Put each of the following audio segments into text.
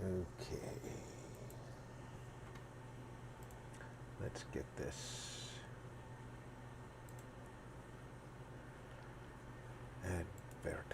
Okay. Let's get this advertised.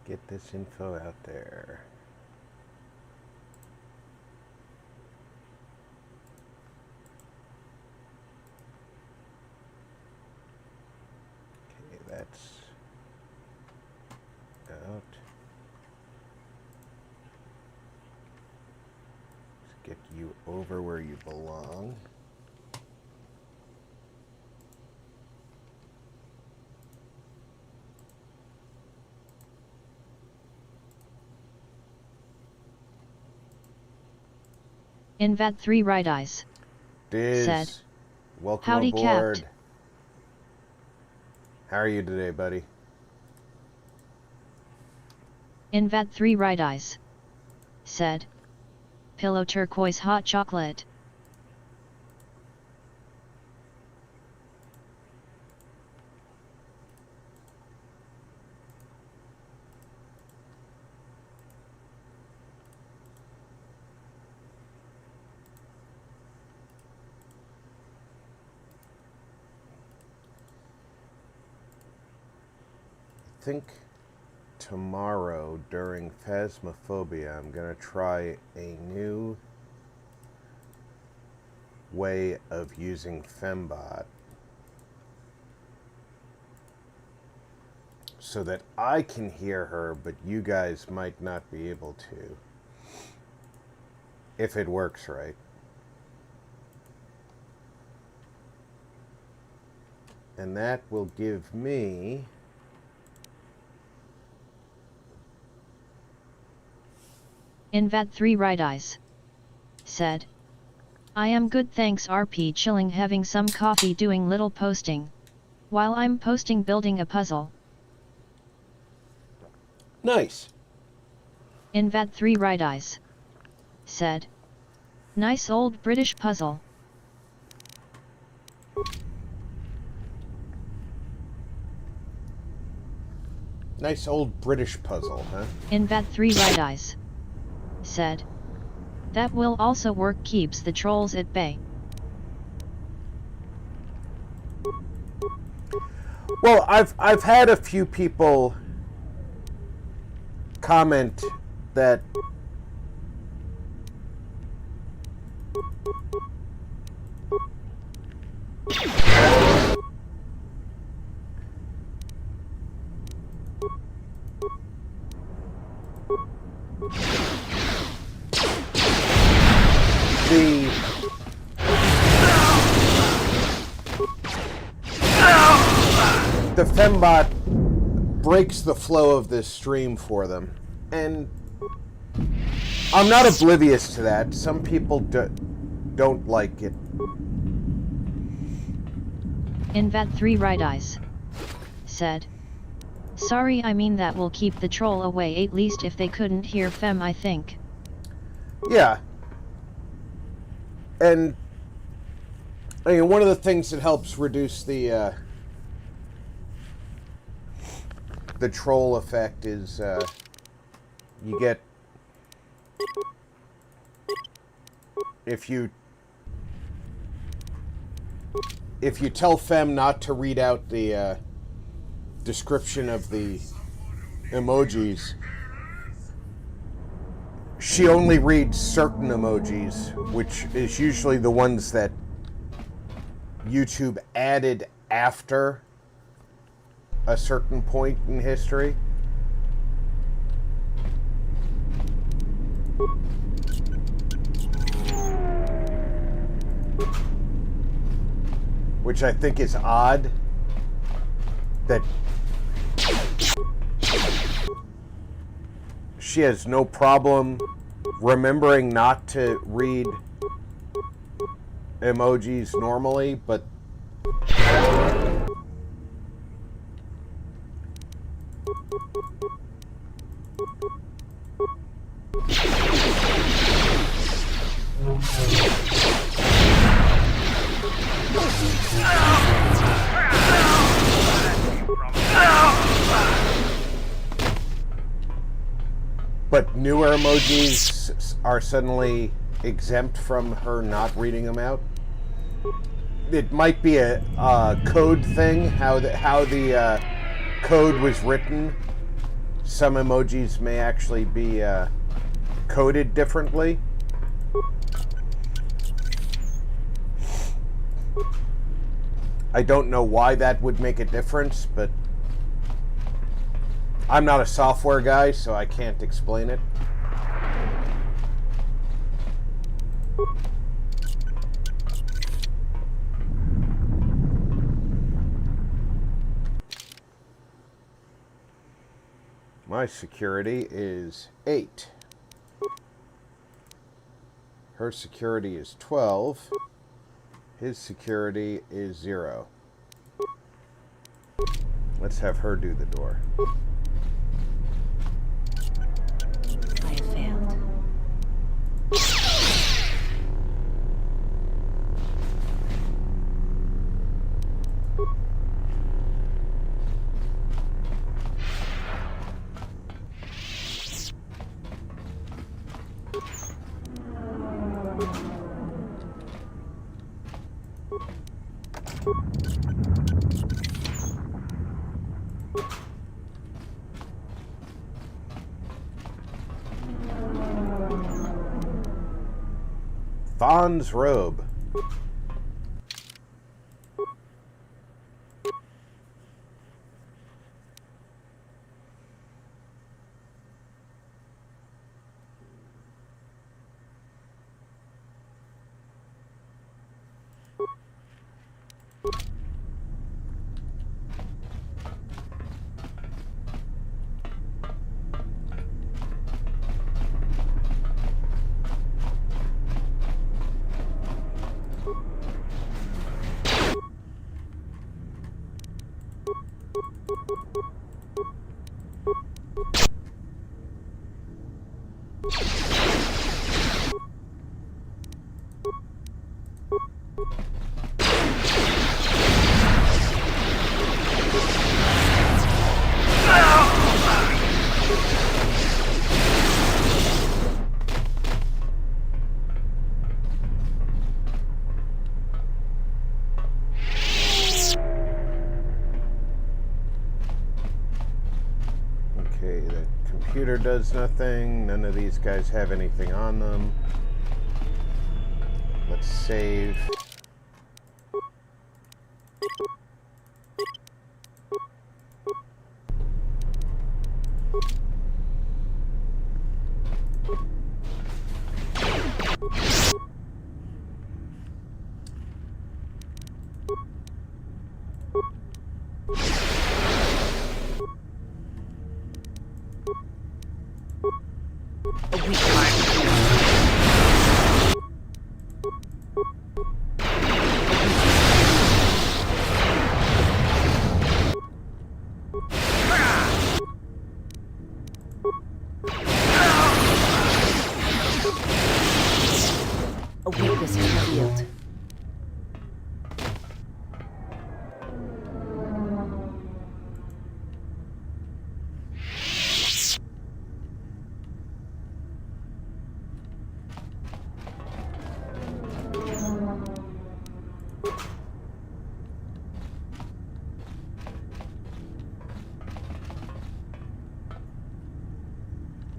Get this info out there. Okay, that's out. Let's get you over where you belong. Invad 3 right eyes. Diz, said. Welcome Howdy, aboard. Capt. How are you today, buddy? Invad 3 right eyes. Said. Pillow turquoise hot chocolate. I think tomorrow during Phasmophobia I'm going to try a new way of using Fembot so that I can hear her but you guys might not be able to, if it works right. And that will give me Invad 3 right eyes. Said. I am good, thanks RP, chilling, having some coffee, doing little posting. While I'm posting, building a puzzle. nice. Invad 3 right eyes. Said. Nice old British puzzle. Nice old British puzzle, huh? Invad 3 right eyes. Said. That will also work, keeps the trolls at bay. Well, I've had a few people comment that the Fembot breaks the flow of this stream for them, and I'm not oblivious to that. Some people don't like it. Invad 3 right eyes. Said. Sorry, I mean that will keep the troll away, at least if they couldn't hear Fem, I think. Yeah. And I mean, one of the things that helps reduce the troll effect is you get, if you tell Fem not to read out the description of the emojis, she only reads certain emojis, which is usually the ones that YouTube added after a certain point in history. Which I think is odd that she has no problem remembering not to read emojis normally, but newer emojis are suddenly exempt from her not reading them out. It might be a code thing, how the code was written. Some emojis may actually be coded differently. I don't know why that would make a difference, but I'm not a software guy, so I can't explain it. My security is 8. Her security is 12. His security is 0. Let's have her do the door. I have failed. Thon's robe. Okay, the computer does nothing. None of these guys have anything on them. Let's save. A weakness is revealed.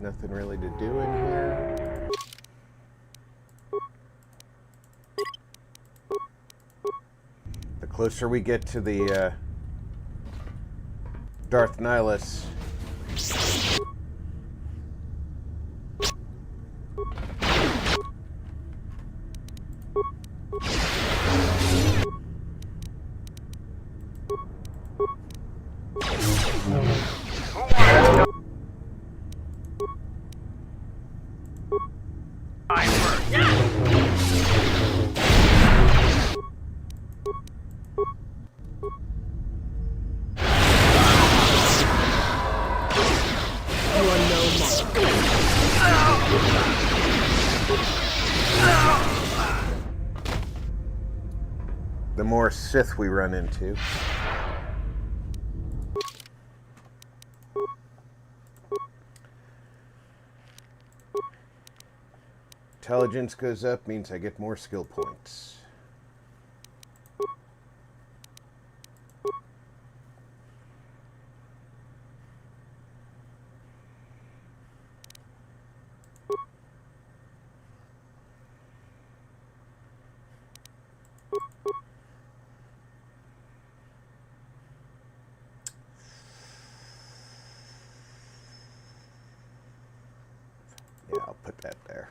Nothing really to do in here. The closer we get to the Darth Nihilus, the more Sith we run into. Intelligence goes up, means I get more skill points. Yeah, I'll put that there.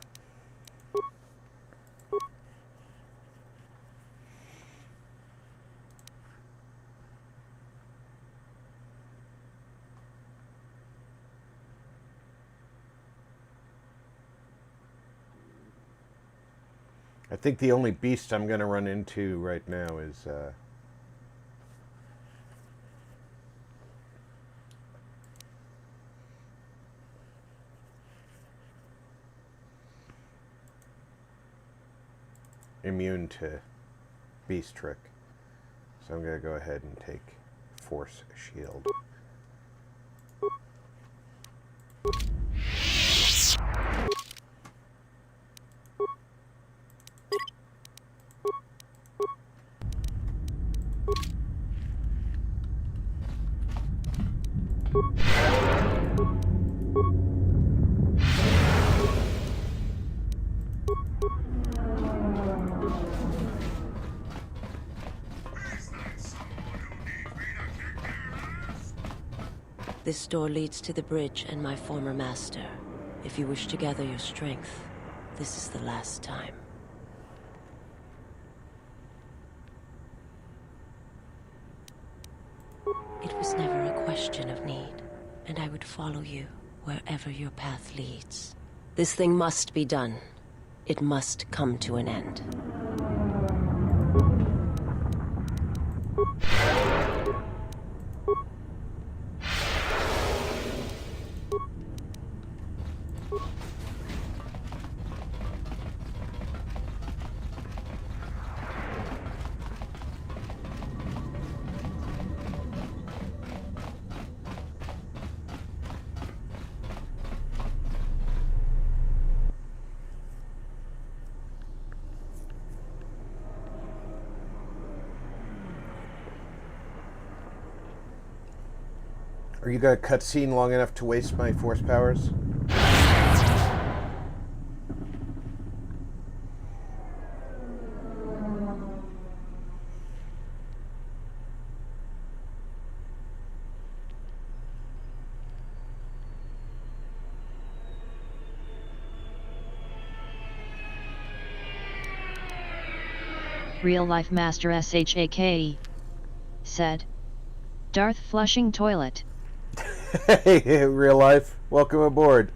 I think the only beast I'm going to run into right now is immune to beast trick. So I'm going to go ahead and take force shield. This door leads to the bridge and my former master. If you wish to gather your strength, this is the last time. It was never a question of need, and I would follow you wherever your path leads. This thing must be done. It must come to an end. Are you going to cutscene long enough to waste my force powers? Real-life Master SHAKE said, Darth flushing toilet. Hey, real life. Welcome aboard.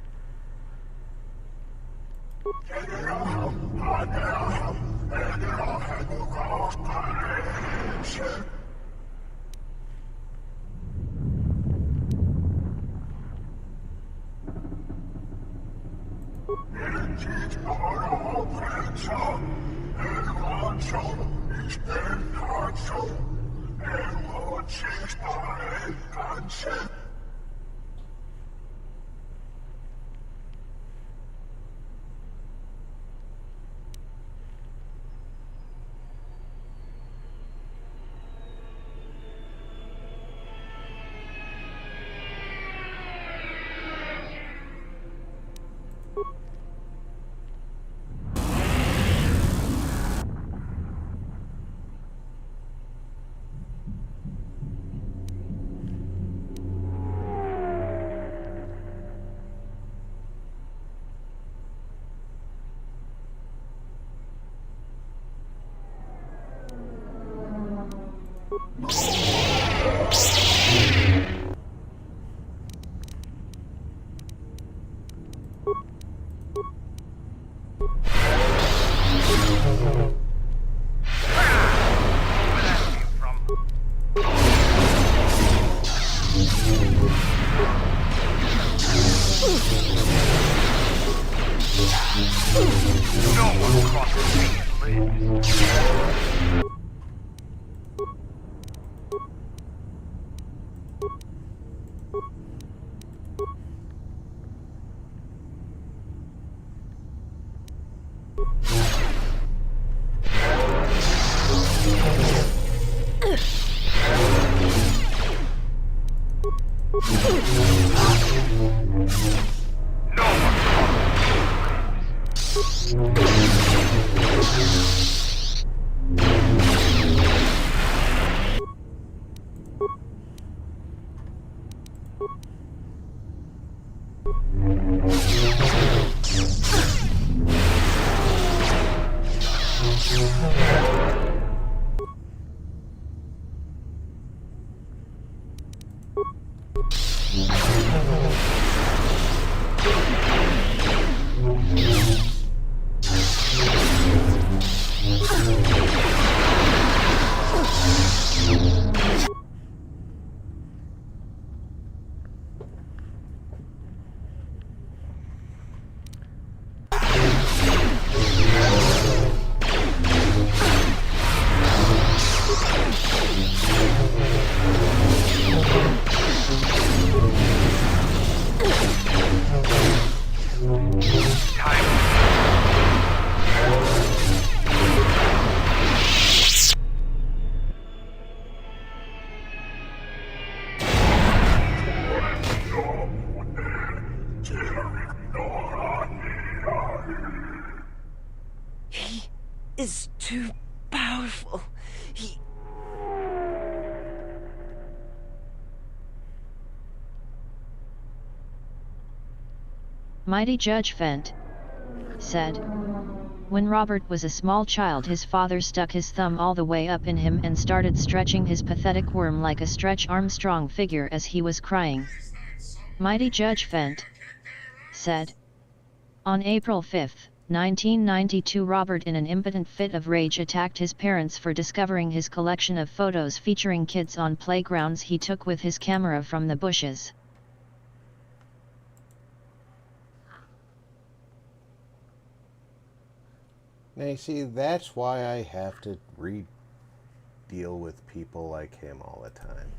Is too powerful. He... Mighty Judge Fent said, when Robert was a small child, his father stuck his thumb all the way up in him and started stretching his pathetic worm like a Stretch Armstrong figure as he was crying. Mighty Judge Fent said, on April 5, 1992, Robert, in an impotent fit of rage, attacked his parents for discovering his collection of photos featuring kids on playgrounds he took with his camera from the bushes. Now you see, that's why I have to deal with people like him all the time.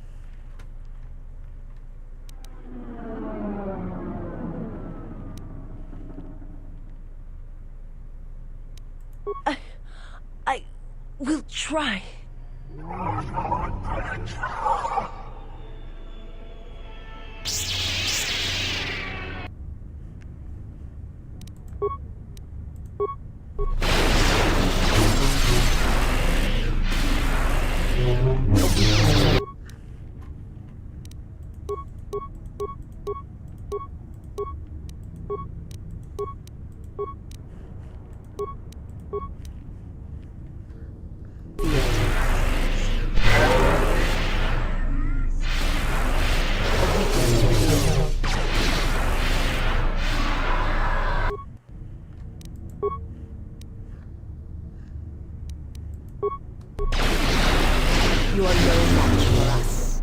I will try. You are no match for us.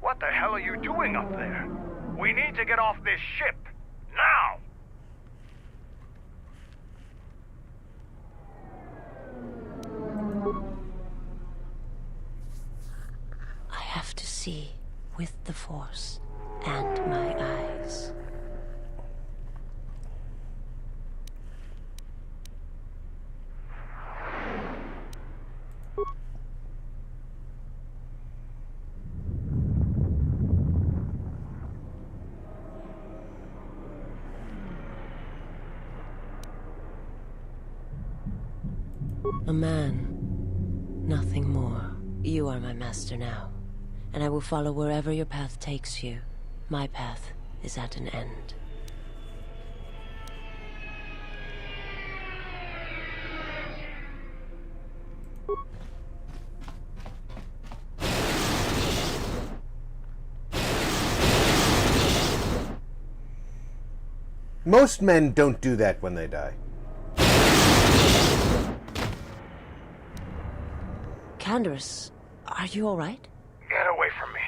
What the hell are you doing up there? We need to get off this ship. Now! I have to see with the Force and my eyes. A man, nothing more. You are my master now, and I will follow wherever your path takes you. My path is at an end. Most men don't do that when they die. Canderous, are you all right? Get away from me.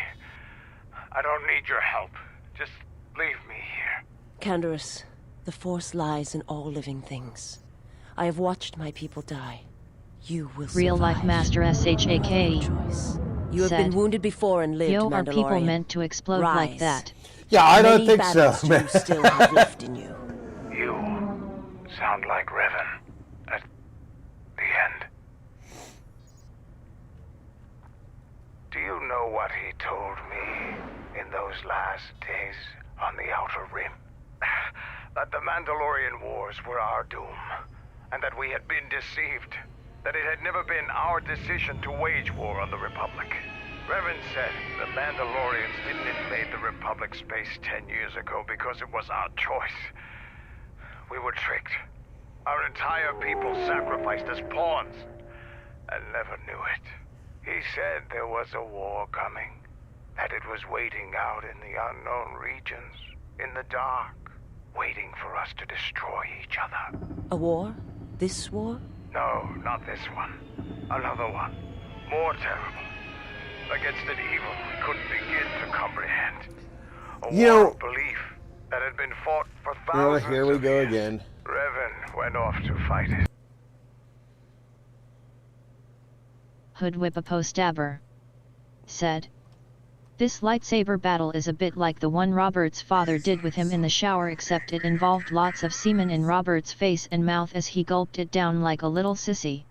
I don't need your help. Just leave me here. Canderous, the Force lies in all living things. I have watched my people die. You will survive. Real-life Master SHAK Choice. You have said, been wounded before and lived, yo, are Mandalorian. people meant to explode like Rise. that? Yeah, I don't Many think so. battles you still have left in you. You sound like Revan at the end. you know what he told me in those last days on the Outer Rim? That the Mandalorian Wars were our doom, and that we had been deceived. That it had never been our decision to wage war on the Republic. Revan said the Mandalorians didn't invade the Republic space 10 years ago because it was our choice. We were tricked. Our entire people sacrificed as pawns, and never knew it. He said there was a war coming, that it was waiting out in the unknown regions, in the dark, waiting for us to destroy each other. A war? This war? No, not this one. Another one. More terrible. Against an evil we couldn't begin to comprehend. A war of belief that had been fought for thousands here we of go years. again. Revan went off to fight it. Hoodwhip Stabber said. This lightsaber battle is a bit like the one Robert's father did with him in the shower, except it involved lots of semen in Robert's face and mouth as he gulped it down like a little sissy.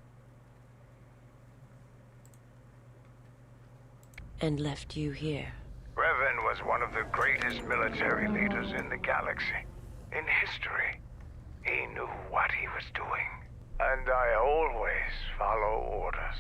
And left you here. Revan was one of the greatest military leaders in the galaxy. In history. He knew what he was doing. And I always follow orders.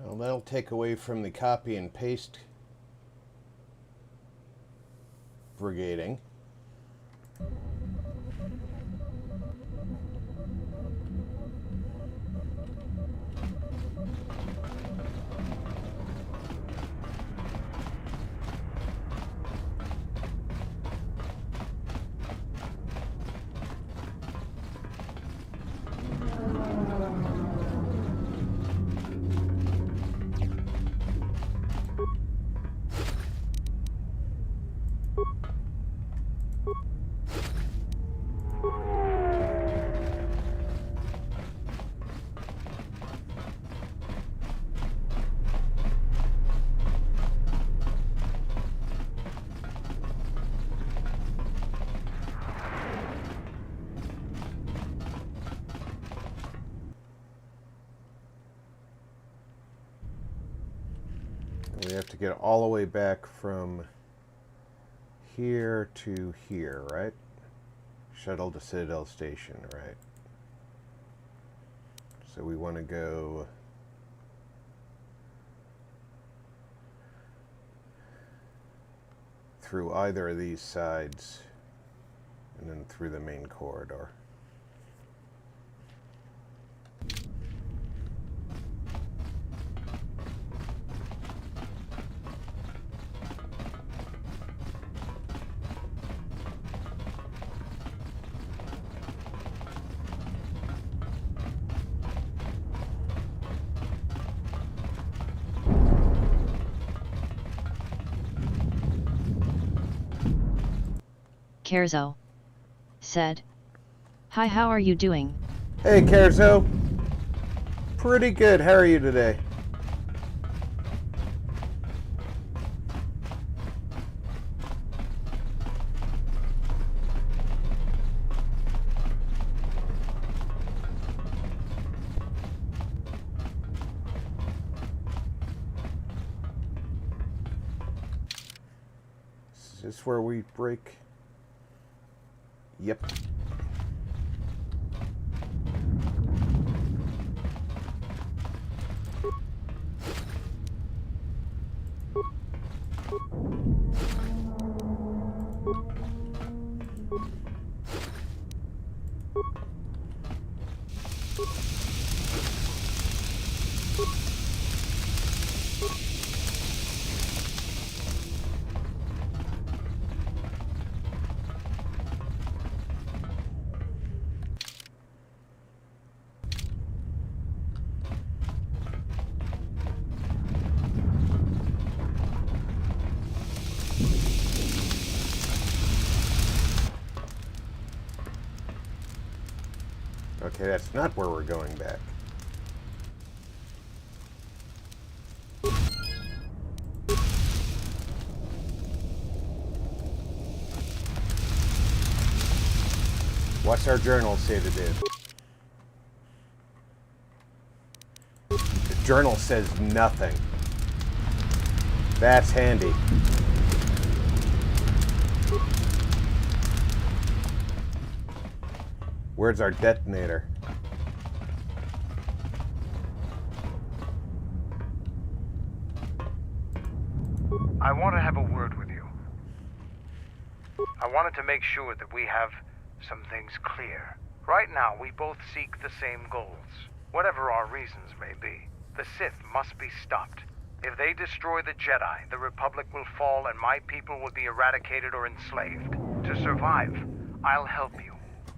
Well, that'll take away from the copy and paste brigading. We have to get all the way back from here to here, right? Shuttle to Citadel Station, right? So we want to go through either of these sides and then through the main corridor. Kerzo said. Hi, how are you doing? Hey, Kerzo. Pretty good. How are you today? Is this where we break? Yep. Okay, that's not where we're going back. What's our journal say to do? The journal says nothing. That's handy. Where's our detonator? I want to have a word with you. I wanted to make sure that we have some things clear. Right now, we both seek the same goals, whatever our reasons may be. The Sith must be stopped. If they destroy the Jedi, the Republic will fall and my people will be eradicated or enslaved. To survive, I'll help you.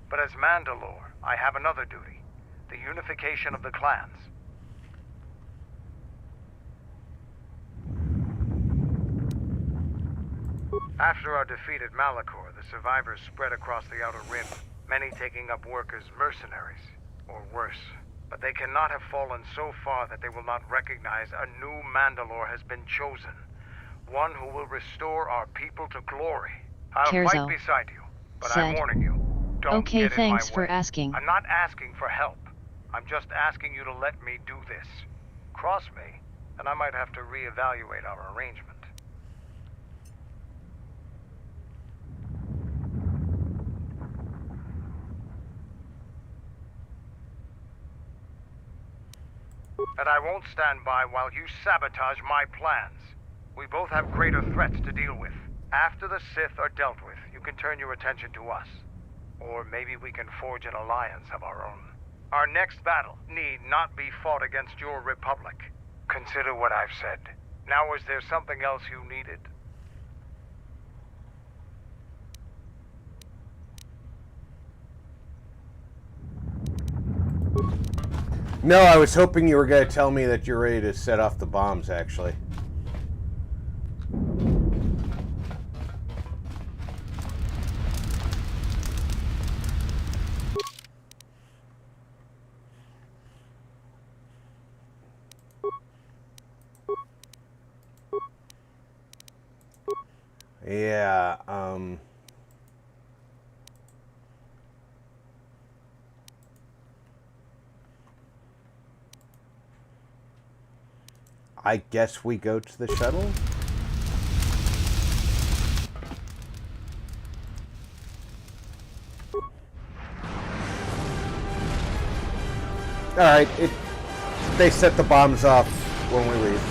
But as Mandalore, I have another duty. The unification of the clans. After our defeat at Malachor, the survivors spread across the Outer Rim, many taking up work as mercenaries, or worse. But they cannot have fallen so far that they will not recognize a new Mandalore has been chosen. One who will restore our people to glory. I'll fight beside you, but I'm warning you. Don't okay, get in my thanks for way. asking. I'm not asking for help. I'm just asking you to let me do this. Cross me, and I might have to reevaluate our arrangement. And I won't stand by while you sabotage my plans. We both have greater threats to deal with. After the Sith are dealt with, you can turn your attention to us. Or maybe we can forge an alliance of our own. Our next battle need not be fought against your Republic. Consider what I've said. Now, is there something else you needed? No, I was hoping you were going to tell me that you're ready to set off the bombs, actually. Yeah, I guess we go to the shuttle? Alright, they set the bombs off when we leave.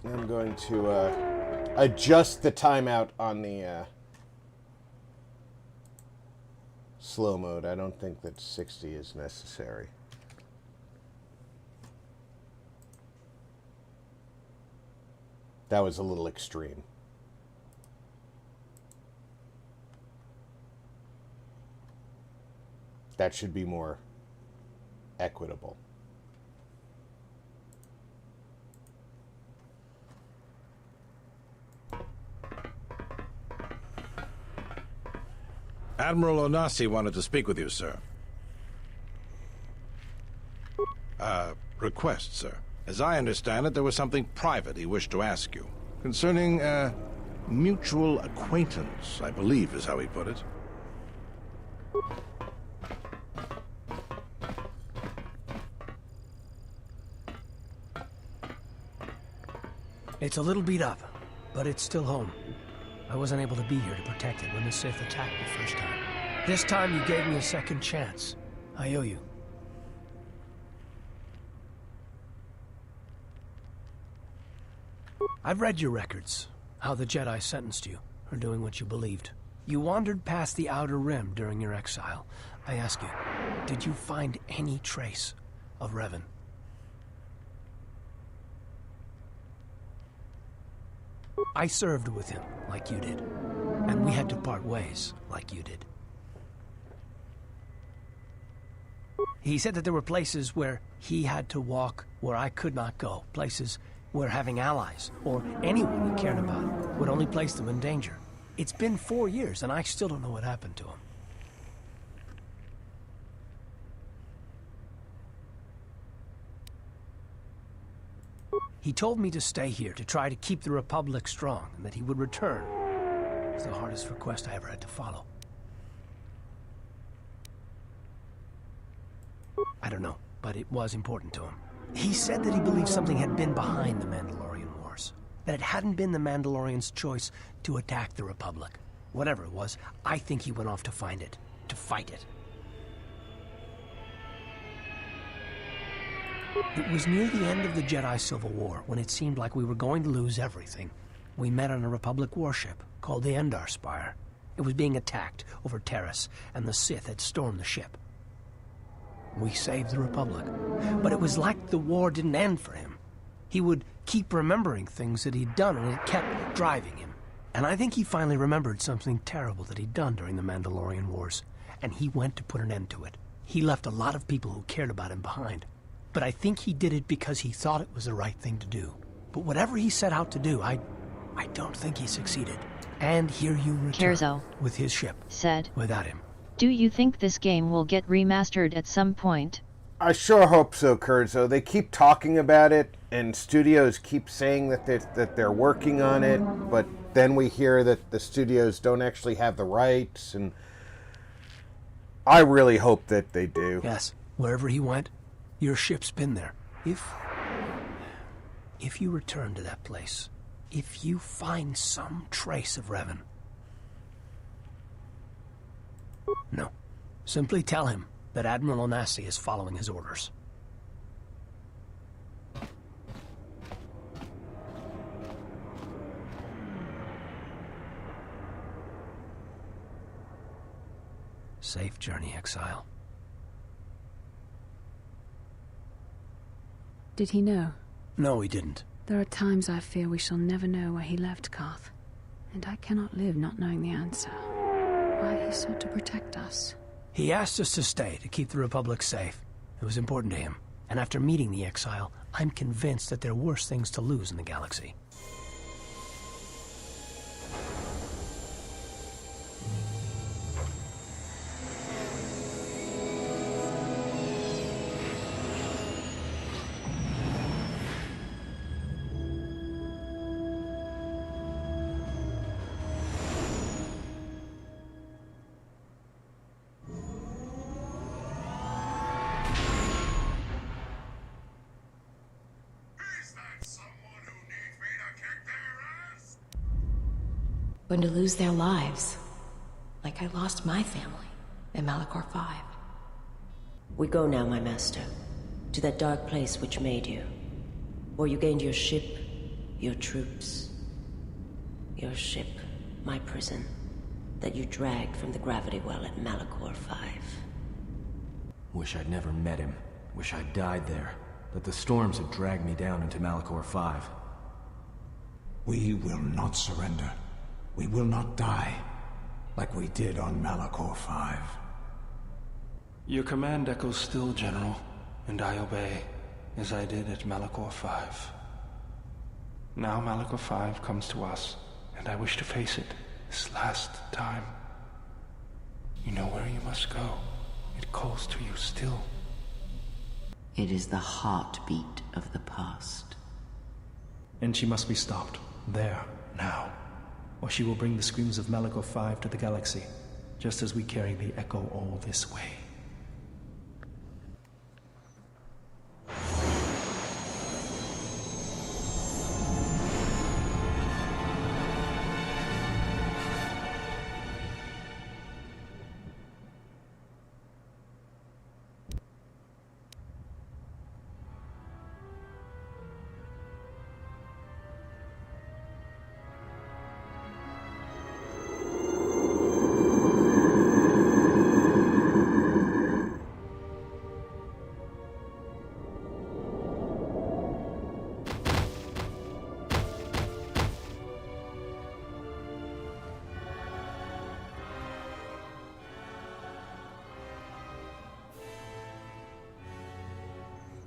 I'm going to adjust the timeout on the slow mode. I don't think that 60 is necessary. That was a little extreme. That should be more equitable. Admiral Onasi wanted to speak with you, sir. Request, sir. As I understand it, there was something private he wished to ask you. Concerning, mutual acquaintance, I believe is how he put it. It's a little beat up, but it's still home. I wasn't able to be here to protect it when the Sith attacked the first time. This time you gave me a second chance. I owe you. I've read your records, how the Jedi sentenced you for doing what you believed. You wandered past the Outer Rim during your exile. I ask you, did you find any trace of Revan? I served with him, like you did. And we had to part ways, like you did. He said that there were places where he had to walk where I could not go. Places where having allies, or anyone he cared about, would only place them in danger. It's been 4 years, and I still don't know what happened to him. He told me to stay here, to try to keep the Republic strong, and that he would return. It's the hardest request I ever had to follow. I don't know, but it was important to him. He said that he believed something had been behind the Mandalorian Wars. That it hadn't been the Mandalorians' choice to attack the Republic. Whatever it was, I think he went off to find it. To fight it. It was near the end of the Jedi Civil War, when it seemed like we were going to lose everything. We met on a Republic warship, called the Endar Spire. It was being attacked over Terrace, and the Sith had stormed the ship. We saved the Republic. But it was like the war didn't end for him. He would keep remembering things that he'd done, and it kept driving him. And I think he finally remembered something terrible that he'd done during the Mandalorian Wars, and he went to put an end to it. He left a lot of people who cared about him behind. But I think he did it because he thought it was the right thing to do. But whatever he set out to do, I don't think he succeeded. And here you return Kerzo with his ship, said, without him. "Do you think this game will get remastered at some point?" I sure hope so, Kurzo. They keep talking about it, and studios keep saying that they're working on it, but then we hear that the studios don't actually have the rights, and I really hope that they do. Yes, wherever he went, your ship's been there. If you return to that place, if you find some trace of Revan... No. Simply tell him that Admiral Onasi is following his orders. Safe journey, Exile. Did he know? No, he didn't. There are times I fear we shall never know where he left Karth. And I cannot live not knowing the answer. Why he sought to protect us. He asked us to stay, to keep the Republic safe. It was important to him. And after meeting the Exile, I'm convinced that there are worse things to lose in the galaxy. Going to lose their lives, like I lost my family in Malachor 5. We go now, my master, to that dark place which made you, where you gained your ship, your troops. Your ship, my prison, that you dragged from the gravity well at Malachor 5. Wish I'd never met him. Wish I'd died there. That the storms had dragged me down into Malachor 5. We will not surrender. We will not die, like we did on Malachor 5. Your command echoes still, General, and I obey, as I did at Malachor 5. Now Malachor 5 comes to us, and I wish to face it this last time. You know where you must go. It calls to you still. It is the heartbeat of the past. And she must be stopped, there, now. Or she will bring the screams of Malachor 5 to the galaxy, just as we carry the echo all this way.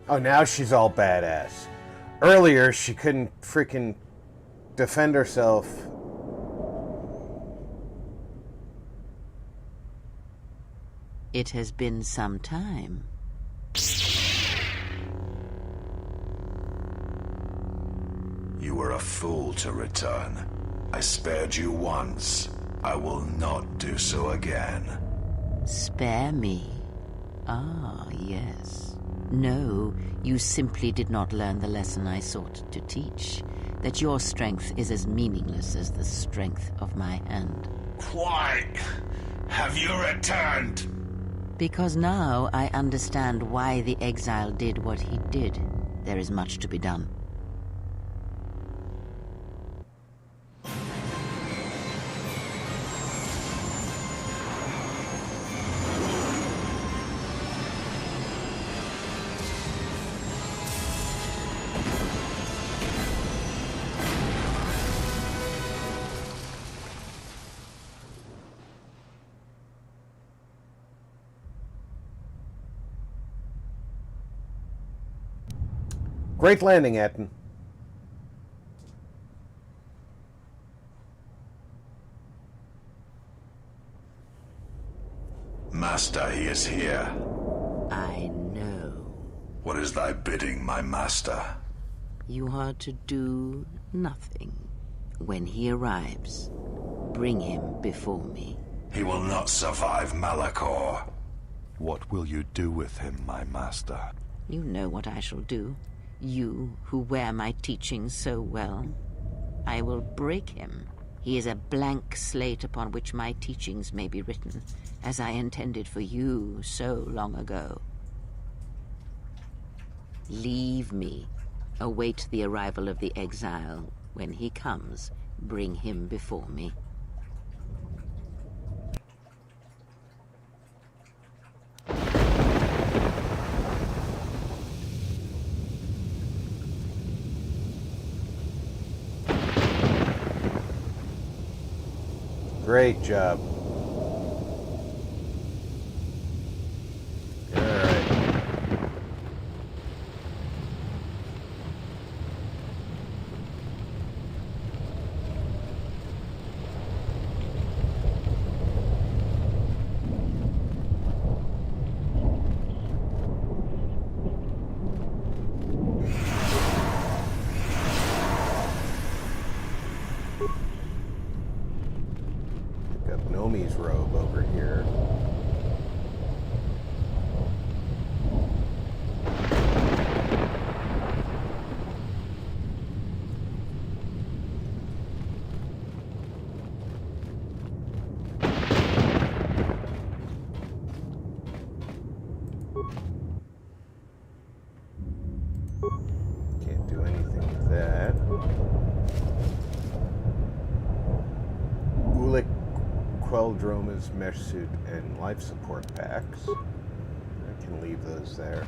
Oh, now she's all badass. Earlier, she couldn't freaking defend herself. It has been some time. You were a fool to return. I spared you once. I will not do so again. Spare me? Ah, yes. No, you simply did not learn the lesson I sought to teach. That your strength is as meaningless as the strength of my hand. Why have you returned? Because now I understand why the exile did what he did. There is much to be done. Great landing, Atten. Master, he is here. I know. What is thy bidding, my master? You are to do nothing. When he arrives, bring him before me. He will not survive Malachor. What will you do with him, my master? You know what I shall do. You, who wear my teachings so well. I will break him. He is a blank slate upon which my teachings may be written, as I intended for you so long ago. Leave me. Await the arrival of the exile. When he comes, bring him before me. Great job. All right. Nomi's robe over here. Can't do anything with that. Ulik Queldroma's mesh suit and life support packs. I can leave those there.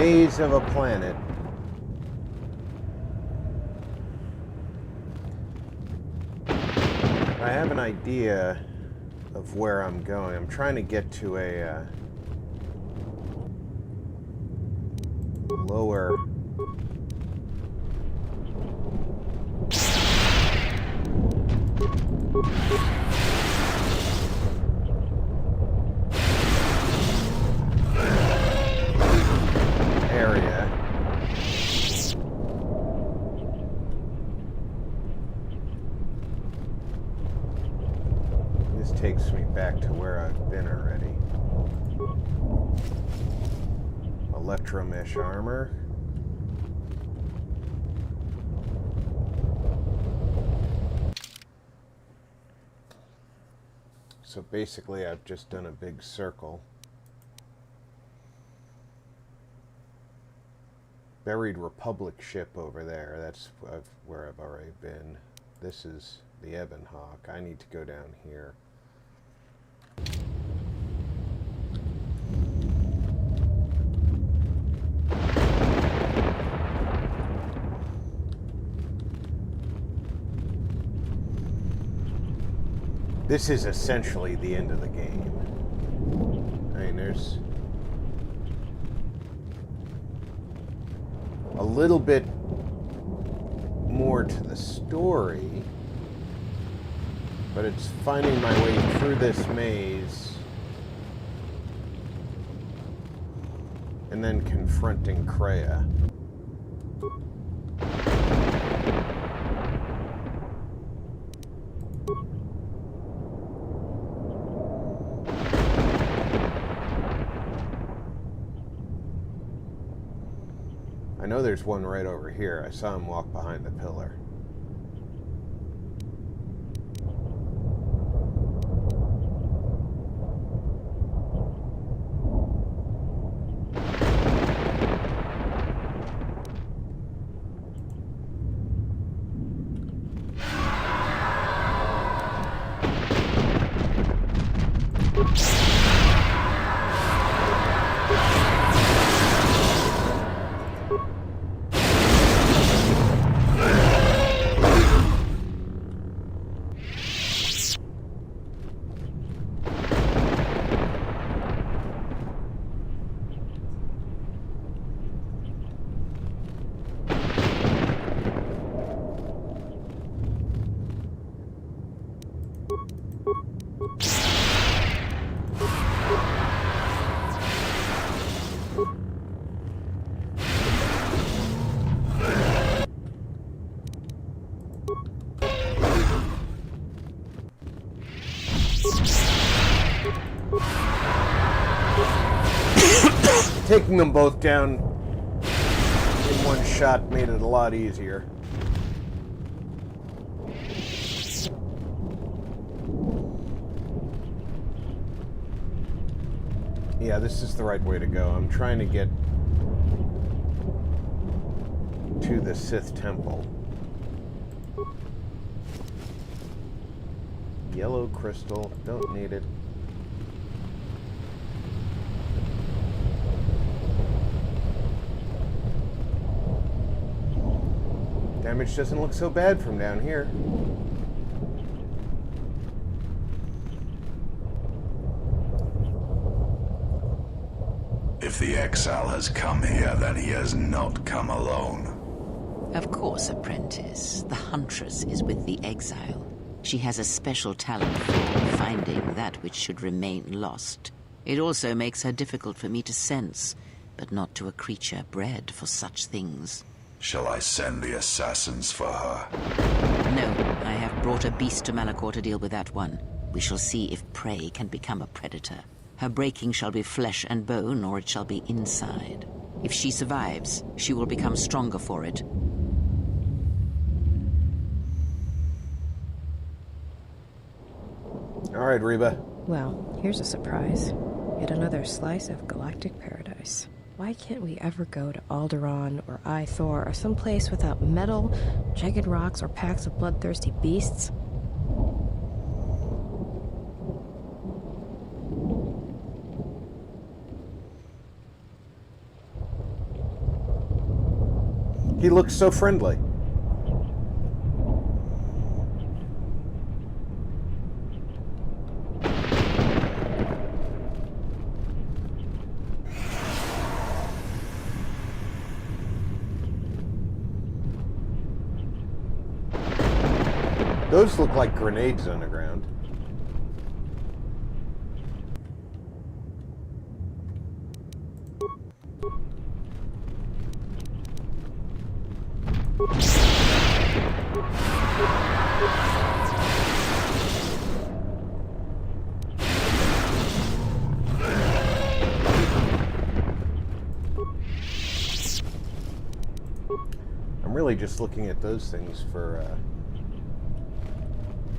maze of a planet. I have an idea of where I'm going. I'm trying to get to a lower area. This takes me back to where I've been already. Electromesh armor. So basically I've just done a big circle. Buried Republic ship over there. That's where I've already been. This is the Ebon Hawk. I need to go down here. This is essentially the end of the game. I mean, there's a little bit more to the story, but it's finding my way through this maze and then confronting Kreia. I know there's one right over here. I saw him walk behind the pillar. Taking them both down in one shot made it a lot easier. Yeah, this is the right way to go. I'm trying to get to the Sith temple. Yellow crystal, don't need it. Damage doesn't look so bad from down here. If the exile has come here, then he has not come alone. Of course, apprentice. The huntress is with the exile. She has a special talent for finding that which should remain lost. It also makes her difficult for me to sense, but not to a creature bred for such things. Shall I send the assassins for her? No, I have brought a beast to Malachor to deal with that one. We shall see if prey can become a predator. Her breaking shall be flesh and bone, or it shall be inside. If she survives, she will become stronger for it. All right, Reba. Well, here's a surprise. Yet another slice of galactic paradise. Why can't we ever go to Onderon or Ithor or someplace without metal, jagged rocks, or packs of bloodthirsty beasts? He looks so friendly. Those look like grenades on the ground. I'm really just looking at those things for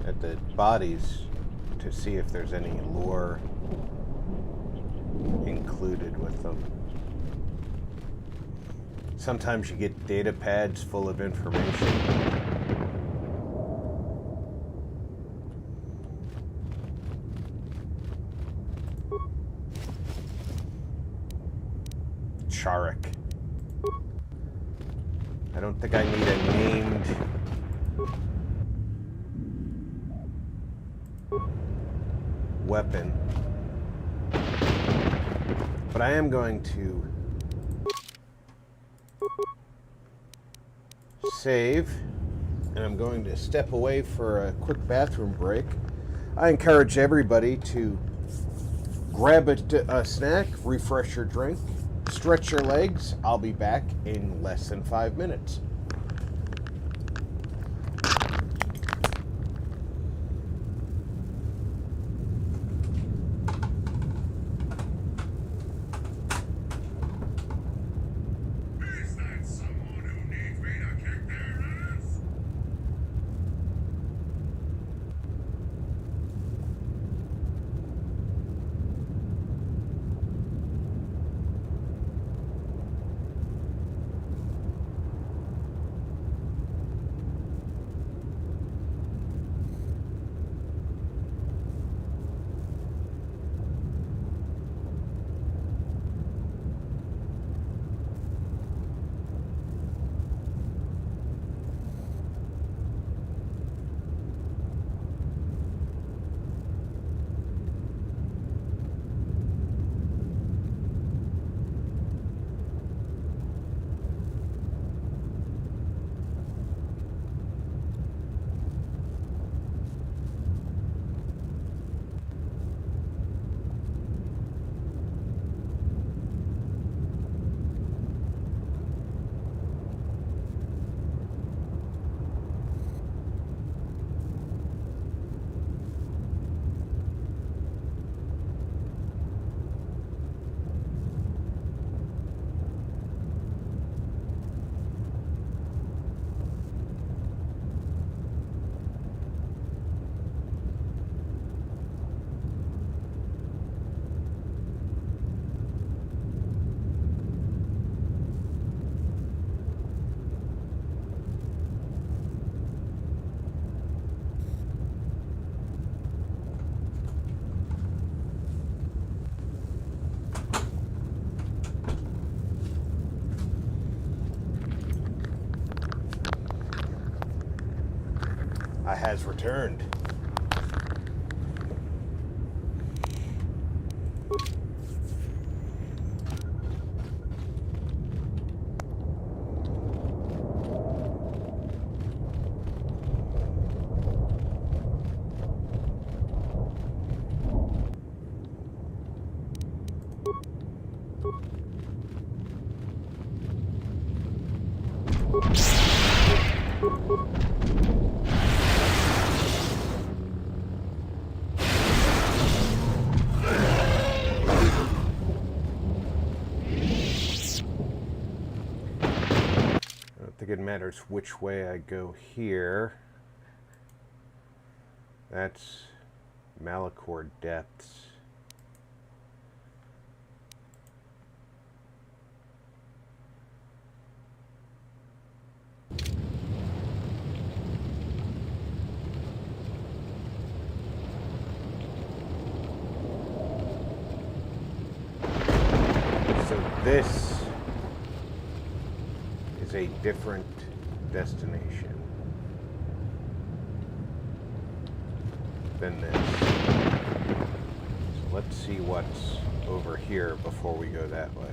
at the bodies to see if there's any lore included with them. Sometimes you get data pads full of information. Charek. I don't think I need a named weapon, but I am going to save, and I'm going to step away for a quick bathroom break. I encourage everybody to grab a snack, refresh your drink, stretch your legs. I'll be back in less than 5 minutes. Has returned. It matters which way I go here. That's Malachor Depths. So this is a a different destination than this. So let's see what's over here before we go that way.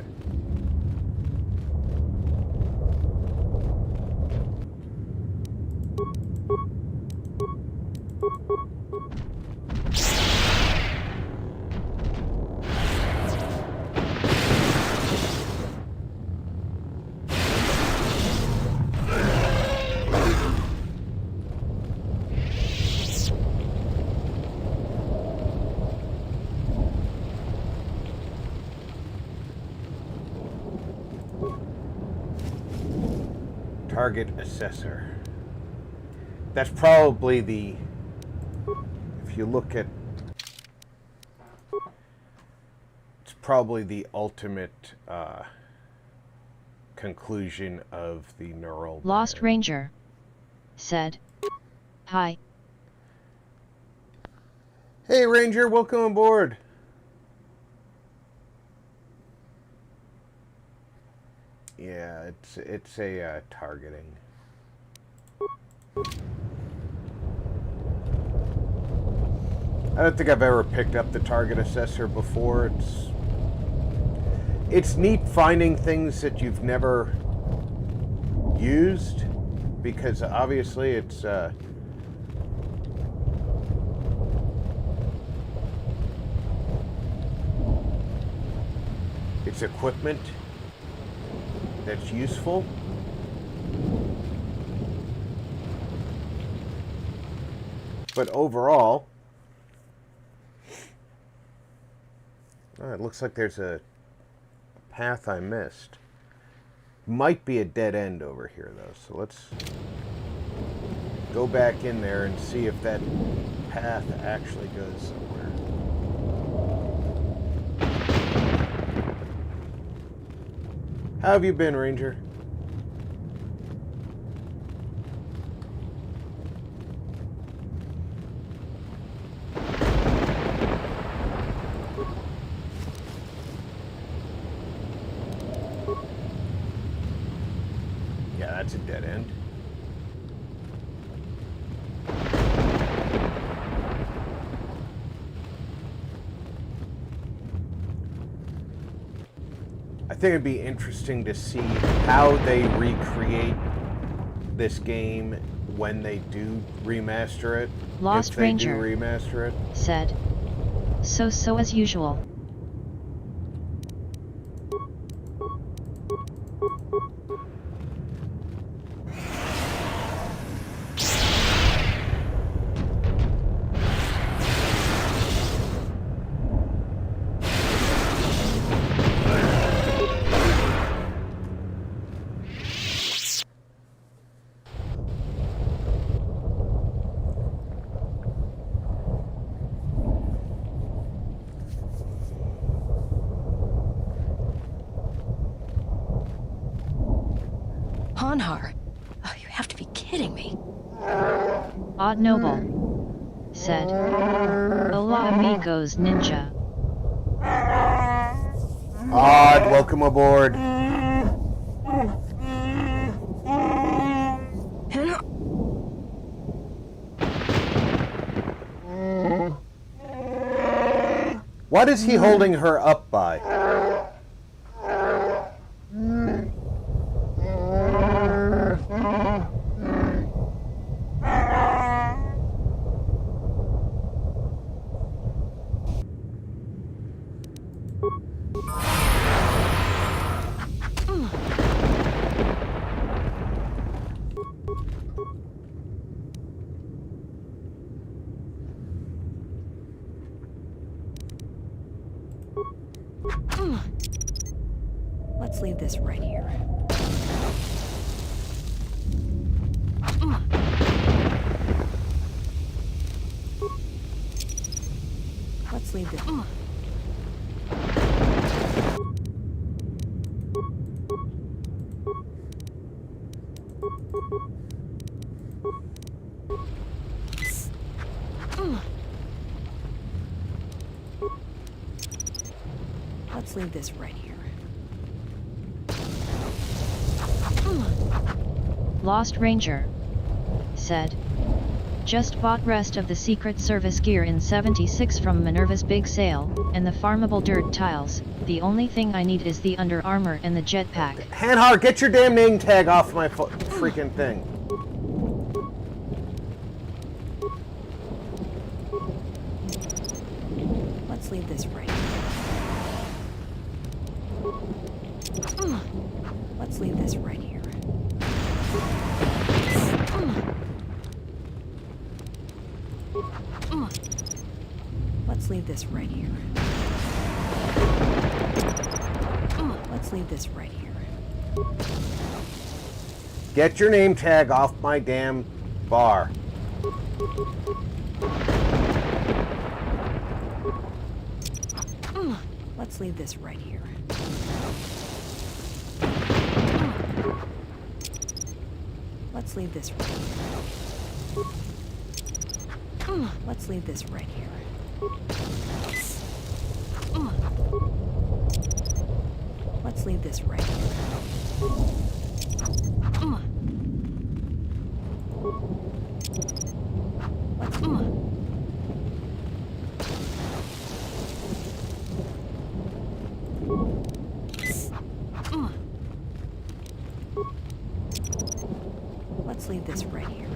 Target assessor. That's probably the, if you look at, it's probably the ultimate conclusion of the neural. Lost Ranger said, "Hi." Hey Ranger, welcome aboard. Yeah, it's a targeting. I don't think I've ever picked up the target assessor before. It's neat finding things that you've never used, because obviously it's equipment that's useful. But overall, it looks like there's a path I missed. Might be a dead end over here though, so let's go back in there and see if that path actually goes somewhere. How have you been, Ranger? Yeah, that's a dead end. I think it'd be interesting to see how they recreate this game when they do remaster it. Lost Ranger remaster it. Said, so as usual. Hanhar? Oh, you have to be kidding me. Odd Noble said, "Hola amigos ninja." Odd, welcome aboard. What is he holding her up by? Let's leave this right here. Let's leave this. Let's leave this right here. Lost Ranger said, just bought rest of the Secret Service gear in 76 from Minerva's big sale, and the farmable dirt tiles. The only thing I need is the under armor and the jetpack. Hanhar, get your damn name tag off my freaking thing. Let's leave this right here. Let's leave this right here. Let's leave this right here. Let's leave this right here. Get your name tag off my damn bar. Let's leave this right here. Let's leave this right here. Let's leave this right here. Let's leave this right here. Let's leave this right here.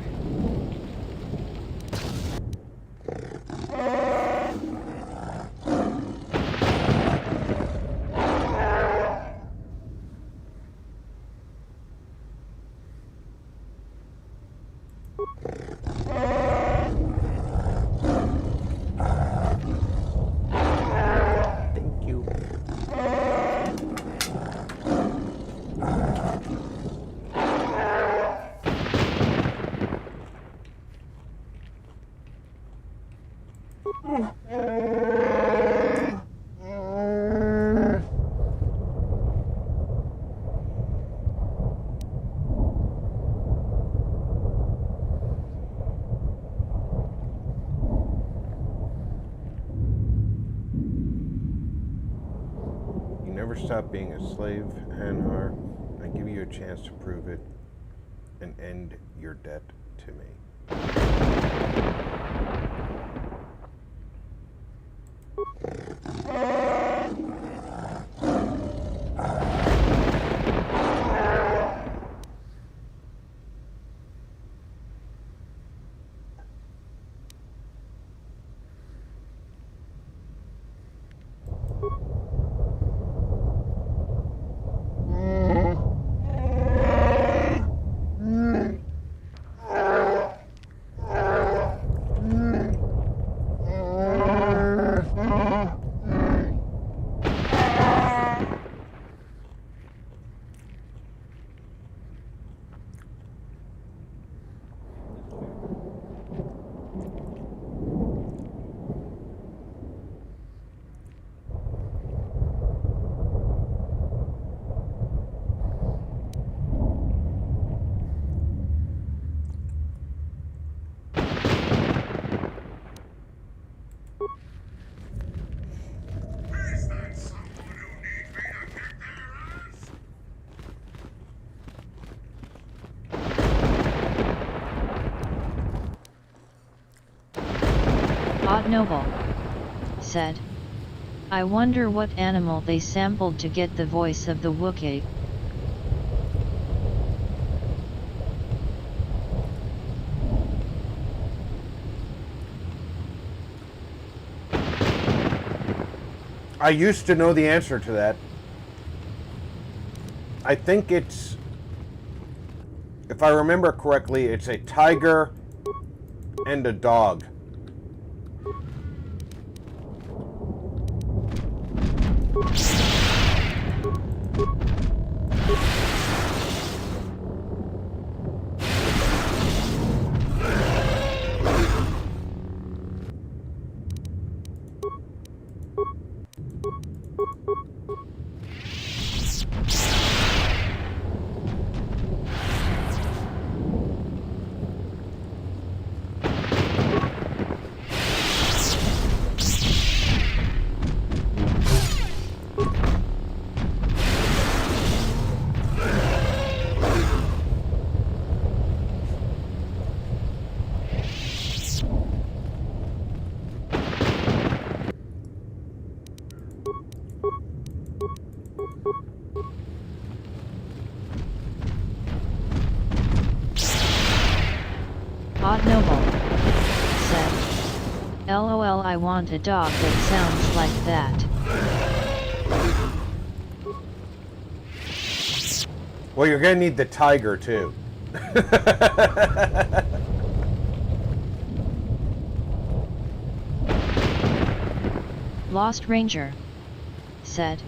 Thank you. Never stop being a slave, Hanhar. I give you a chance to prove it and end your debt to me. Odd Noble said, I wonder what animal they sampled to get the voice of the Wookiee. I used to know the answer to that. I think it's, if I remember correctly, it's a tiger and a dog. LOL, I want a dog that sounds like that. Well, you're gonna need the tiger, too. Lost Ranger said,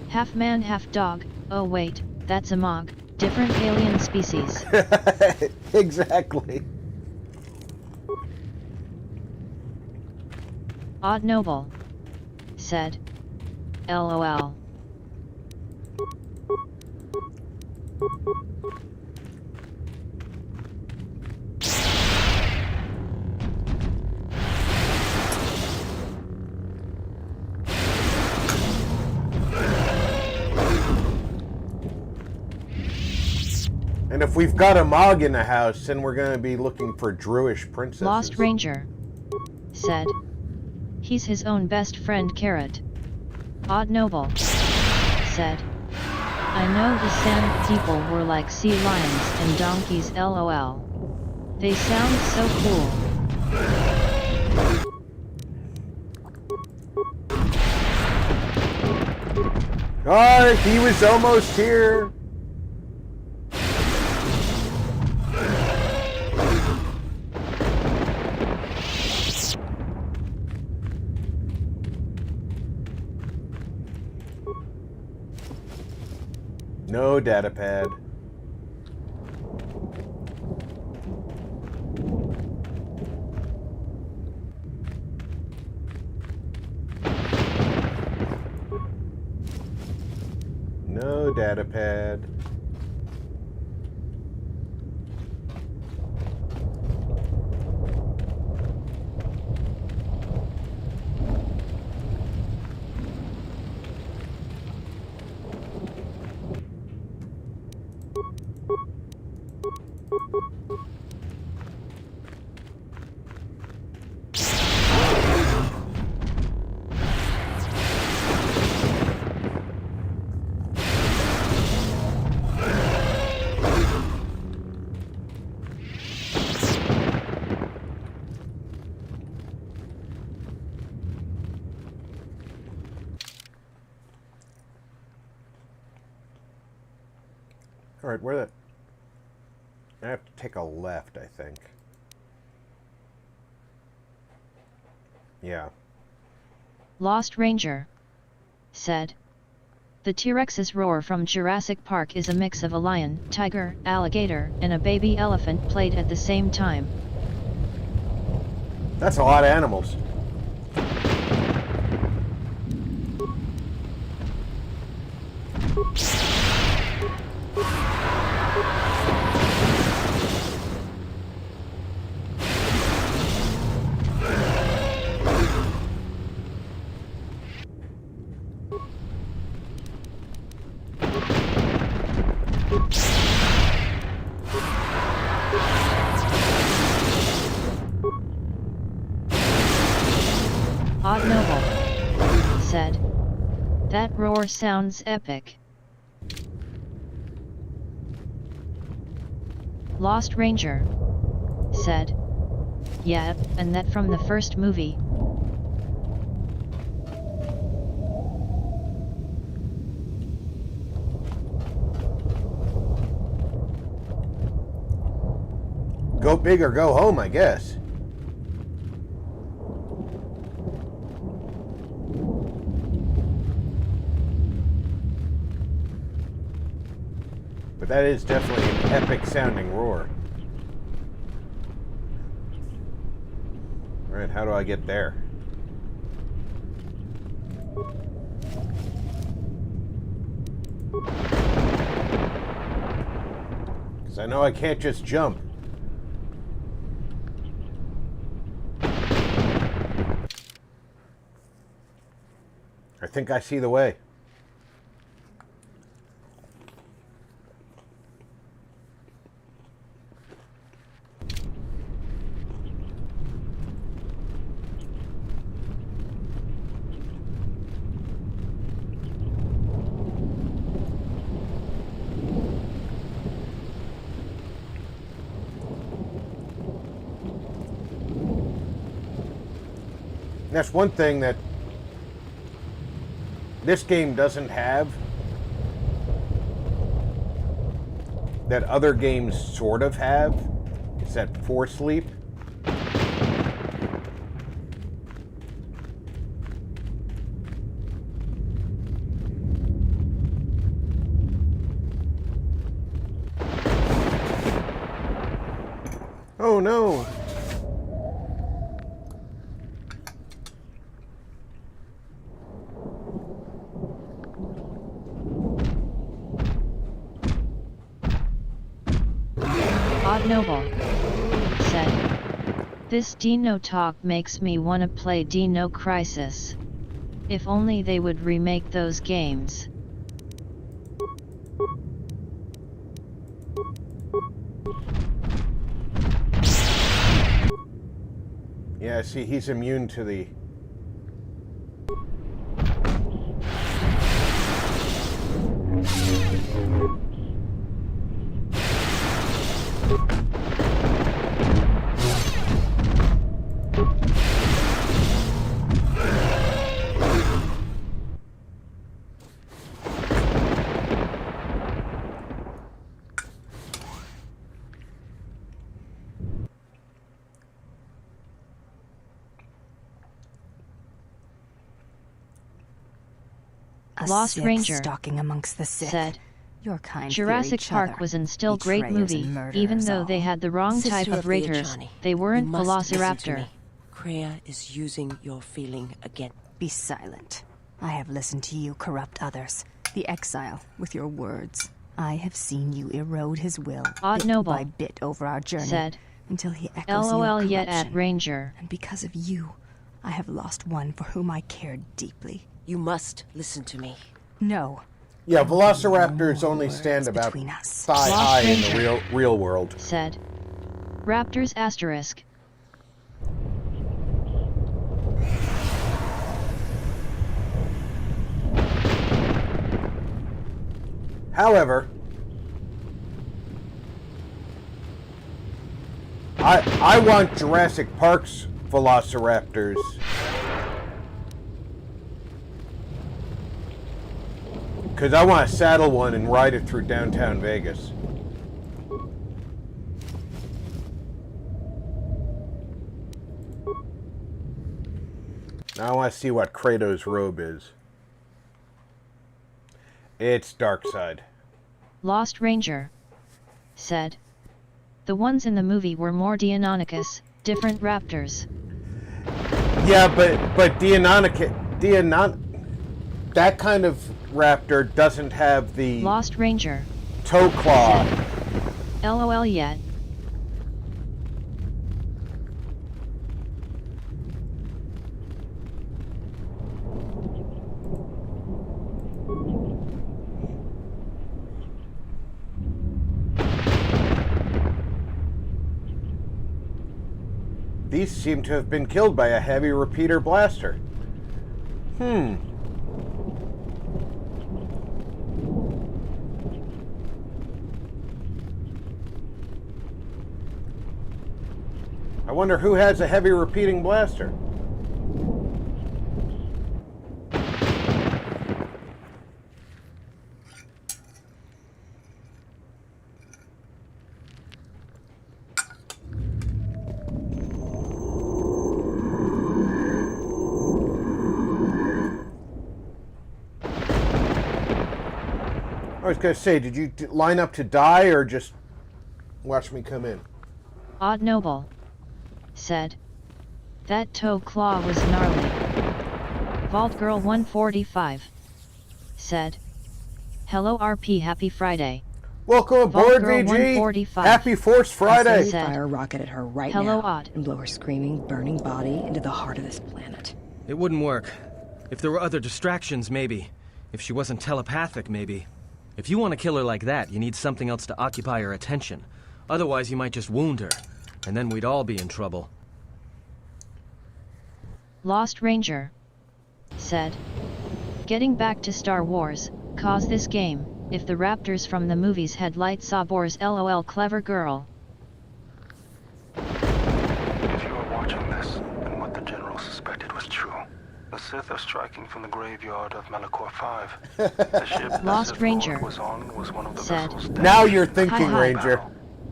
half man, half dog. Oh wait, that's a Mog, different alien species. Exactly. Odd Noble said, LOL. And if we've got a Mog in the house, then we're going to be looking for Druish princesses. Lost Ranger said, he's his own best friend, Carrot. Odd Noble said, I know the Sand people were like sea lions and donkeys, LOL. They sound so cool. Oh, he was almost here. No data pad. No data pad. All right, where the... I have to take a left, I think. Yeah. Lost Ranger said, the T-Rex's roar from Jurassic Park is a mix of a lion, tiger, alligator, and a baby elephant played at the same time. That's a lot of animals. Odd Noble said, that roar sounds epic. Lost Ranger said, yeah, and that from the first movie. Go big or go home, I guess. But that is definitely an epic sounding roar. Alright, how do I get there? Because I know I can't just jump. I think I see the way. That's one thing that this game doesn't have that other games sort of have. Is that force leap. Oh no! Odd Noble said, "This Dino talk makes me wanna play Dino Crisis. If only they would remake those games." Yeah, see, he's immune to the... Lost Sith Ranger stalking amongst the Sith. said, Your kind Jurassic fear each Park other. was an still great Betrayers movie, and murderers even though they all. had the wrong Sister type of of raiders. Leochani, They weren't you must listen to Velociraptor. me. Kreia is using your feeling again. Be silent. I have listened to you corrupt others. The exile, with your words. I have seen you erode his will, Odd bit Noble by bit over our journey, said, until he echoes LOL your yet corruption. at Ranger. And because of you, I have lost one for whom I cared deeply. You must listen to me. No. Yeah, Velociraptors only stand about thigh high in the real world. Said, Raptors asterisk. However, I want Jurassic Park's Velociraptors because I want to saddle one and ride it through downtown Vegas. Now I want to see what Kratos' robe is. It's dark side. Lost Ranger said, the ones in the movie were more Deinonychus, different raptors. Yeah, but that kind of raptor doesn't have the Lost Ranger toe claw. LOL yet. These seem to have been killed by a heavy repeater blaster. I wonder who has a heavy repeating blaster. I was going to say, did you line up to die or just watch me come in? Odd Noble said, that toe claw was gnarly. Vault Girl 145 said, hello RP, happy Friday. Welcome aboard, VG. Happy Force Friday. Said, fire rocket at her right hello, now Odd. and blow her screaming, burning body into the heart of this planet. It wouldn't work. If there were other distractions, maybe. If she wasn't telepathic, maybe. If you want to kill her like that, you need something else to occupy her attention. Otherwise, you might just wound her, and then we'd all be in trouble. Lost Ranger said, getting back to Star Wars, cause this game, if the raptors from the movies had lightsabers, LOL clever girl. If you are watching this, and what the General suspected was true, Sith are striking from the graveyard of Malachor 5. The ship the Lost Sith Ranger Lord was on was one of the said. vessels Now you're damaged in the thinking, Hi, hi. Ranger.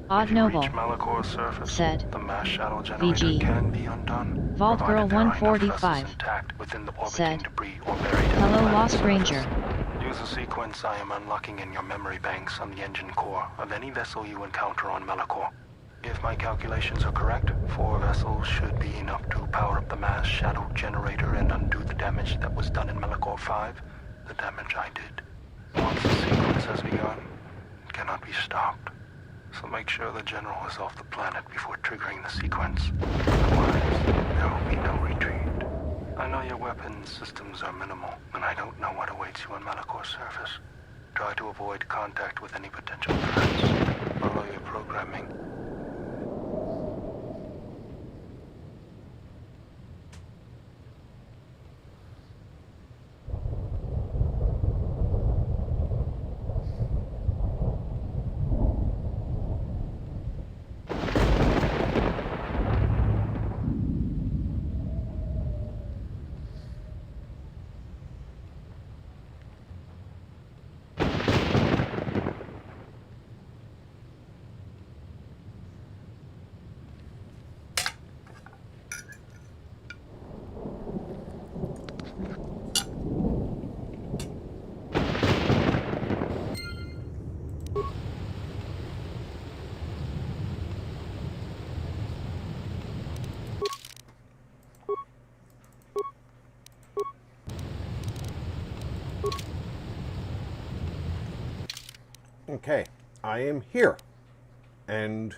Odd Noble Malachor's surface, said. the mass shadow generator VG. can be undone. Vault Girl provided there are enough 145 vessels intact within the orbiting said. debris or buried in the Hello, planet's Lost surface. Ranger. Use the sequence I am unlocking in your memory banks on the engine core of any vessel you encounter on Malachor. If my calculations are correct, 4 vessels should be enough to power up the mass shadow generator and undo the damage that was done in Malachor 5, the damage I did. Once the sequence has begun, it cannot be stopped. So make sure the General is off the planet before triggering the sequence. Otherwise, there will be no retreat. I know your weapon systems are minimal, and I don't know what awaits you on Malachor's surface. Try to avoid contact with any potential threats. Follow your programming. Okay, I am here. And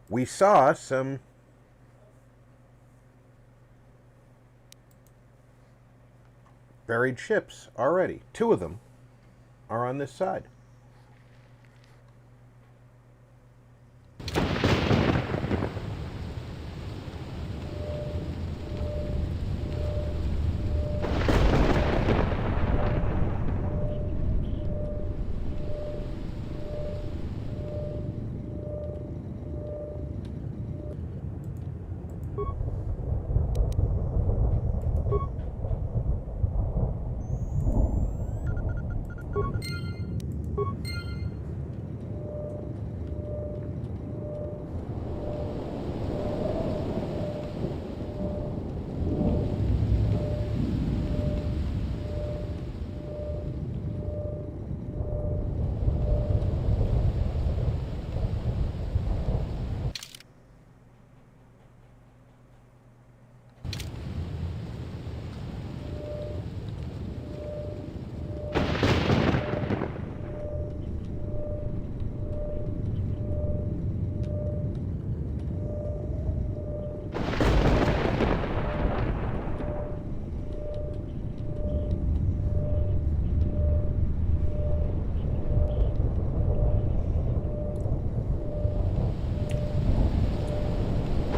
we saw some buried ships already. 2 of them are on this side.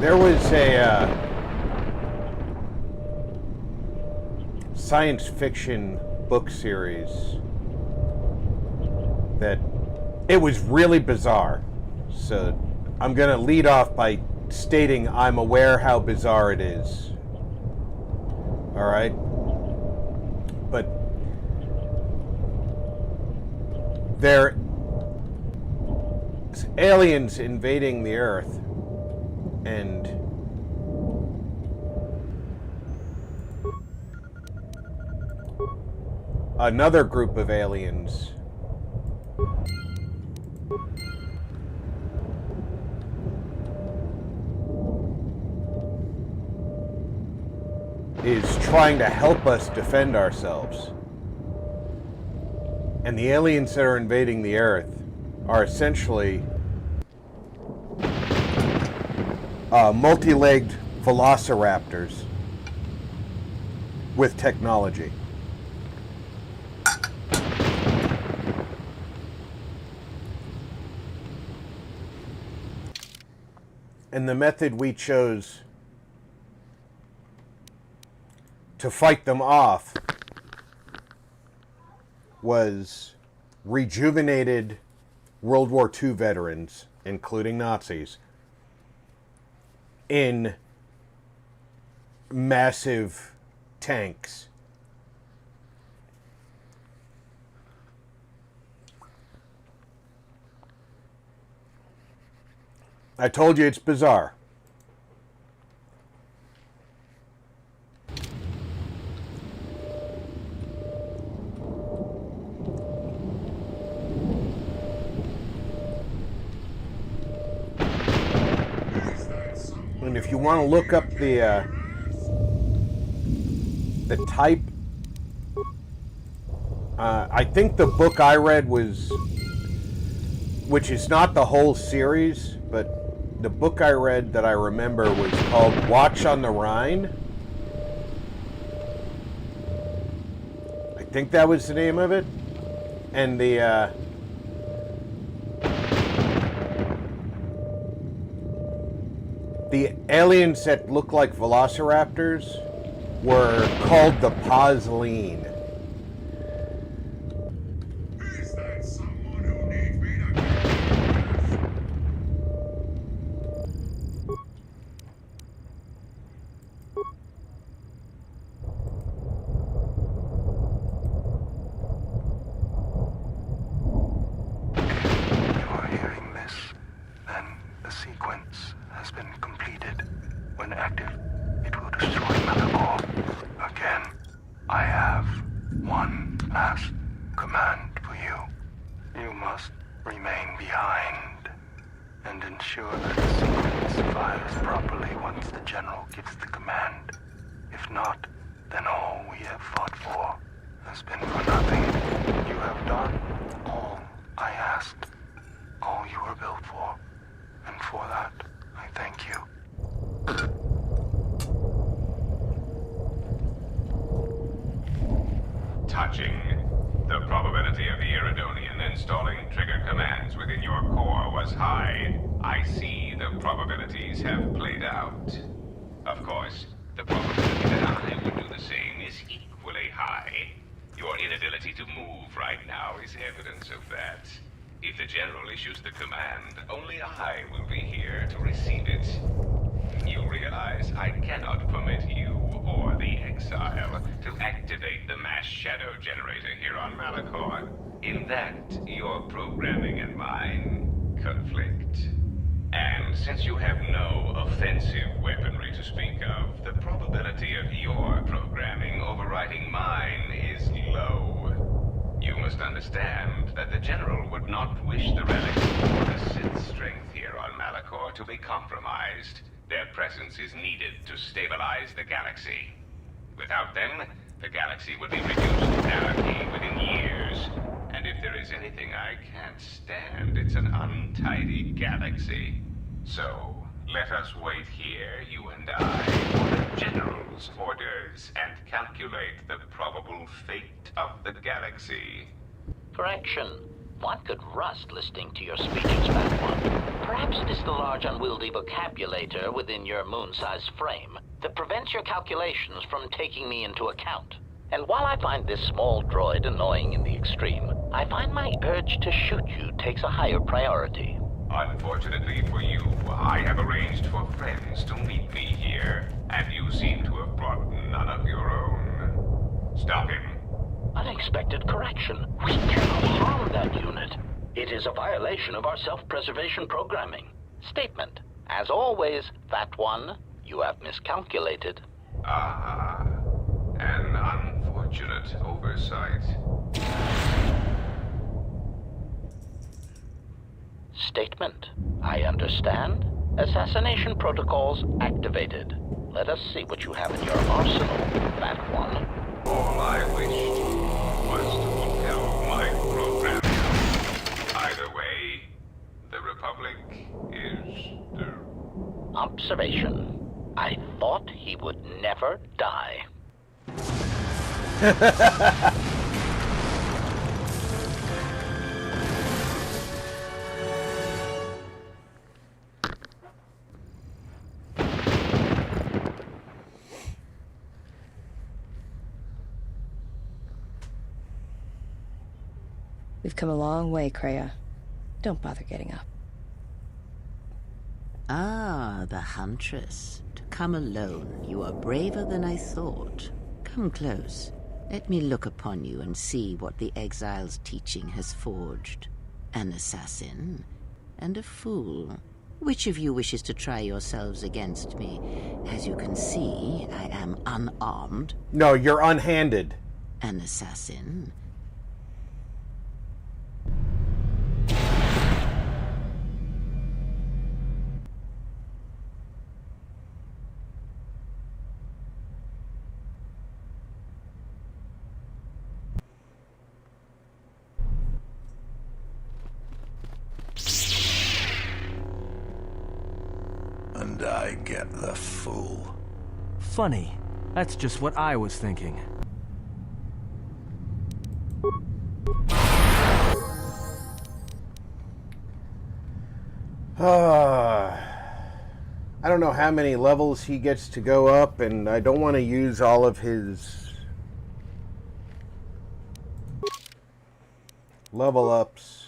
There was a science fiction book series that it was really bizarre. So I'm going to lead off by stating I'm aware how bizarre it is. All right? But there's aliens invading the Earth. And another group of aliens is trying to help us defend ourselves. And the aliens that are invading the Earth are essentially multi-legged velociraptors with technology. And the method we chose to fight them off was rejuvenated World War II veterans, including Nazis, in massive tanks. I told you it's bizarre. And if you want to look up the type, I think the book I read was, which is not the whole series, but the book I read that I remember was called Watch on the Rhine. I think that was the name of it. And the aliens that look like velociraptors were called the Posleen. Understand that the General would not wish the relics or the Sith strength here on Malachor to be compromised. Their presence is needed to stabilize the galaxy. Without them, the galaxy would be reduced to anarchy within years. And if there is anything I can't stand, it's an untidy galaxy. So, let us wait here, you and I, for the General's orders and calculate the probable fate of the galaxy. Correction. One could rust listening to your speeches, Fat One. Perhaps it is the large unwieldy vocabulator within your moon-sized frame that prevents your calculations from taking me into account. And while I find this small droid annoying in the extreme, I find my urge to shoot you takes a higher priority. Unfortunately for you, I have arranged for friends to meet me here, and you seem to have brought none of your own. Stop him. Unexpected correction. We cannot harm that unit. It is a violation of our self-preservation programming. Statement. As always, Fat One, you have miscalculated. Ah, an unfortunate oversight. Statement. I understand. Assassination protocols activated. Let us see what you have in your arsenal, Fat One. All I wished was to fulfill my program. Either way, the Republic is the... Observation. I thought he would never die. We've come a long way, Kreia. Don't bother getting up. Ah, the Huntress. To come alone. You are braver than I thought. Come close. Let me look upon you and see what the exile's teaching has forged. An assassin and a fool. Which of you wishes to try yourselves against me? As you can see, I am unarmed. No, you're unhanded. An assassin. And I get the fool. Funny. That's just what I was thinking. I don't know how many levels he gets to go up, and I don't want to use all of his level ups.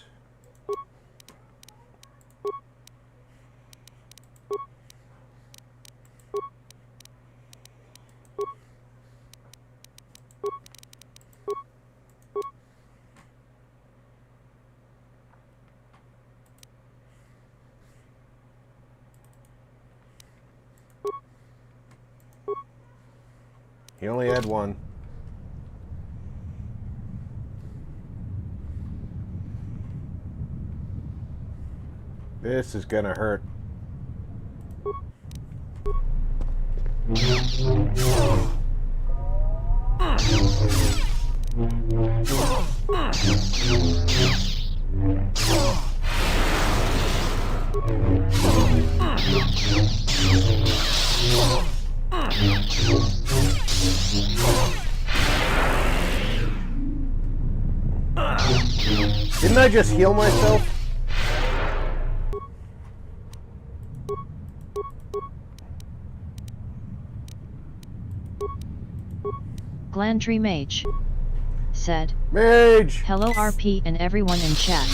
He only had one. This is gonna hurt. Didn't I just heal myself? Glandry Mage said, Mage! Hello RP and everyone in chat.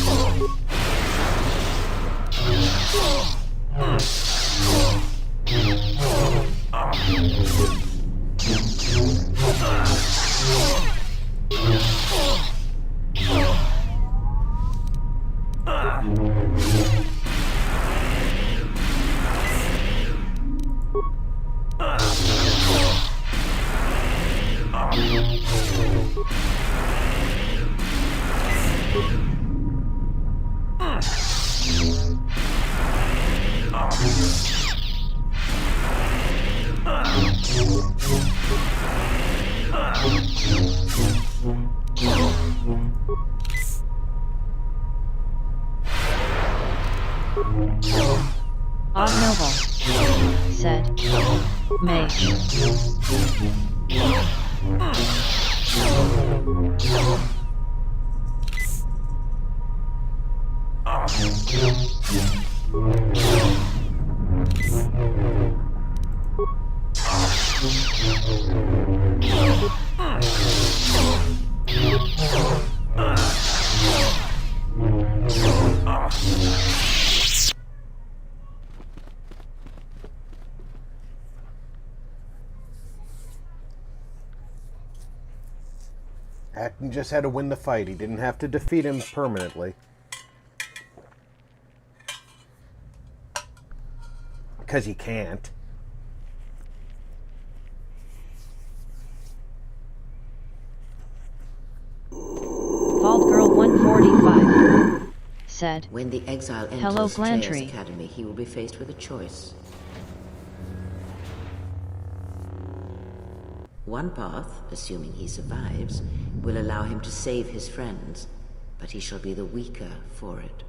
Odd Noble said, Mage. Acton just had to win the fight. He didn't have to defeat him permanently. Because he can't. Bald Girl 145 said, When the exile enters Hello, Trey's Glantry. Academy, he will be faced with a choice. One path, assuming he survives, will allow him to save his friends, but he shall be the weaker for it.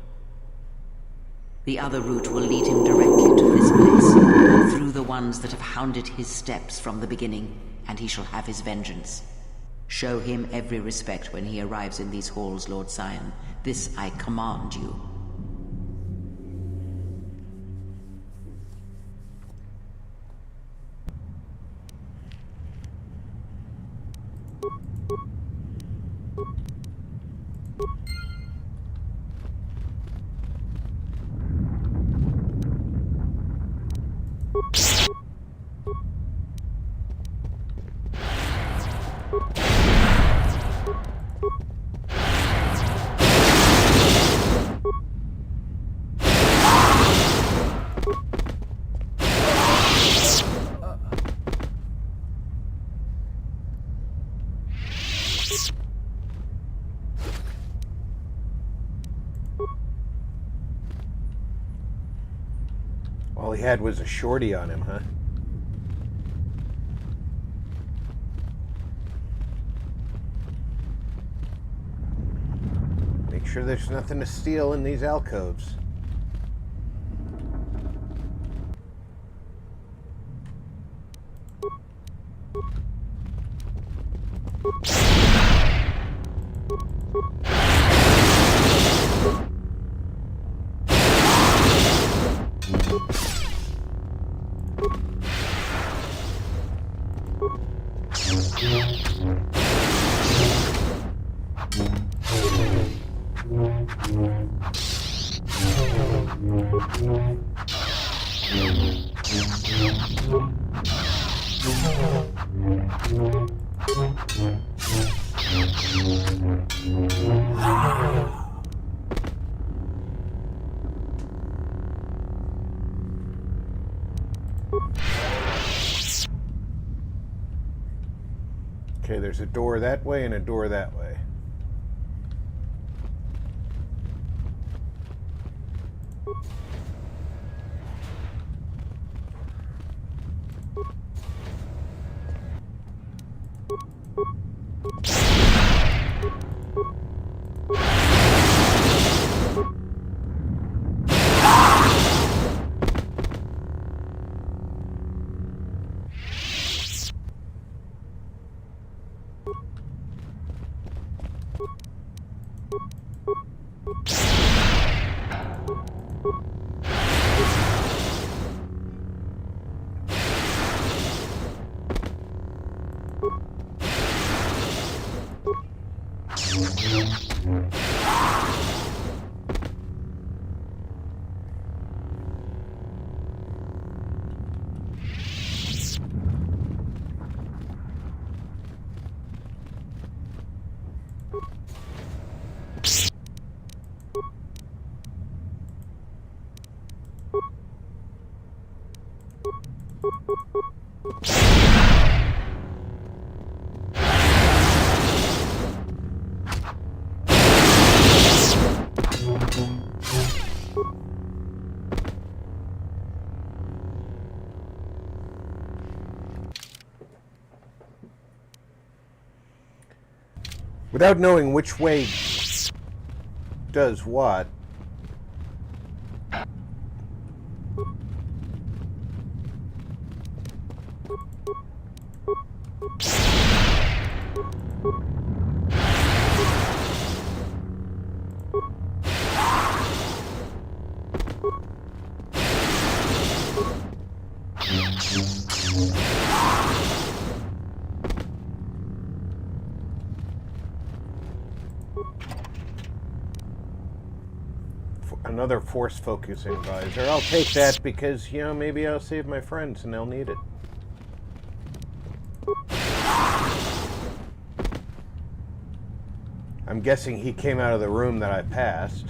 The other route will lead him directly to this place, through the ones that have hounded his steps from the beginning, and he shall have his vengeance. Show him every respect when he arrives in these halls, Lord Scion. This I command you. had was a shorty on him, huh? Make sure there's nothing to steal in these alcoves. Okay, there's a door that way and a door that way. Without knowing which way does what, another force focusing visor. I'll take that because, you know, maybe I'll save my friends and they'll need it. I'm guessing he came out of the room that I passed.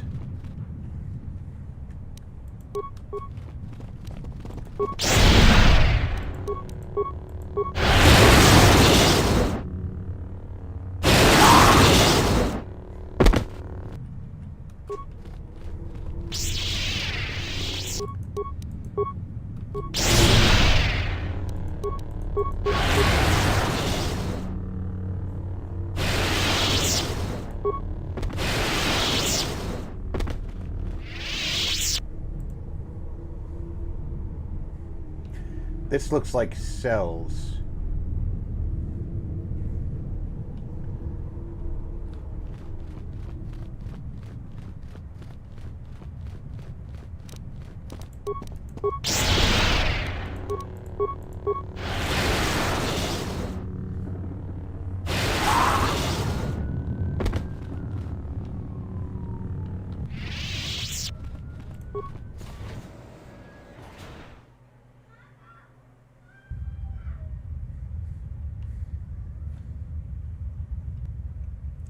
This looks like cells.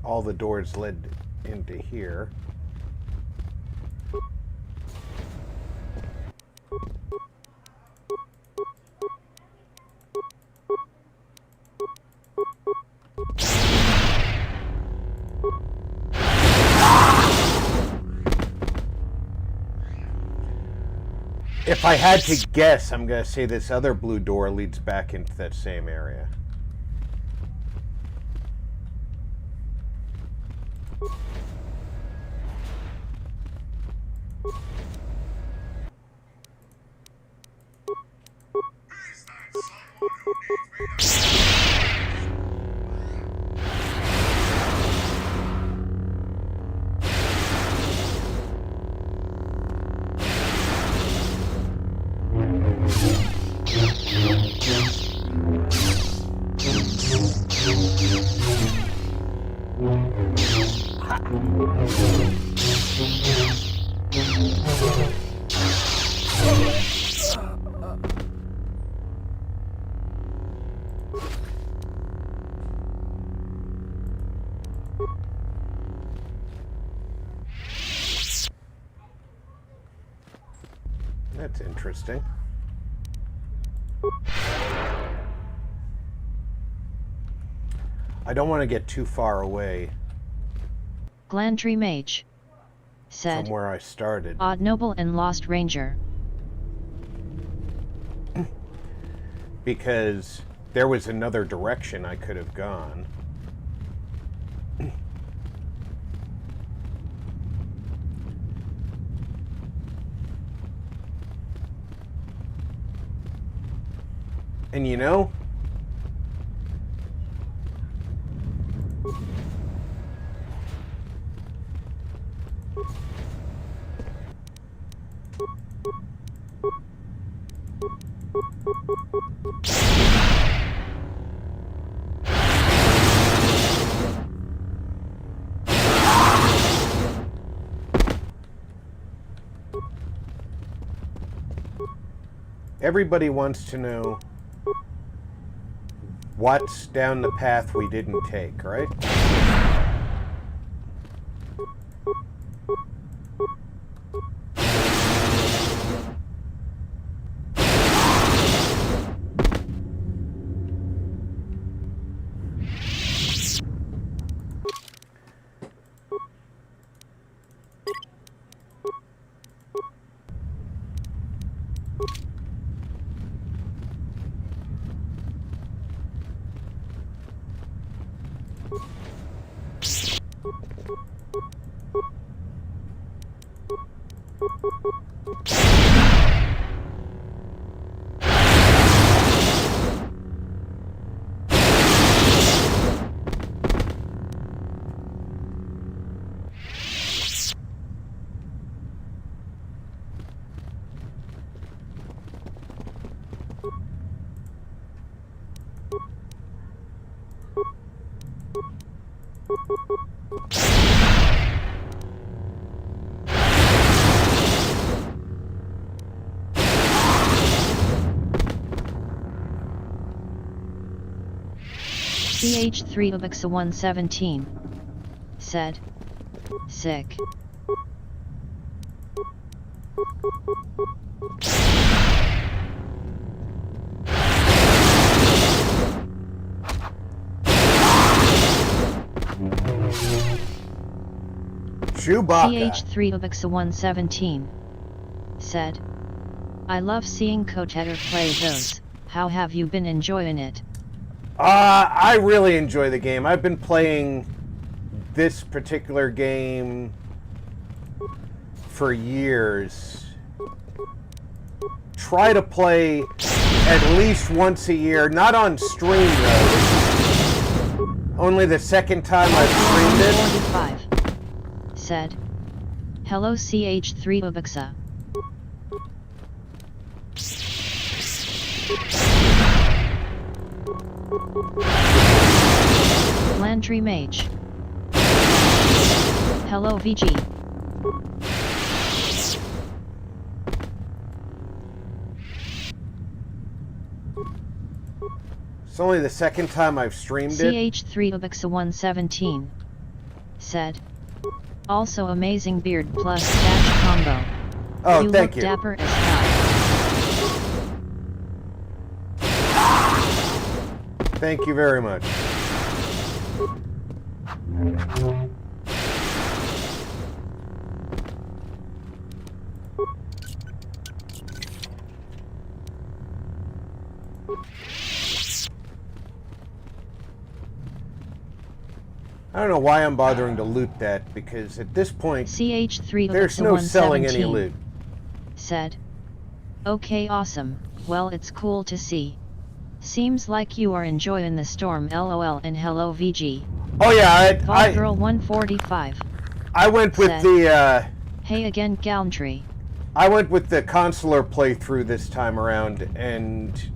All the doors led into here. If I had to guess, I'm going to say this other blue door leads back into that same area. That's interesting. I don't want to get too far away Glandry Mage said, from where I started. Odd Noble and Lost Ranger. Because there was another direction I could have gone. And you know, everybody wants to know what's down the path we didn't take, right? CH3 Ubixa 117 said, sick. Chewbacca. CH3 Ubixa 117 said, I love seeing Kotetter play those. How have you been enjoying it? I really enjoy the game. I've been playing this particular game for years. Try to play at least once a year, not on stream though. Only the second time I've streamed it. 45 said, hello CH3 Ubixa. Landry Mage. Hello VG. It's only the second time I've streamed it. CH3 Ubixa 117 said, also amazing beard plus dash combo. Oh, you thank look you. Dapper as hell. Thank you very much. I don't know why I'm bothering to loot that, because at this point, CH3 there's no selling any loot. Said, "Okay, awesome. Well, it's cool to see. Seems like you are enjoying the storm. LOL and hello VG." Oh yeah, Girl 145. I went with the. Hey again, gallantry. I went with the consular playthrough this time around, and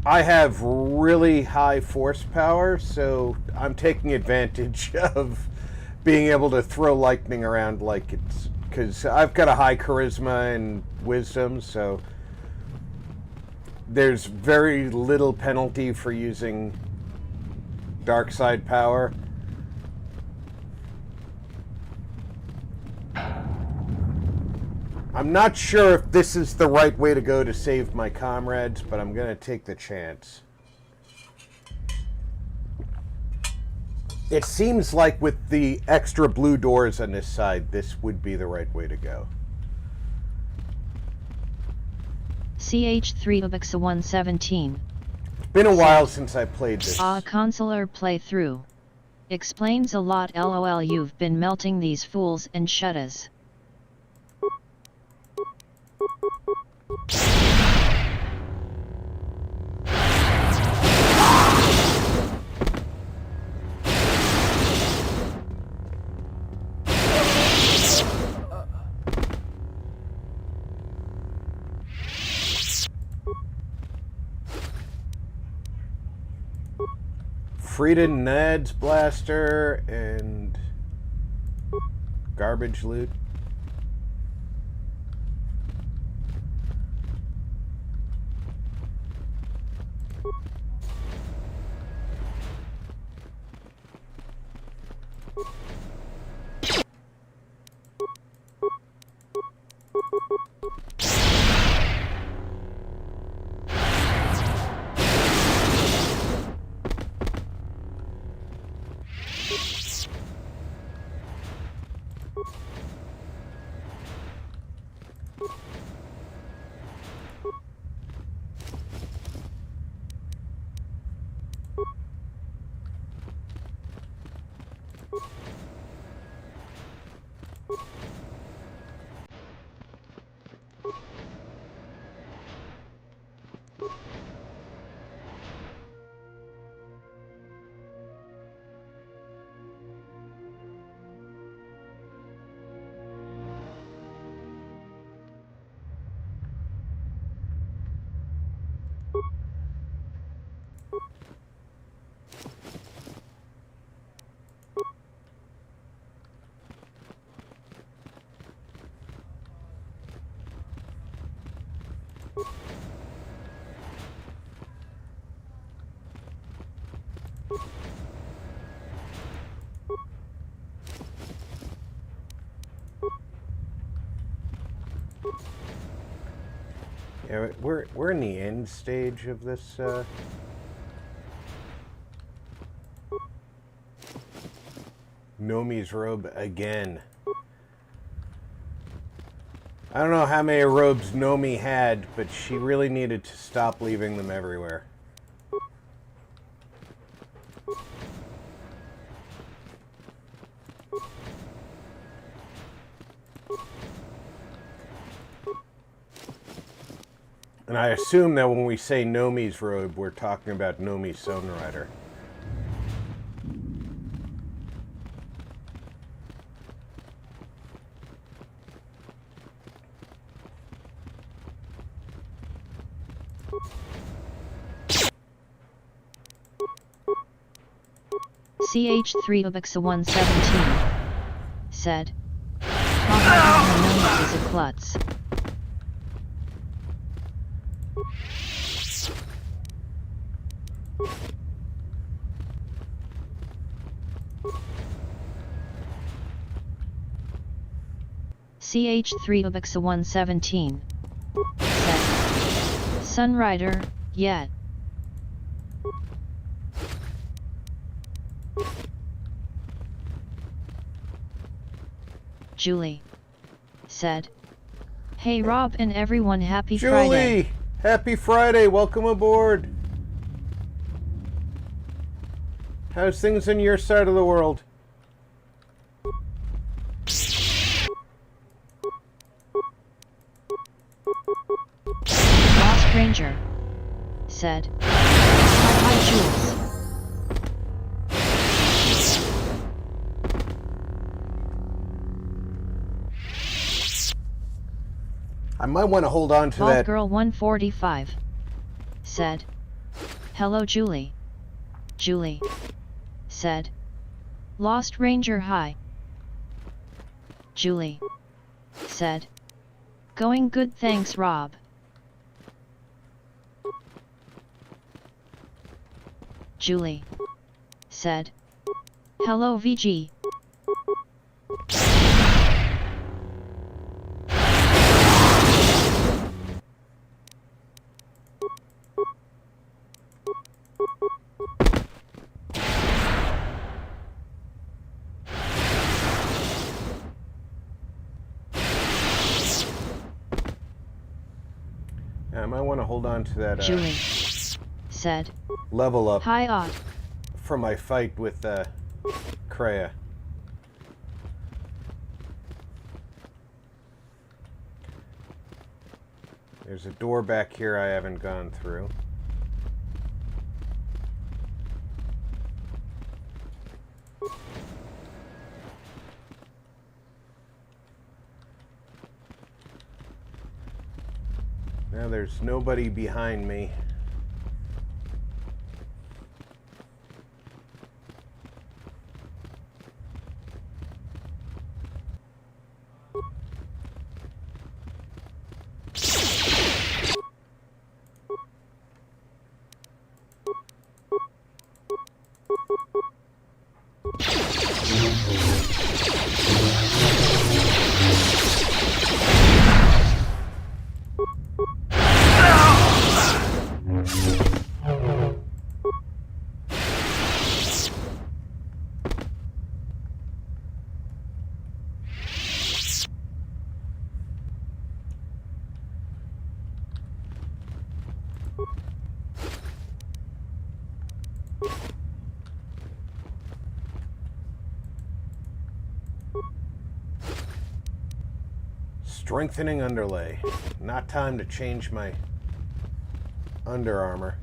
I have really high force power, so I'm taking advantage of being able to throw lightning around like it's... because I've got a high charisma and wisdom, so there's very little penalty for using dark side power. I'm not sure if this is the right way to go to save my comrades, but I'm going to take the chance. It seems like with the extra blue doors on this side, this would be the right way to go. CH3 Ubixa 117. Been a while since I played this. Consular playthrough. Explains a lot. LOL, you've been melting these fools and shuttas. Frida Ned's blaster and garbage loot. Yeah, we're in the end stage of this. Nomi's robe again. I don't know how many robes Nomi had, but she really needed to stop leaving them everywhere. And I assume that when we say Nomi's robe, we're talking about Nomi's Stone Rider. CH3 Ubixa 117 said, "Noma is a klutz." CH3 Ubixa 117 said, "Sunrider, yet." Julie said, "Hey Rob and everyone, happy Friday." Happy Friday, welcome aboard. How's things on your side of the world? Lost Ranger said, Hi Jules. I might want to hold on to that. Girl 145 said, Hello Julie. Julie said, Lost Ranger hi. Julie said, Going good thanks Rob. Julie said, Hello VG. I might want to hold on to that. Julie said, level up. Hi Odd. For my fight with Kreia. There's a door back here I haven't gone through. Now there's nobody behind me. Strengthening underlay. Not time to change my under armor.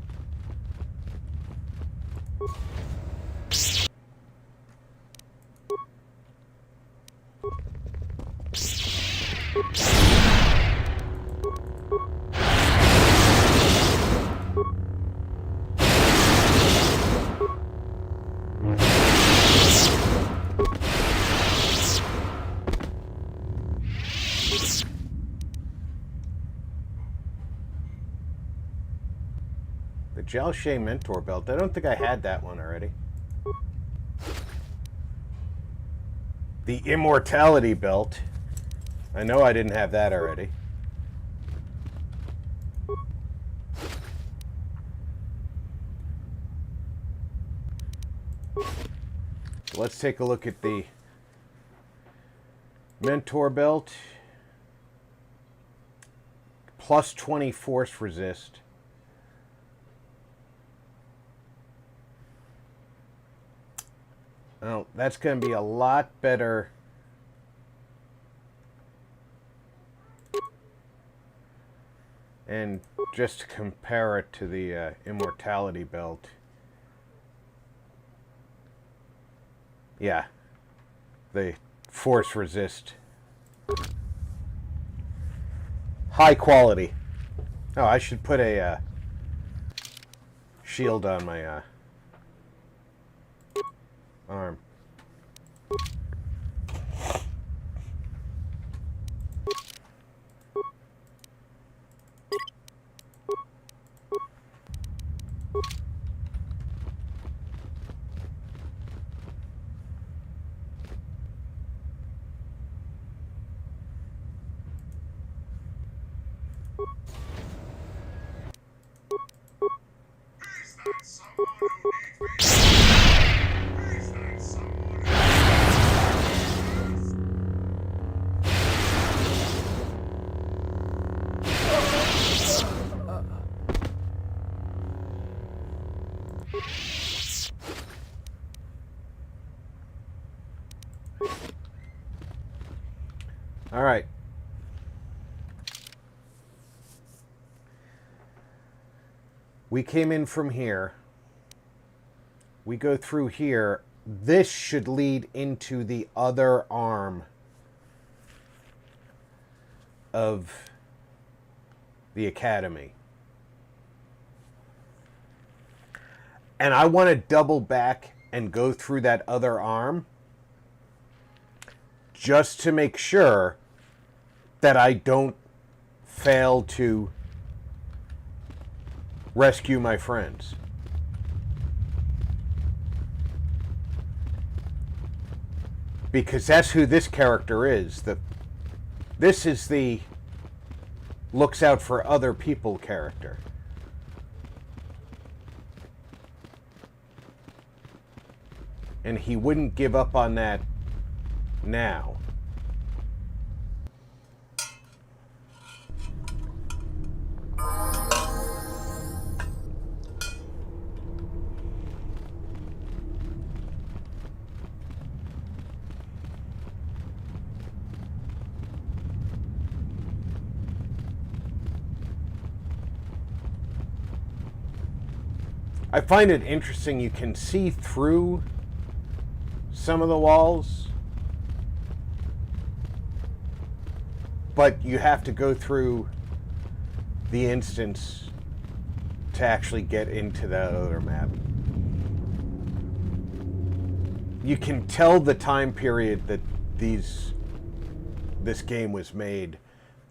Jalshay Mentor Belt. I don't think I had that one already. The Immortality Belt. I know I didn't have that already. Let's take a look at the Mentor Belt. Plus 20 force resist. Well, that's going to be a lot better. And just to compare it to the Immortality Belt. Yeah. The force resist. High quality. Oh, I should put a shield on my arm. All right. We came in from here. We go through here. This should lead into the other arm of the academy. And I want to double back and go through that other arm just to make sure that I don't fail to rescue my friends. Because that's who this character is. This is the looks out for other people character. And he wouldn't give up on that now. I find it interesting you can see through some of the walls, but you have to go through the instance to actually get into that other map. You can tell the time period that this game was made.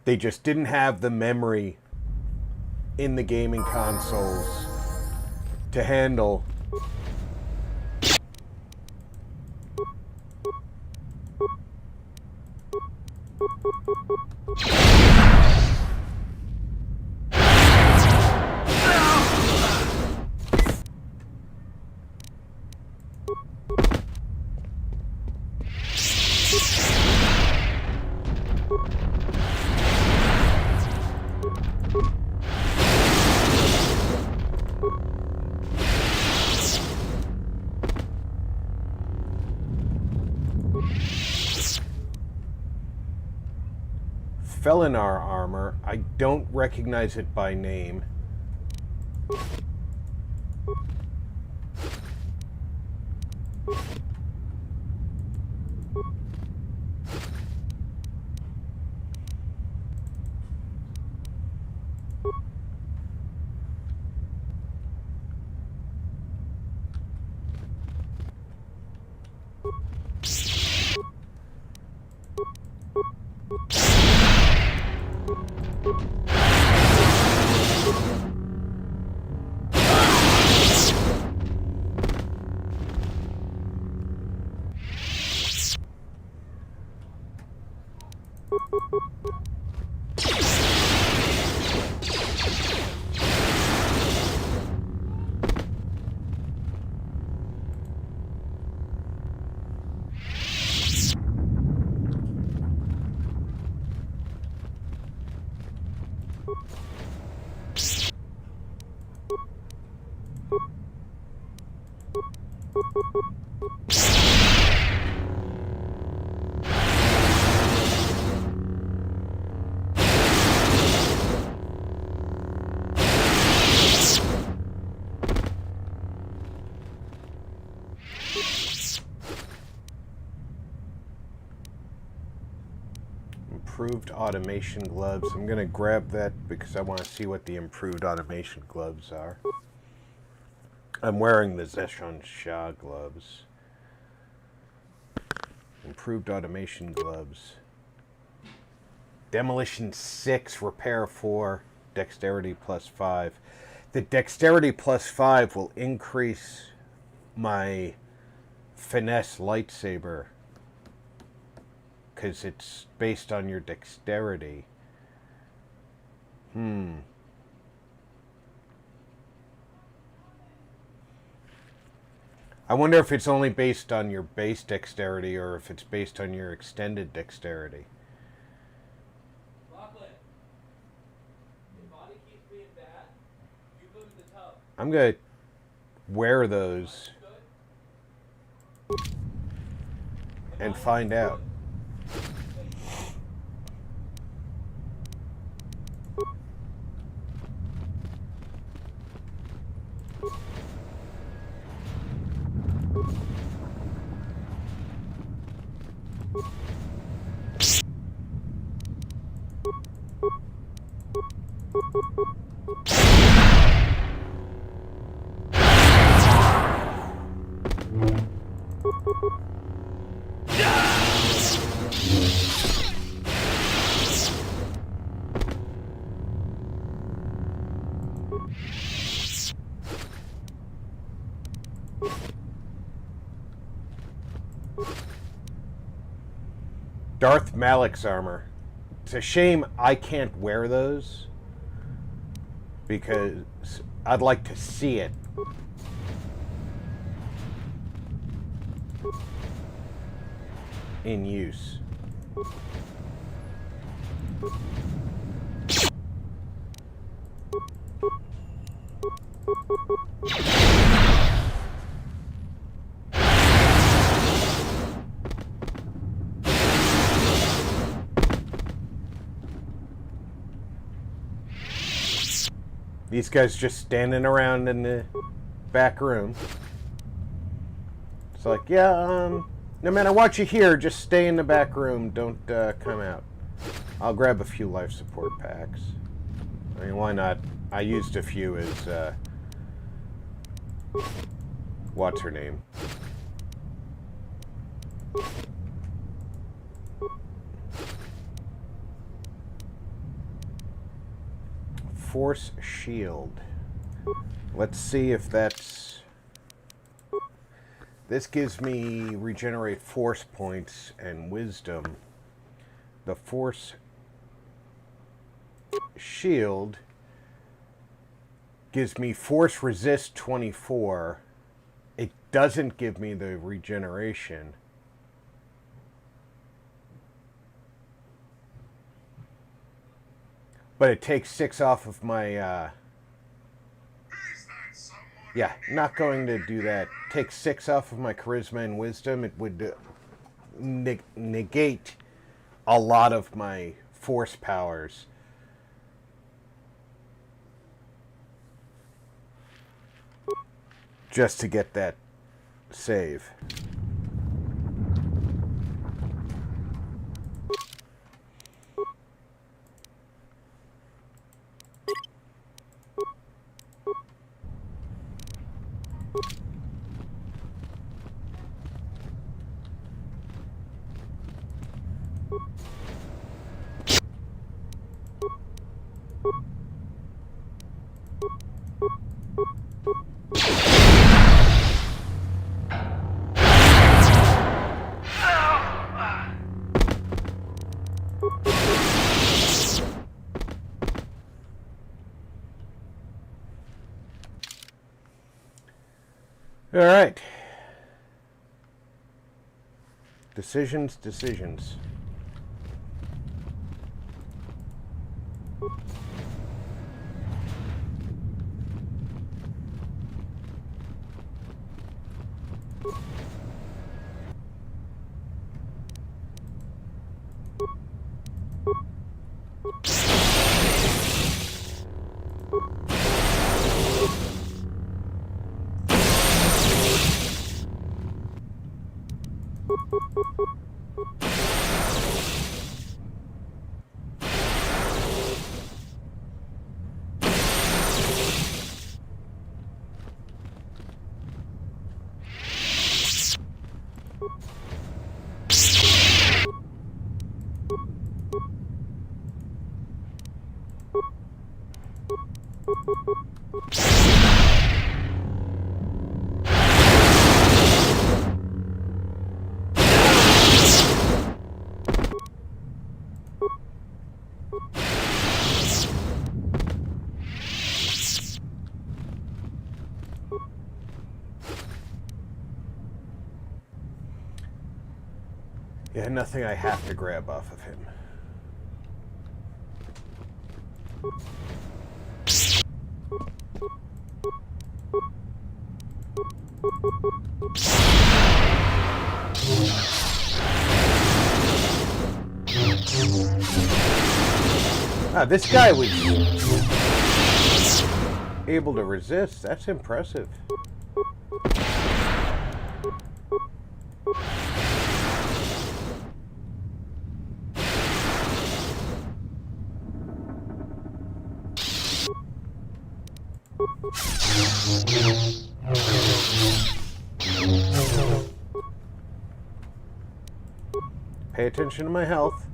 They just didn't have the memory in the gaming consoles to handle Felinar armor. I don't recognize it by name. Improved automation gloves. I'm going to grab that because I want to see what the improved automation gloves are. I'm wearing the Zeshon Shah gloves. Improved automation gloves. Demolition 6, repair 4, dexterity plus 5. The dexterity plus 5 will increase my finesse lightsaber because it's based on your dexterity. I wonder if it's only based on your base dexterity or if it's based on your extended dexterity. I'm going to wear those and find out. Darth Malak's armor. It's a shame I can't wear those because I'd like to see it. In use. These guys just standing around in the back room. It's like, yeah, no matter what you hear, just stay in the back room. Don't come out. I'll grab a few life support packs. I mean, why not? I used a few as, what's her name? Force shield. Let's see if that's... This gives me regenerate force points and wisdom. The force shield gives me force resist 24. It doesn't give me the regeneration. But it takes 6 off of my, yeah, not going to do that. Take 6 off of my charisma and wisdom. It would negate a lot of my force powers. Just to get that save. All right. Decisions. Yeah, nothing I have to grab off of him. Ah, this guy was able to resist. That's impressive. Pay attention to my health.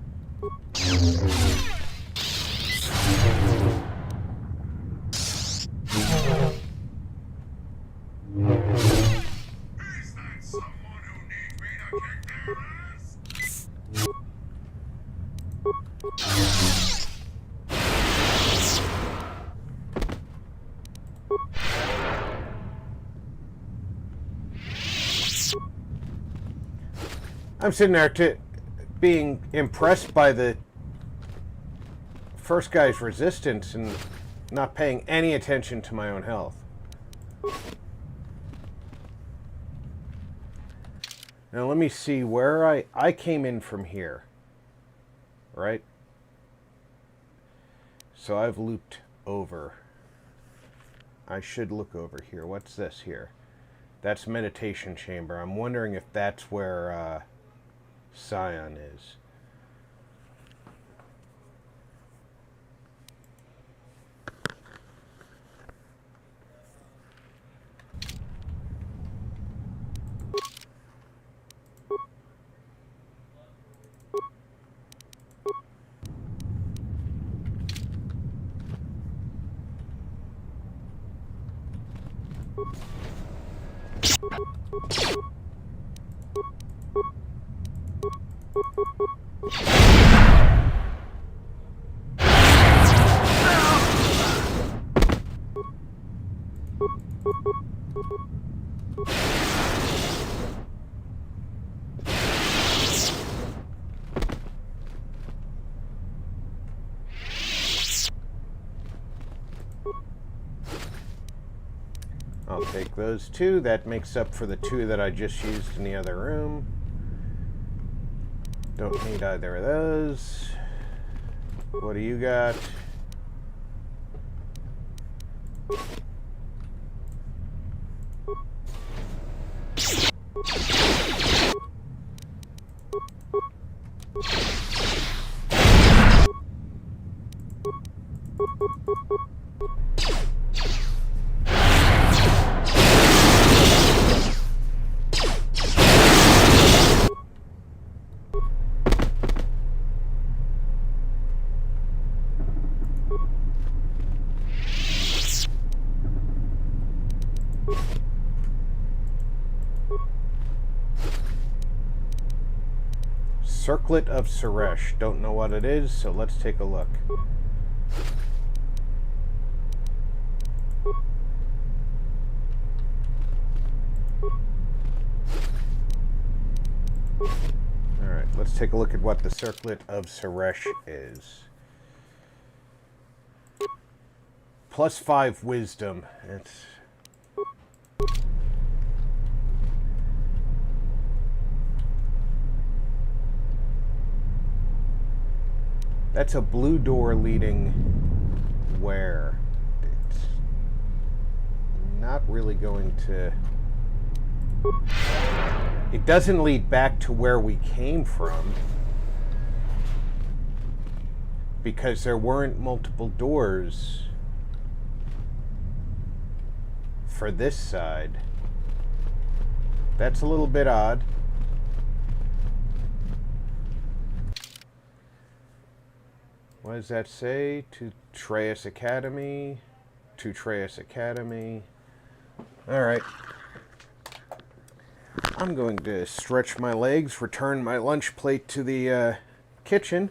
I'm sitting there being impressed by the first guy's resistance and not paying any attention to my own health. Now let me see where I came in from here, right? So I've looped over. I should look over here. What's this here? That's meditation chamber. I'm wondering if that's where Scion is. I'll take those two. That makes up for the two that I just used in the other room. Don't need either of those. What do you got? Circlet of Suresh. Don't know what it is, so let's take a look. Alright, let's take a look at what the Circlet of Suresh is. +5 wisdom. That's a blue door leading where? It's not really going to... It doesn't lead back to where we came from, because there weren't multiple doors for this side. That's a little bit odd. What does that say? To Treyas Academy. To Treyas Academy. Alright. I'm going to stretch my legs, return my lunch plate to the kitchen.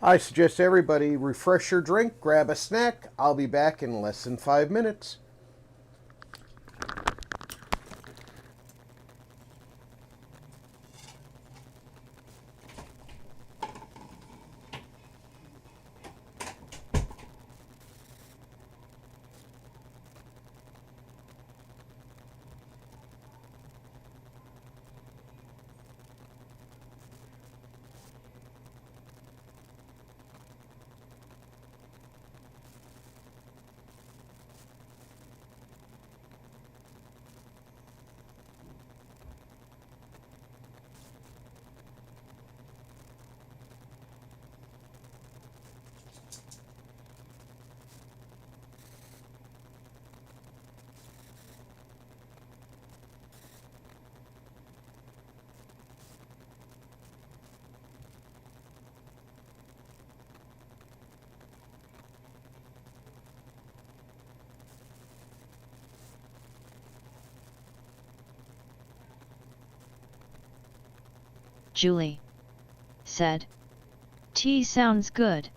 I suggest everybody refresh your drink, grab a snack. I'll be back in less than 5 minutes. Julie said. Tea sounds good.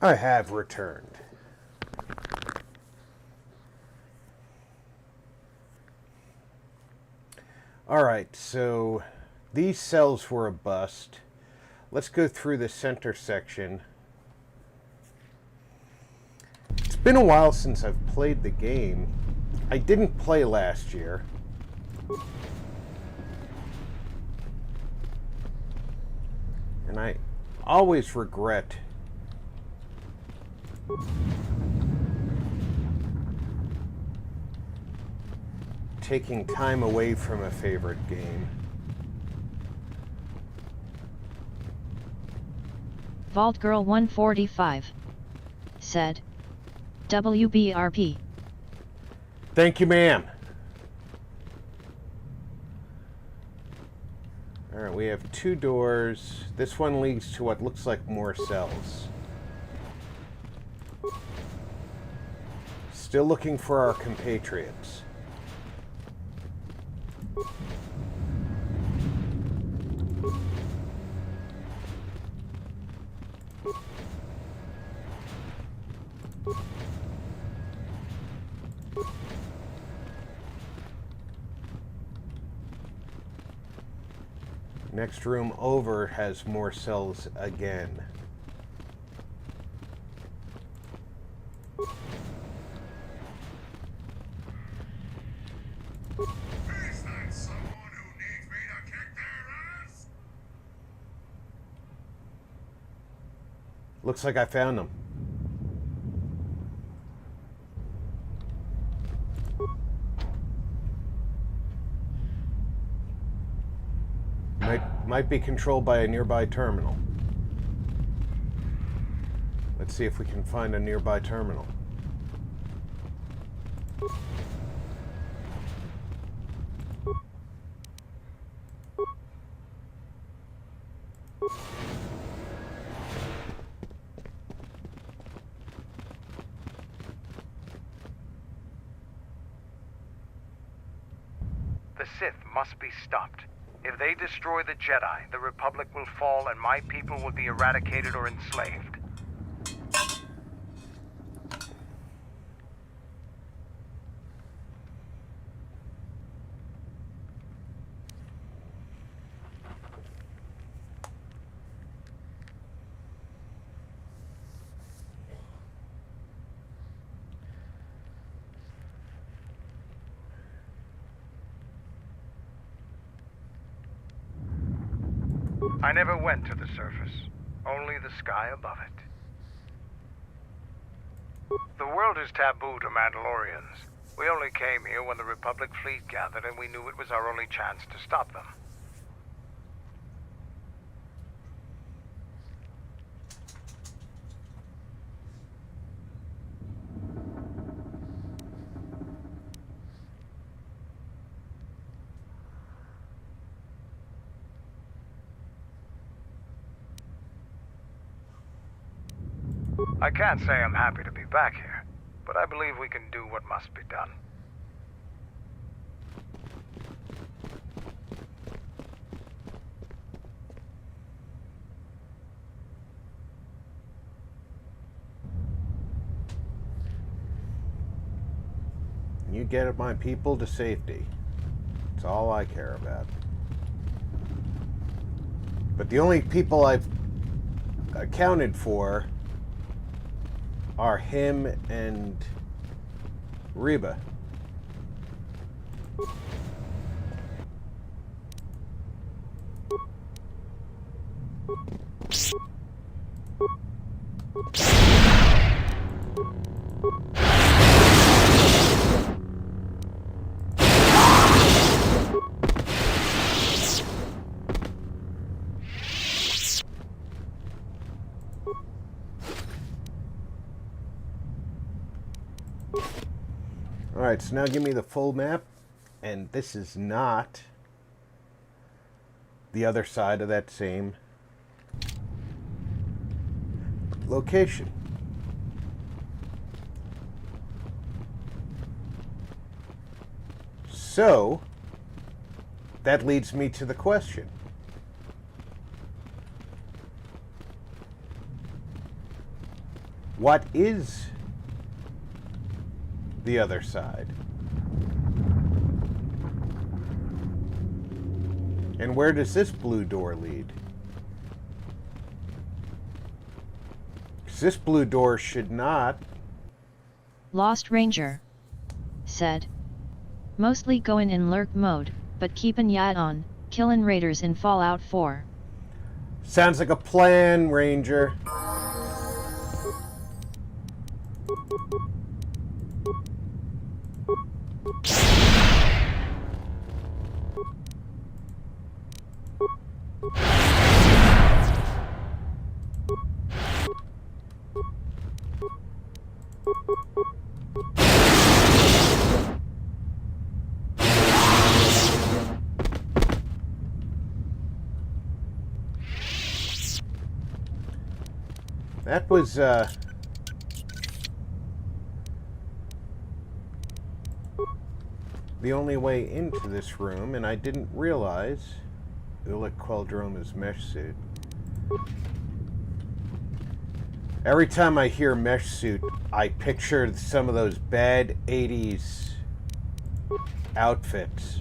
I have returned. Alright, so these cells were a bust. Let's go through the center section. It's been a while since I've played the game. I didn't play last year. And I always regret taking time away from a favorite game. Vault Girl 145 said, WBRP. Thank you, ma'am. Alright, we have 2 doors. This one leads to what looks like more cells. Still looking for our compatriots. Next room over has more cells again. Looks like I found them. Might be controlled by a nearby terminal. Let's see if we can find a nearby terminal. The Sith must be stopped. If they destroy the Jedi, the Republic will fall and my people will be eradicated or enslaved. I never went to the surface, only the sky above it. The world is taboo to Mandalorians. We only came here when the Republic fleet gathered and we knew it was our only chance to stop them. I can't say I'm happy to be back here, but I believe we can do what must be done. You get my people to safety. That's all I care about. But the only people I've accounted for are him and Reba. Alright, so now give me the full map, and this is not the other side of that same location. So, that leads me to the question. What is the other side? And where does this blue door lead? 'Cause this blue door should not... Lost Ranger said. Mostly goin' in lurk mode, but keepin' yat on, killin' raiders in Fallout 4. Sounds like a plan, Ranger. That was, the only way into this room, and I didn't realize Ulick Queldroma's mesh suit. Every time I hear mesh suit, I picture some of those bad 80s outfits.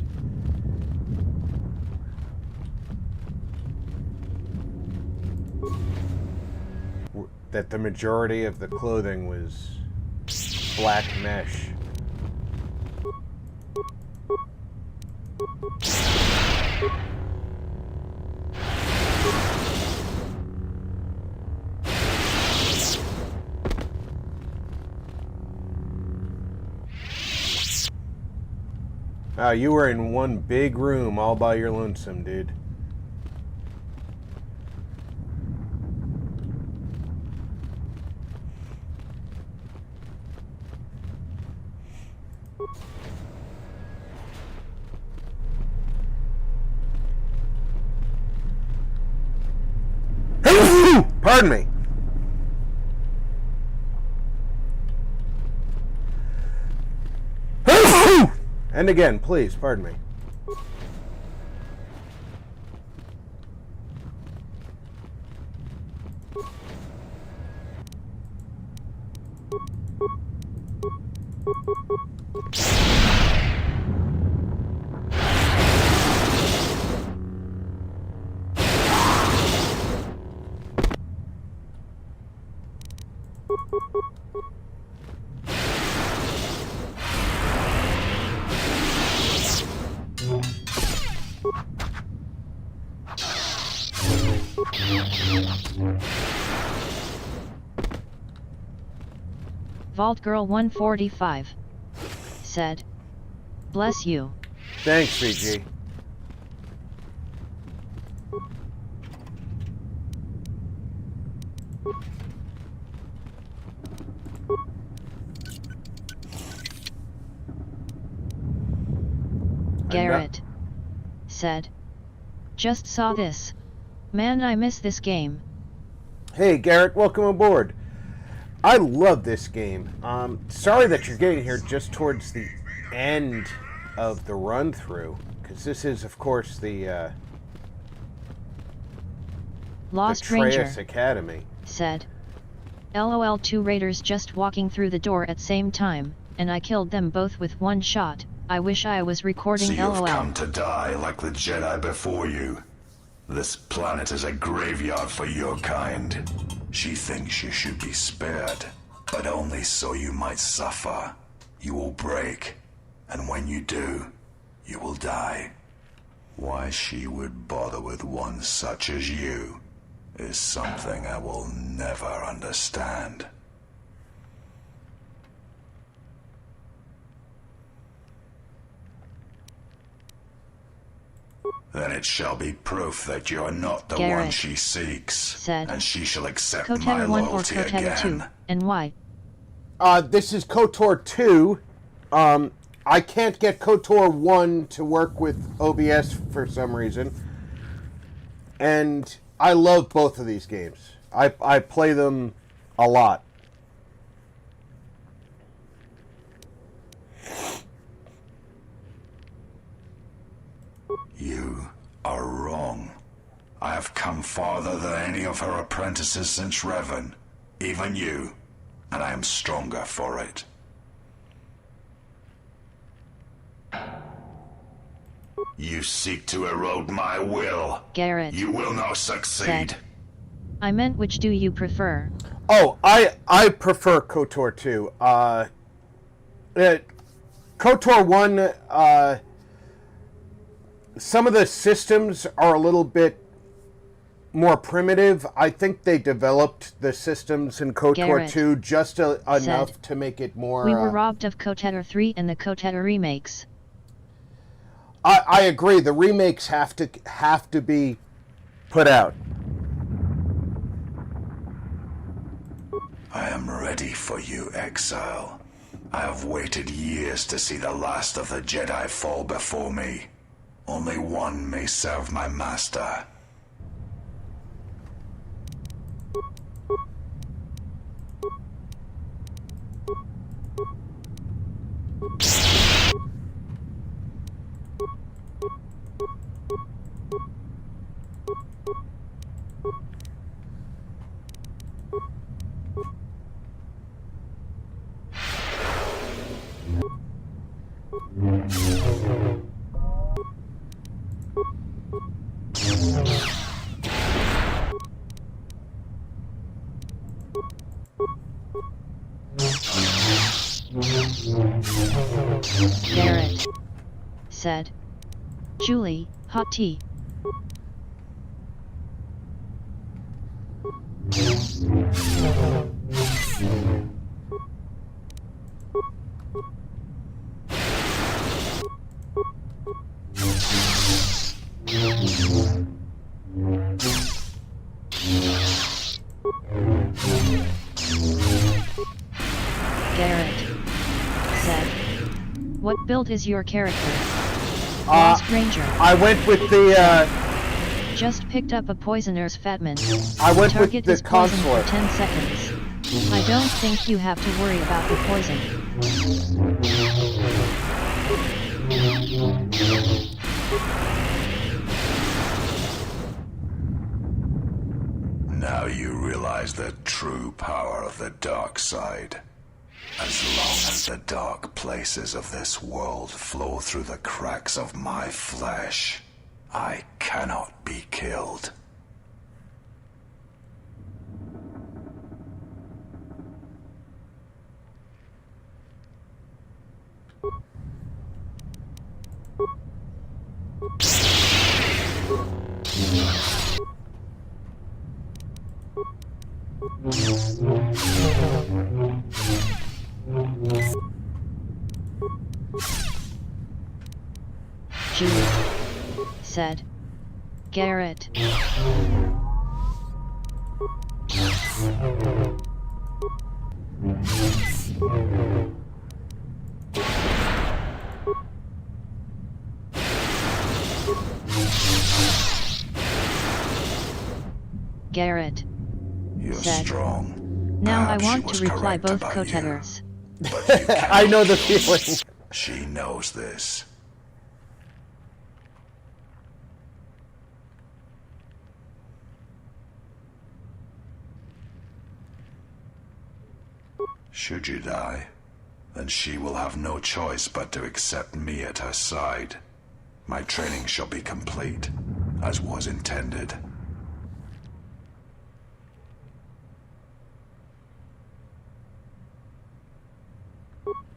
That the majority of the clothing was black mesh. Oh, you were in one big room all by your lonesome, dude. Pardon me. And again, please, pardon me. Vault Girl 145 said, "Bless you." Thanks, VG. Garrett said, "Just saw this. Man, I miss this game." Hey, Garrett, welcome aboard. I love this game. Sorry that you're getting here just towards the end of the run-through, because this is, of course, the Lost Ranger Academy said, "LOL, 2 raiders just walking through the door at same time, and I killed them both with one shot. I wish I was recording So you've LOL." come to die like the Jedi before you. This planet is a graveyard for your kind. She thinks you should be spared, but only so you might suffer. You will break, and when you do, you will die. Why she would bother with one such as you is something I will never understand. Then it shall be proof that you're not the Garrett one she seeks, said, and she shall accept my KOTOR 1 or loyalty KOTOR 2, again. and why? This is KOTOR 2. I can't get KOTOR 1 to work with OBS for some reason. And I love both of these games. I play them a lot. You are wrong. I have come farther than any of her apprentices since Revan. Even you. And I am stronger for it. You seek to erode my will. Garrett You will not succeed. said, I meant which do you prefer? Oh, I prefer KOTOR 2. KOTOR 1, some of the systems are a little bit more primitive. I think they developed the systems in KOTOR Garrett 2 just enough said, to make it more... We were robbed of KOTOR 3 and the KOTOR remakes. I agree. The remakes have to be put out. I am ready for you, exile. I have waited years to see the last of the Jedi fall before me. Only one may serve my master. Garrett said, Julie, hot tea. Garrett said, what build is your character? Lost Ranger. I went with the... Just picked up a poisoner's fatman. I went with Target the is poisoned consular. for 10 seconds. I don't think you have to worry about the poison. Now you realize the true power of the dark side. As long as the dark places of this world flow through the cracks of my flesh, I cannot be killed. Julie said, Garrett. Garrett You're said, strong. Now I Perhaps want she was to reply correct both about KOTORs. But you cannot I know the do this. feeling. She knows this. Should you die, then she will have no choice but to accept me at her side. My training shall be complete, as was intended.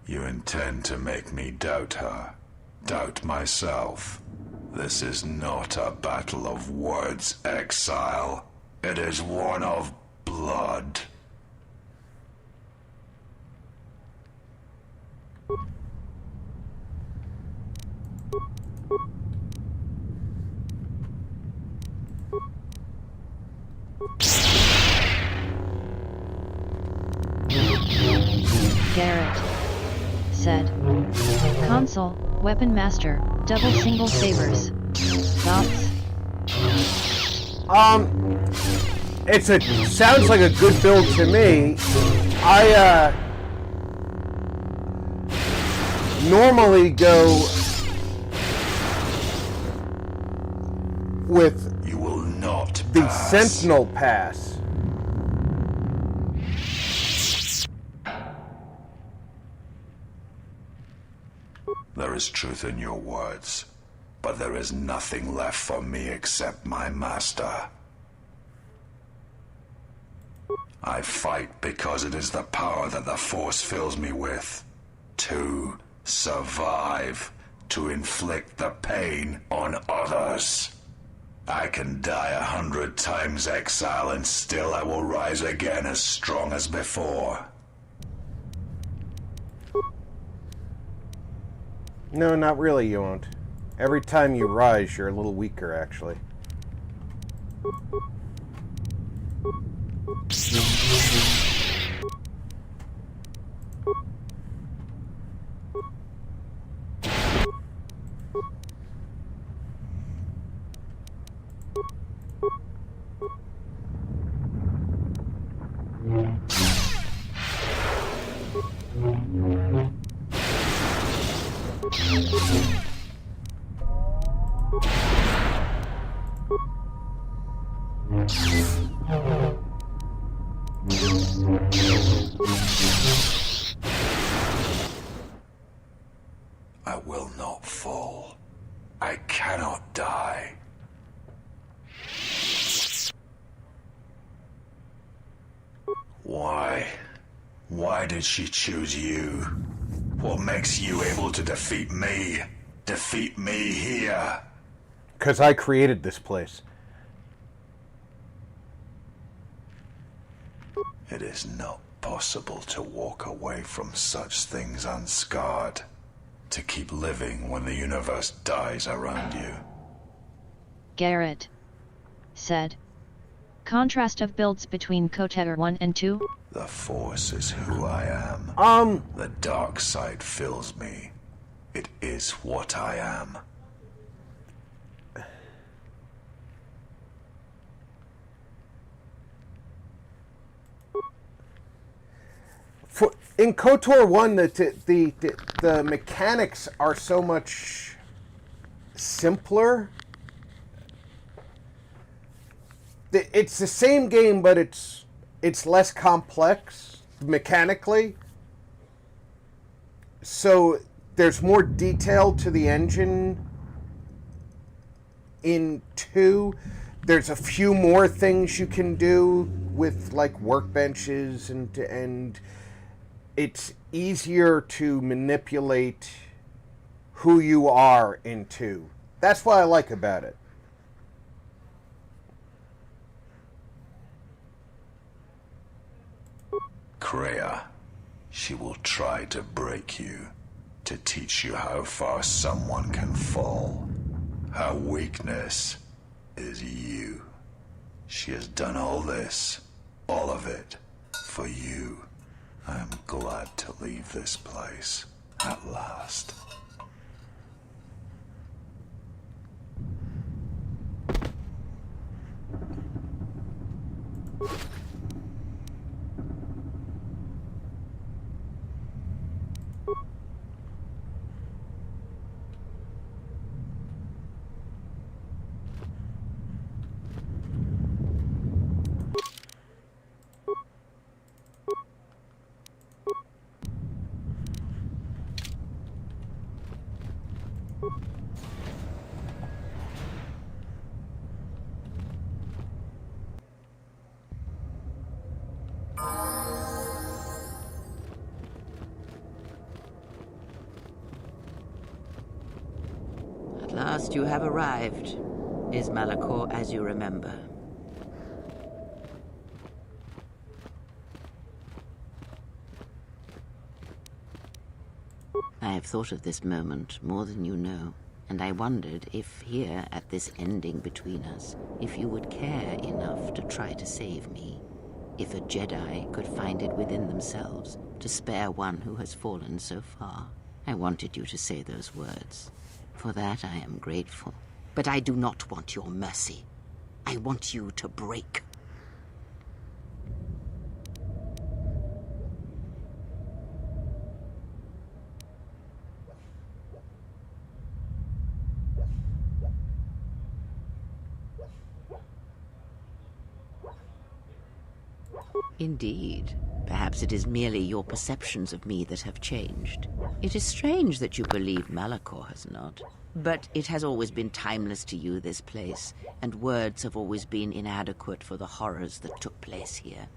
You intend to make me doubt her, doubt myself. This is not a battle of words, exile. It is one of blood. Garrett said. Console, Weapon Master, double single sabers. Thoughts? Sounds like a good build to me. I normally go with you will not the pass. Sentinel pass. There is truth in your words, but there is nothing left for me except my master. I fight because it is the power that the Force fills me with. To survive, to inflict the pain on others. I can die 100 times, exile, and still I will rise again as strong as before. No, not really, you won't. Every time you rise, you're a little weaker, actually. I will not fall. I cannot die. Why? Why did she choose you? What makes you able to defeat me? Defeat me here? 'Cause I created this place. It is not possible to walk away from such things unscarred. To keep living when the universe dies around you. Garrett said. Contrast of builds between Koteor 1 and 2? The Force is who I am. The dark side fills me. It is what I am. In KOTOR 1, the mechanics are so much simpler. It's the same game, but it's less complex mechanically. So there's more detail to the engine in 2. There's a few more things you can do with like workbenches and it's easier to manipulate who you are in 2. That's what I like about it. Kreia, she will try to break you, to teach you how far someone can fall. Her weakness is you. She has done all this, all of it, for you. I am glad to leave this place, at last. At last you have arrived. Is Malachor as you remember? I have thought of this moment more than you know. And I wondered if here, at this ending between us, if you would care enough to try to save me. If a Jedi could find it within themselves to spare one who has fallen so far. I wanted you to say those words. For that I am grateful. But I do not want your mercy. I want you to break. Indeed. Perhaps it is merely your perceptions of me that have changed. It is strange that you believe Malakor has not. But it has always been timeless to you, this place, and words have always been inadequate for the horrors that took place here.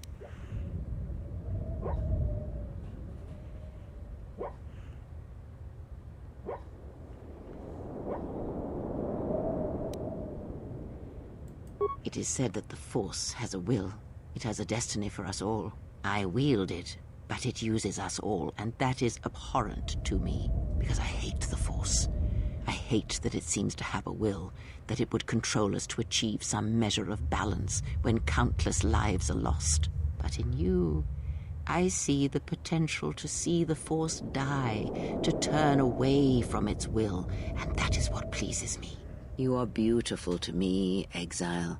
It is said that the Force has a will. It has a destiny for us all. I wield it, but it uses us all, and that is abhorrent to me, because I hate the Force. I hate that it seems to have a will, that it would control us to achieve some measure of balance when countless lives are lost. But in you, I see the potential to see the Force die, to turn away from its will, and that is what pleases me. You are beautiful to me, Exile.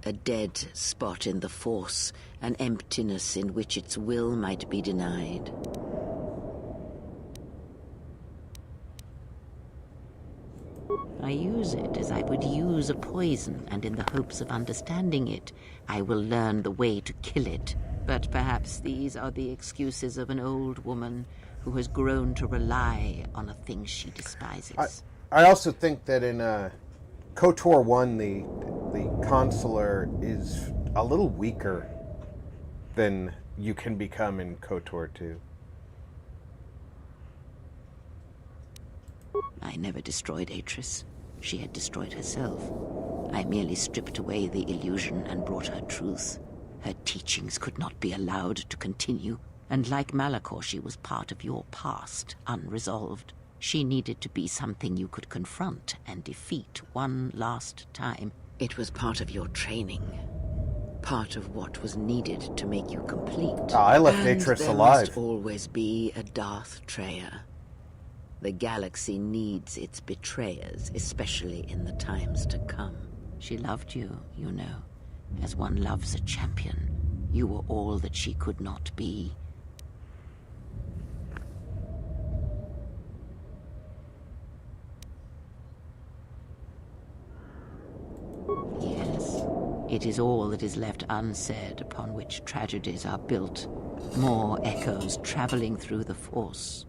A dead spot in the Force, an emptiness in which its will might be denied. I use it as I would use a poison, and in the hopes of understanding it, I will learn the way to kill it. But perhaps these are the excuses of an old woman who has grown to rely on a thing she despises. I also think that in KOTOR 1, the consular is a little weaker than you can become in KOTOR 2. I never destroyed Atris. She had destroyed herself. I merely stripped away the illusion and brought her truth. Her teachings could not be allowed to continue, and like Malakor, she was part of your past, unresolved. She needed to be something you could confront and defeat one last time. It was part of your training. Part of what was needed to make you complete. I left Atris alive. There must always be a Darth Treya. The galaxy needs its betrayers, especially in the times to come. She loved you, you know, as one loves a champion. You were all that she could not be. Yes, it is all that is left unsaid upon which tragedies are built. More echoes traveling through the Force.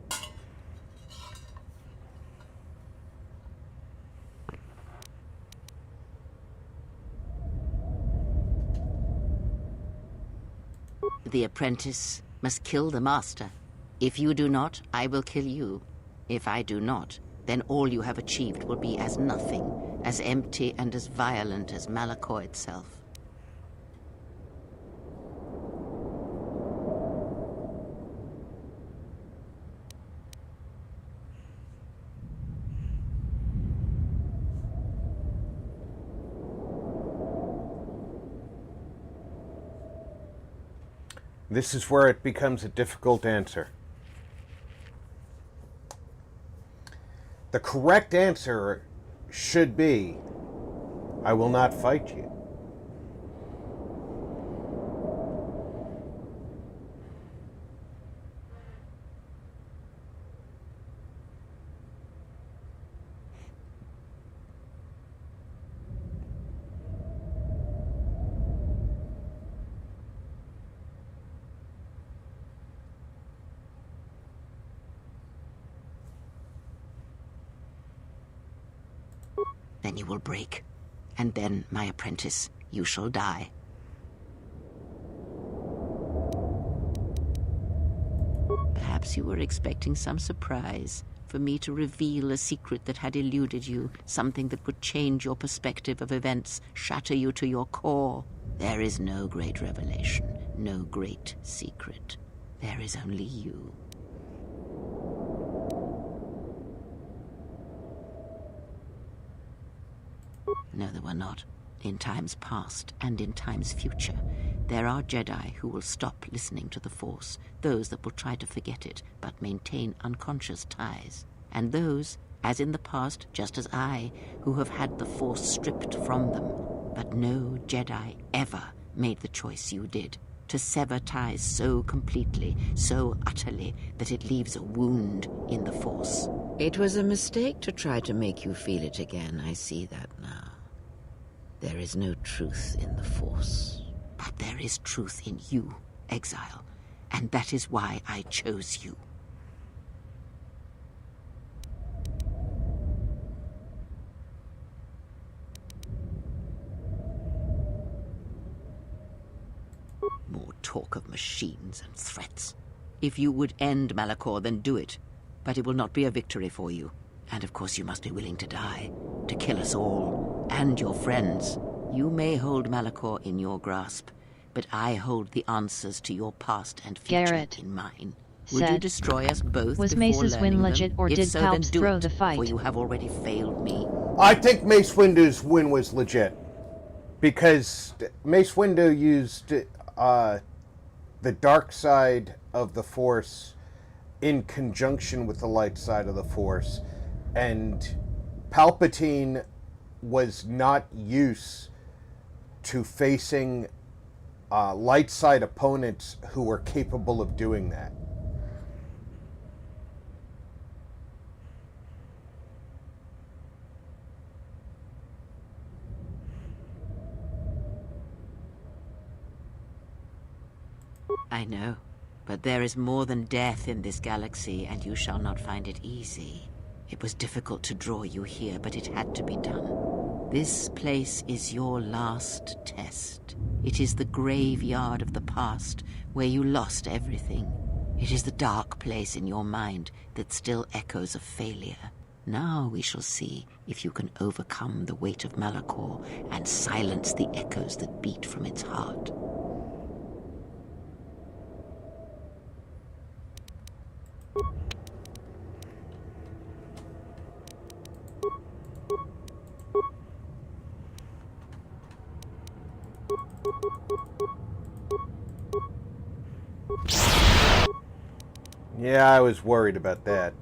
The apprentice must kill the master. If you do not, I will kill you. If I do not, then all you have achieved will be as nothing, as empty and as violent as Malakor itself. This is where it becomes a difficult answer. The correct answer should be, I will not fight you. Then you will break, and then, my apprentice, you shall die. Perhaps you were expecting some surprise, for me to reveal a secret that had eluded you, something that would change your perspective of events, shatter you to your core. There is no great revelation, no great secret. There is only you. No, there were not. In times past and in times future, there are Jedi who will stop listening to the Force, those that will try to forget it, but maintain unconscious ties, and those, as in the past, just as I, who have had the Force stripped from them. But no Jedi ever made the choice you did, to sever ties so completely, so utterly, that it leaves a wound in the Force. It was a mistake to try to make you feel it again. I see that now. There is no truth in the Force. But there is truth in you, Exile, and that is why I chose you. More talk of machines and threats. If you would end Malachor, then do it. But it will not be a victory for you. And of course you must be willing to die, to kill us all, and your friends. You may hold Malachor in your grasp, but I hold the answers to your past and future Garrett in mine. Would you destroy us both Was before Mace's win learning legit, them? or If did so, then Palps do throw it, the fight? for you have already failed me. I think Mace Windu's win was legit. Because Mace Windu used the dark side of the Force in conjunction with the light side of the Force. And Palpatine was not used to facing light side opponents who were capable of doing that. I know, but there is more than death in this galaxy, and you shall not find it easy. It was difficult to draw you here, but it had to be done. This place is your last test. It is the graveyard of the past, where you lost everything. It is the dark place in your mind that still echoes of failure. Now we shall see if you can overcome the weight of Malachor and silence the echoes that beat from its heart. Yeah, I was worried about that.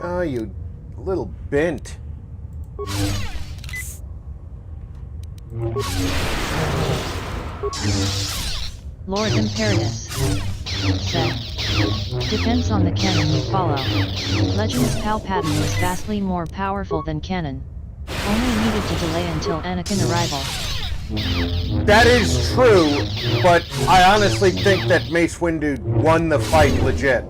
Oh, you little bent. Lord Imperatus said, depends on the canon you follow. Legends Palpatine was vastly more powerful than canon. Only needed to delay until Anakin arrival. That is true, but I honestly think that Mace Windu won the fight legit.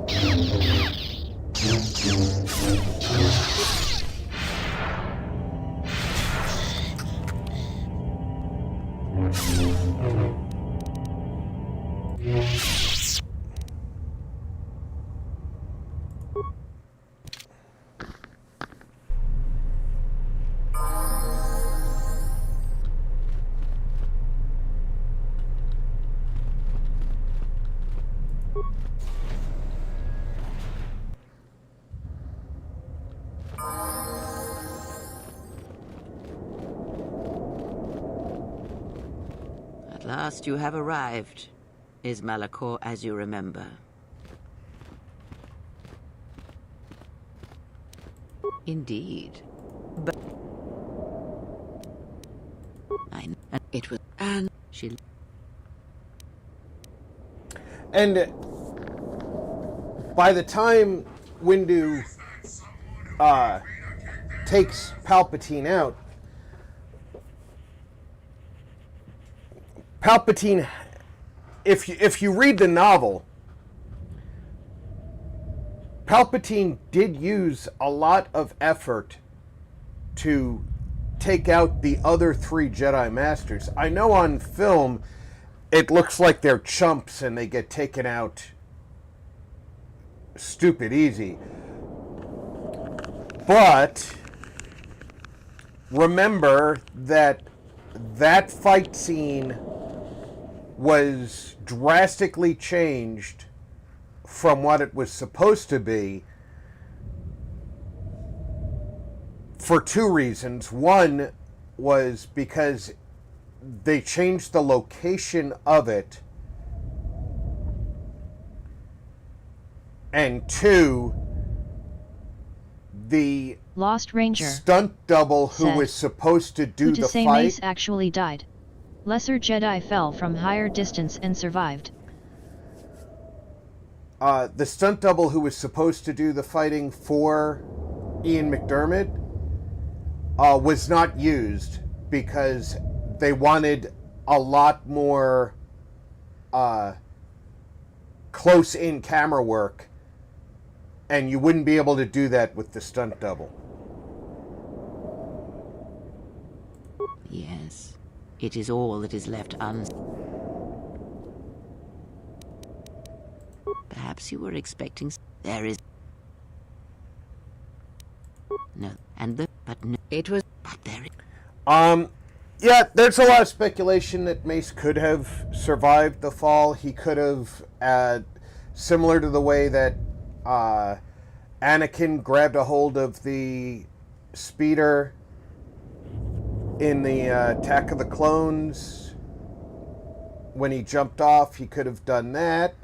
last, you have arrived. Is Malachor as you remember? Indeed. But I know it was, and she. And by the time Windu takes Palpatine out, Palpatine, if you read the novel, Palpatine did use a lot of effort to take out the other 3 Jedi Masters. I know on film it looks like they're chumps and they get taken out stupid easy. But remember that that fight scene was drastically changed from what it was supposed to be for 2 reasons. One was because they changed the location of it, and 2, the Lost Ranger stunt double who said, was supposed to do who to the say fight Mace actually died. Lesser Jedi fell from higher distance and survived. The stunt double who was supposed to do the fighting for Ian McDiarmid was not used because they wanted a lot more close-in camera work, and you wouldn't be able to do that with the stunt double. Yes. It is all that is left Perhaps you were expecting... There is... No. And the... But no. It was... But there is... Yeah, there's a lot of speculation that Mace could have survived the fall. He could have, similar to the way that Anakin grabbed a hold of the speeder in the Attack of the Clones when he jumped off, he could have done that.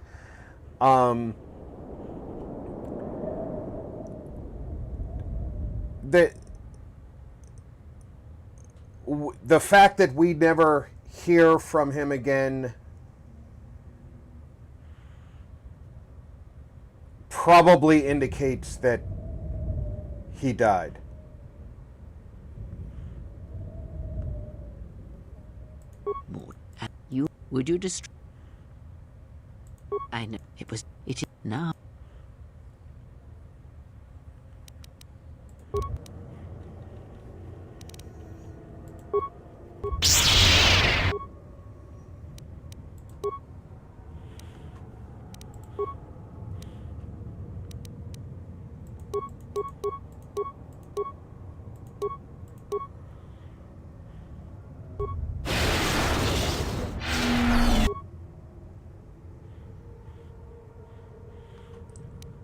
The fact that we never hear from him again probably indicates that he died. Would you destroy... I know. It was... It is now.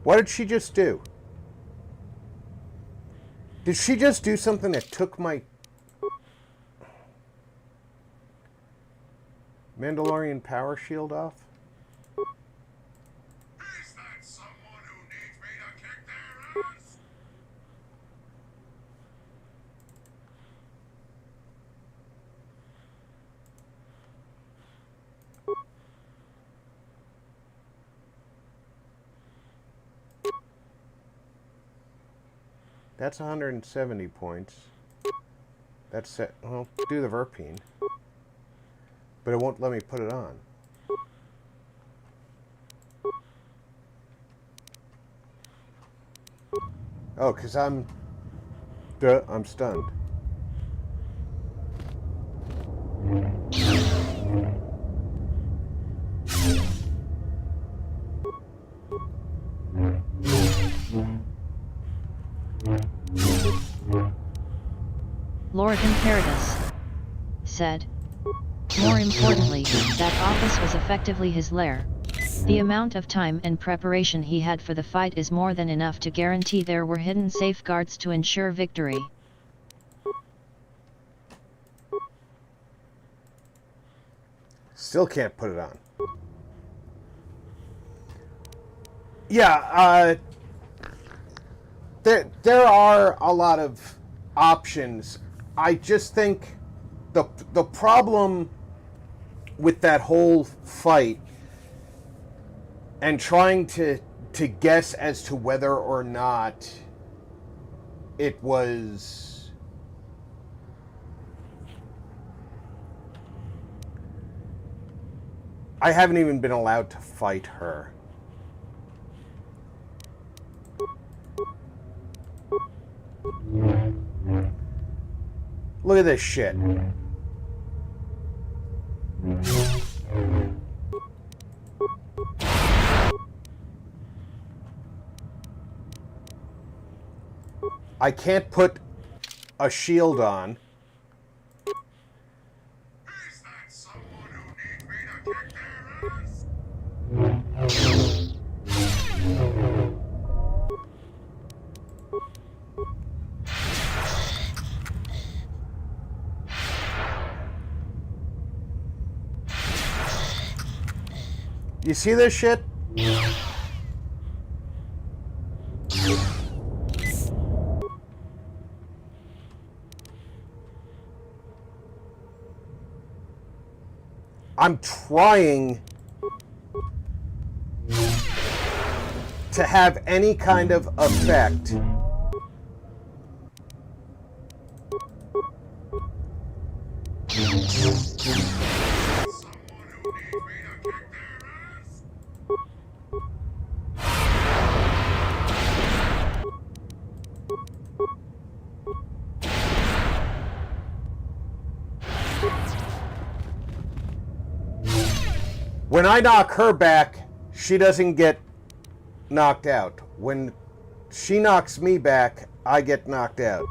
What did she just do? Did she just do something that took my Mandalorian power shield off? Is that someone who needs me to kick their ass? That's 170 points. That's set. Well, do the Verpine. But it won't let me put it on. Oh, because I'm stunned. Lord Imperatus said. More importantly, that office was effectively his lair. The amount of time and preparation he had for the fight is more than enough to guarantee there were hidden safeguards to ensure victory. Still can't put it on. Yeah, there are a lot of options. I just think the problem with that whole fight and trying to guess as to whether or not it was I haven't even been allowed to fight her. Look at this shit. I can't put a shield on. You see this shit? I'm trying to have any kind of effect. When I knock her back, she doesn't get knocked out. When she knocks me back, I get knocked out.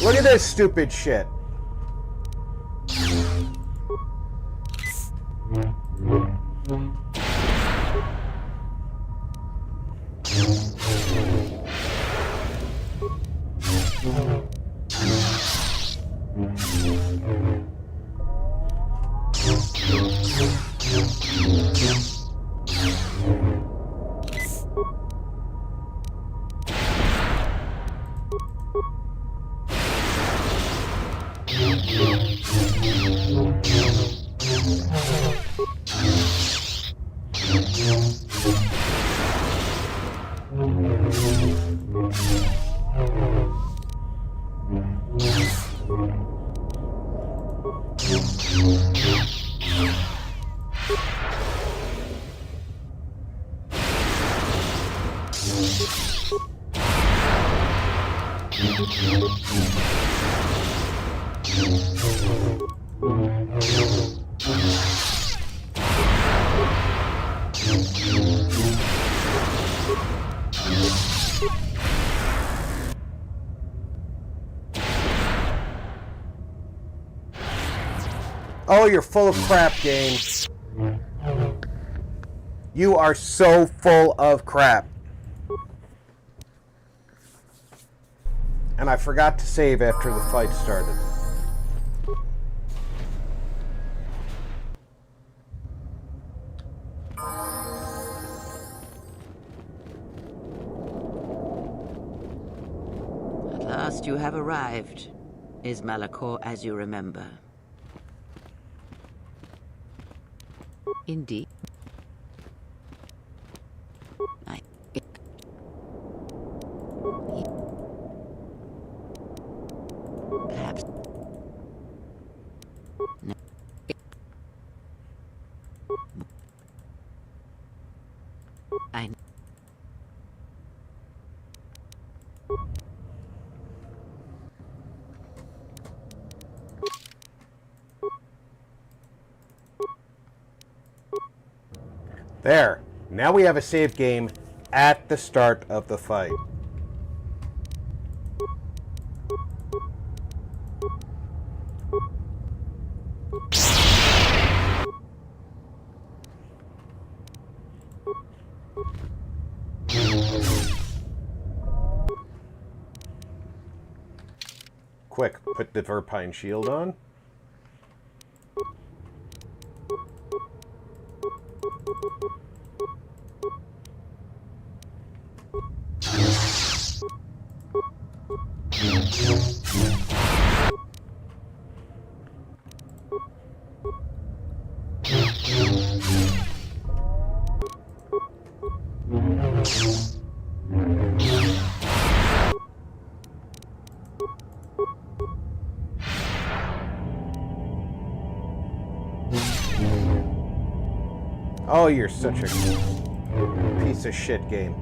Look at this stupid shit. Oh, you're full of crap, game. You are so full of crap. And I forgot to save after the fight started. At last you have arrived. Is Malachor as you remember? Indeed. Perhaps. No. I. There. Now we have a save game at the start of the fight. Quick, put the Verpine shield on. Oh, you're such a piece of shit game.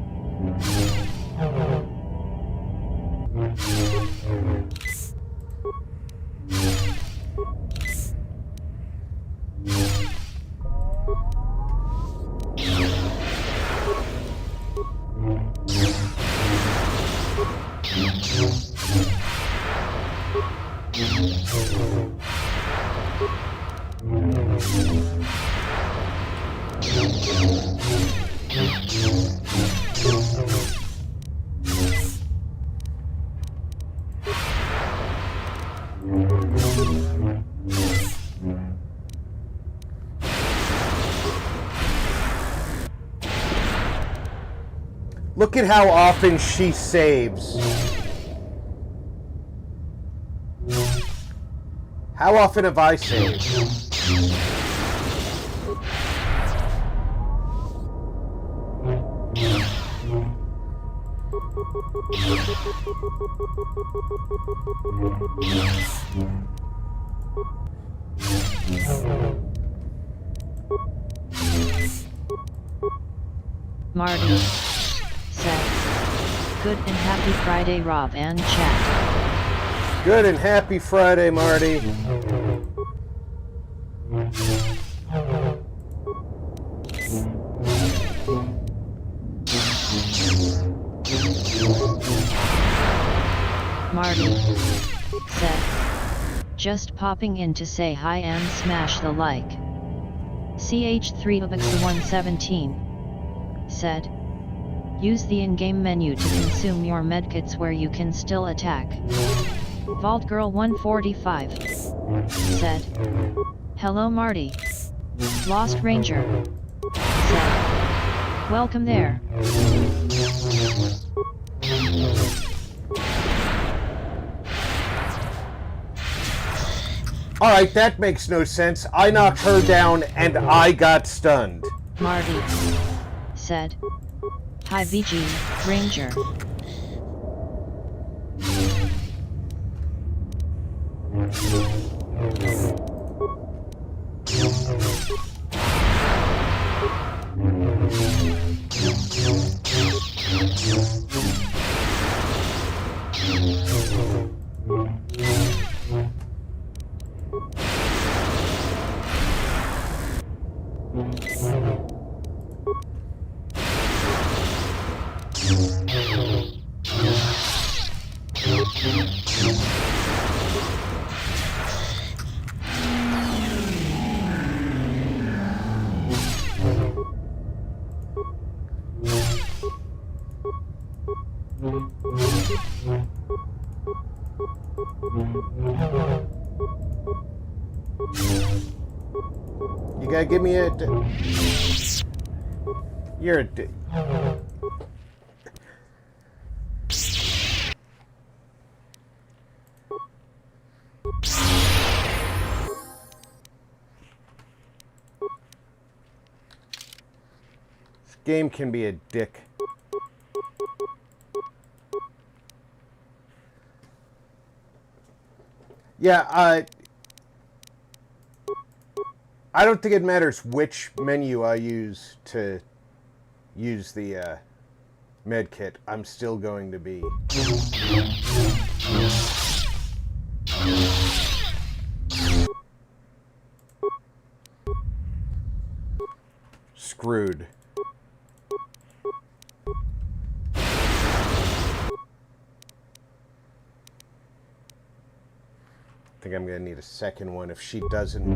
Look at how often she saves. How often have I saved? Marty said, "Good and happy Friday, Rob and chat." Good and happy Friday, Marty. Marty said, "Just popping in to say hi and smash the like." CH3Ubix117 said, "Use the in-game menu to consume your medkits where you can still attack." Vault Girl 145 said, "Hello Marty." Lost Ranger said, "Welcome there." Alright, that makes no sense. I knocked her down and I got stunned. Marty said, "Hi VG, Ranger." You gotta give me a... You're a... This game can be a dick. Yeah, I don't think it matters which menu I use to use the med kit. I'm still going to be... screwed. I think I'm going to need a second one if she doesn't.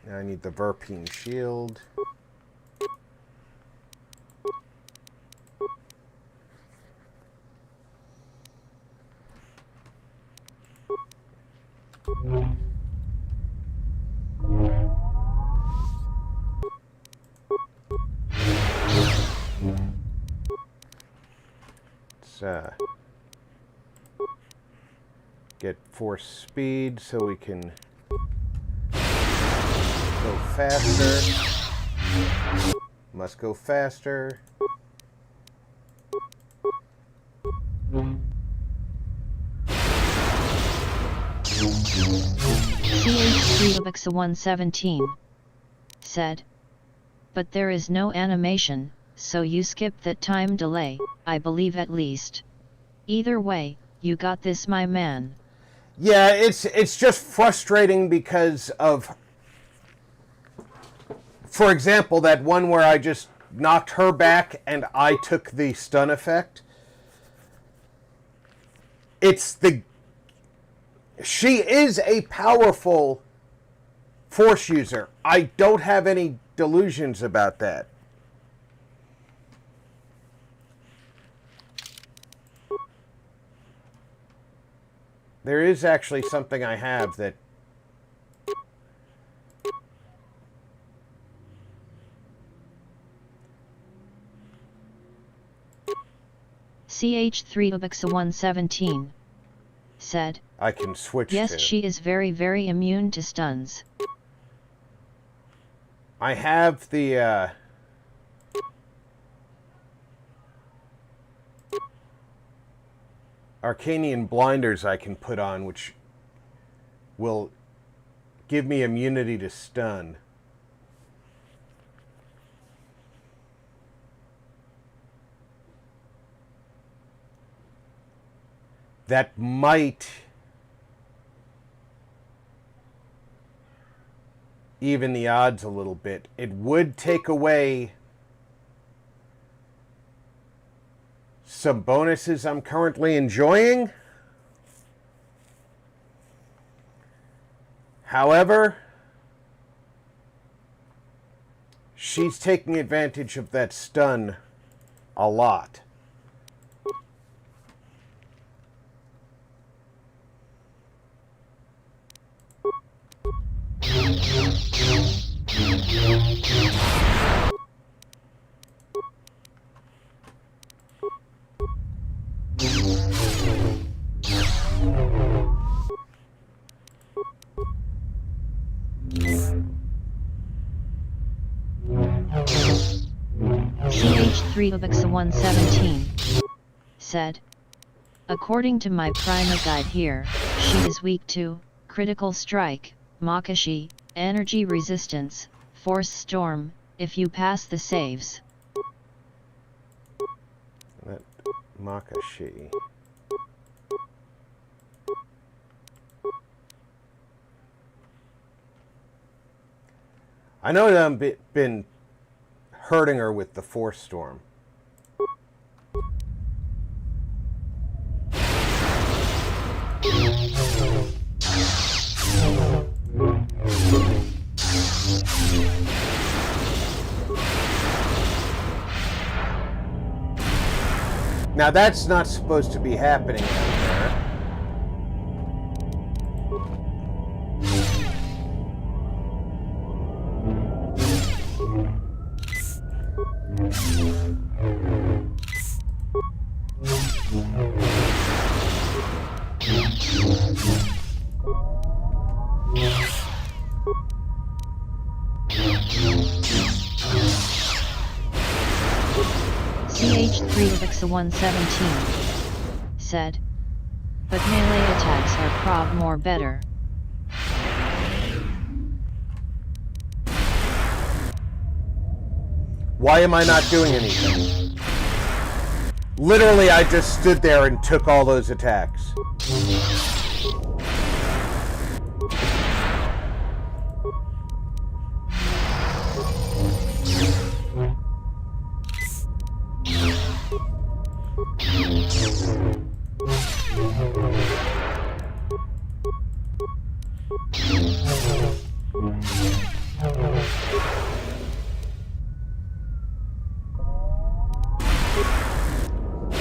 Now I need the Verpine shield. Let's get force speed so we can go faster. Must go faster. CH3 Ubixa 117 said, but there is no animation, so you skip that time delay, I believe at least. Either way, you got this, my man. Yeah, it's just frustrating because of, for example, that one where I just knocked her back and I took the stun effect. She is a powerful force user. I don't have any delusions about that. There is actually something I have that CH3 Ubixa 117 said, I can switch yes, to. she is very, very immune to stuns. I have the Arcanian blinders I can put on, which will give me immunity to stun. That might even the odds a little bit. It would take away some bonuses I'm currently enjoying. However, she's taking advantage of that stun a lot. CH3 Ubixa 117 said, according to my Prima guide here, she is weak to critical strike, Makashi, energy resistance, force storm, if you pass the saves. That Makashi. I know that I've been hurting her with the force storm. Now that's not supposed to be happening out there. CH3 Ubixa 117 said, but melee attacks are prob more better. Why am I not doing anything? Literally, I just stood there and took all those attacks.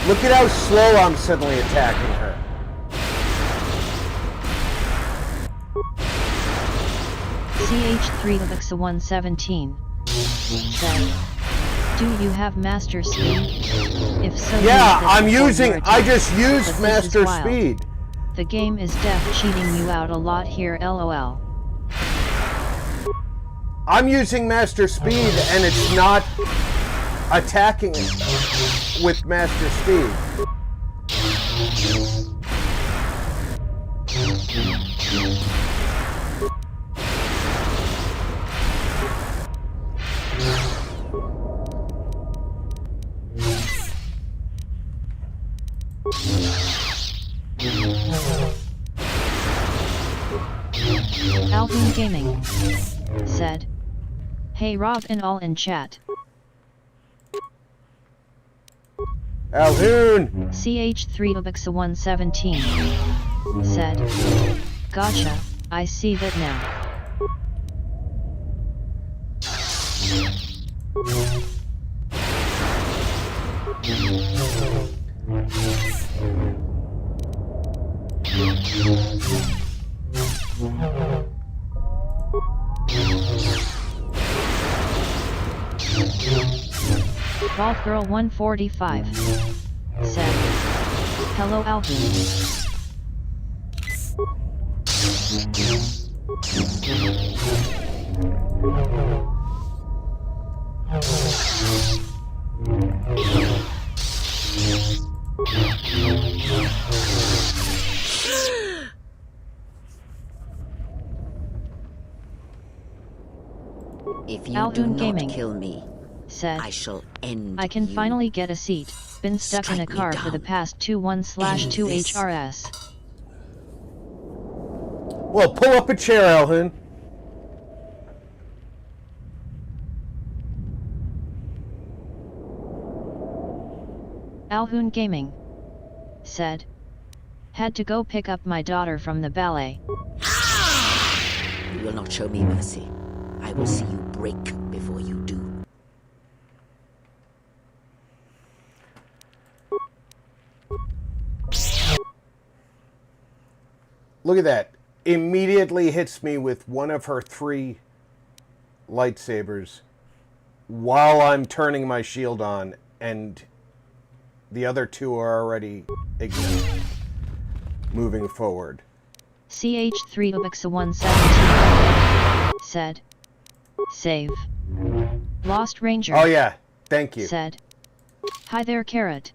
Look at how slow I'm suddenly attacking her. CH3 of Ixa 117 said, "Do you have Master Speed? If so, yeah, use this I'm before using. your I attack, just but used this is Master wild. Speed. The game is def cheating you out a lot here, lol. I'm using Master Speed, and it's not attacking it with Master Speed. Alvin Gaming said, "Hey Rob and all in chat." Alhoon! CH3 of Ixa 117 said, "Gotcha, I see that now." Vault Girl 145 said, "Hello Alvin." If you Alhoon do not Gaming kill me, said, I shall end "I can you. finally get a seat. Been stuck in a Strike me car for the down. past 2-1/2 End this. HRS." Well, pull up a chair, Alhoon. Alhoon Gaming said, "Had to go pick up my daughter from the ballet." You will not show me mercy. I will see you break before you do. Look at that. Immediately hits me with one of her 3 lightsabers while I'm turning my shield on, and the other 2 are already ignited. Moving forward. CH3 of Ixa 117 said, "Save." Lost Ranger. Oh yeah, thank you. Said, "Hi there, Carrot."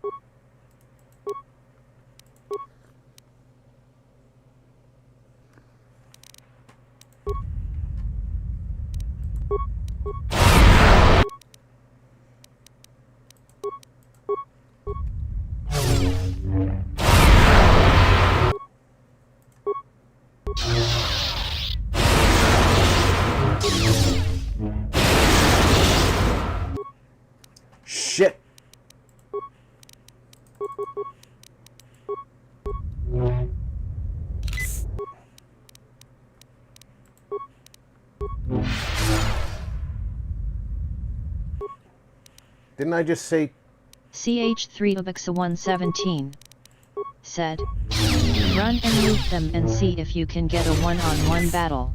Shit. Didn't I just say... CH3 of Ixa 117 said, "Run and loot them and see if you can get a one-on-one battle."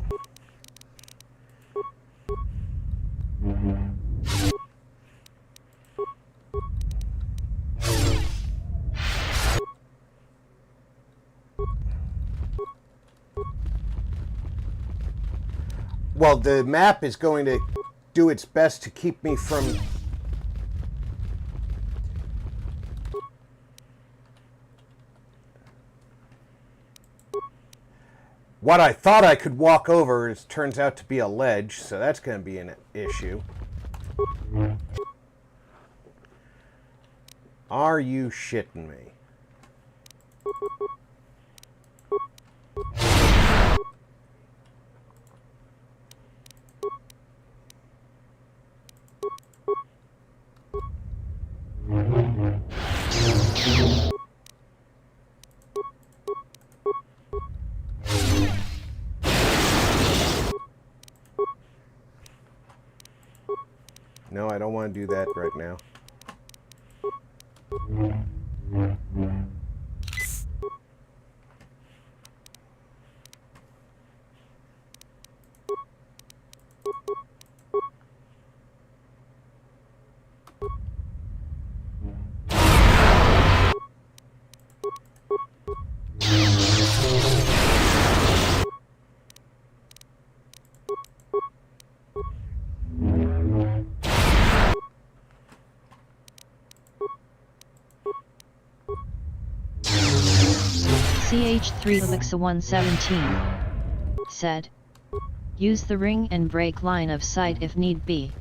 Well, the map is going to do its best to keep me from... What I thought I could walk over turns out to be a ledge, so that's going to be an issue. Are you shitting me? No, I don't want to do that right now. CH3 Alexa 117 said, use the ring and break line of sight if need be.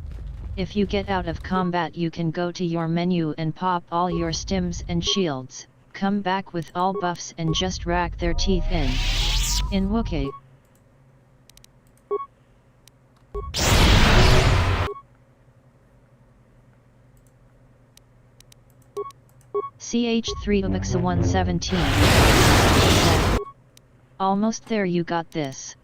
If you get out of combat you can go to your menu and pop all your stims and shields, come back with all buffs and just rack their teeth in Wookiee. CH3 Alexa 117 said, almost there, you got this.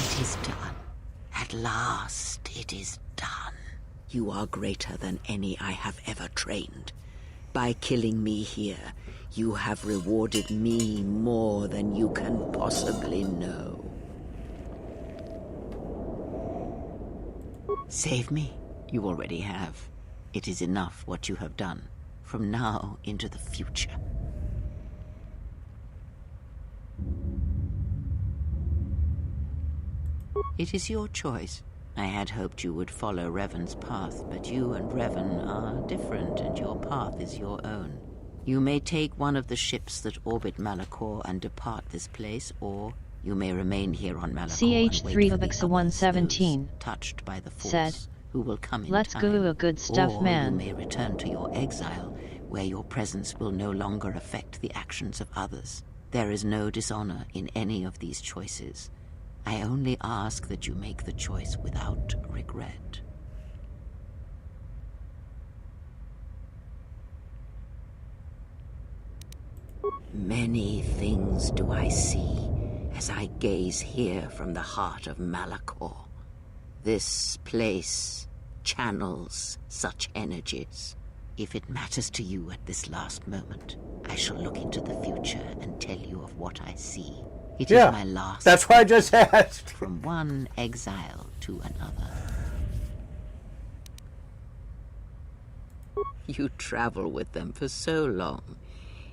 It is done. At last, it is done. You are greater than any I have ever trained. By killing me here, you have rewarded me more than you can possibly know. Save me. You already have. It is enough what you have done, from now into the future. It is your choice. I had hoped you would follow Revan's path, but you and Revan are different, and your path is your own. You may take one of the ships that orbit Malachor and depart this place, or you may remain here on Malachor CH3 Alexa 117 touched by the Force, said, who will come in let's time. go a good stuff, Or man. you may return to your exile, where your presence will no longer affect the actions of others. There is no dishonor in any of these choices. I only ask that you make the choice without regret. Many things do I see as I gaze here from the heart of Malachor. This place channels such energies. If it matters to you at this last moment, I shall look into the future and tell you of what I see. It is my last. That's what I just asked. From one exile to another. You travel with them for so long,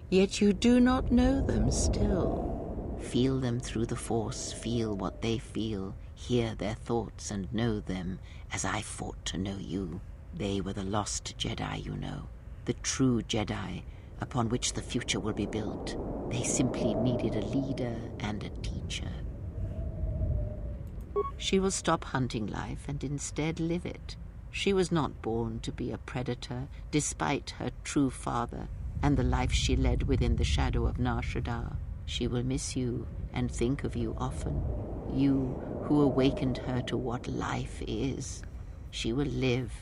yet you do not know them still. Feel them through the Force, feel what they feel, hear their thoughts and know them as I fought to know you. They were the lost Jedi, you know, the true Jedi upon which the future will be built. They simply needed a leader and a teacher. She will stop hunting life and instead live it. She was not born to be a predator, despite her true father and the life she led within the shadow of Nar Shaddaa. She will miss you and think of you often. You who awakened her to what life is. She will live,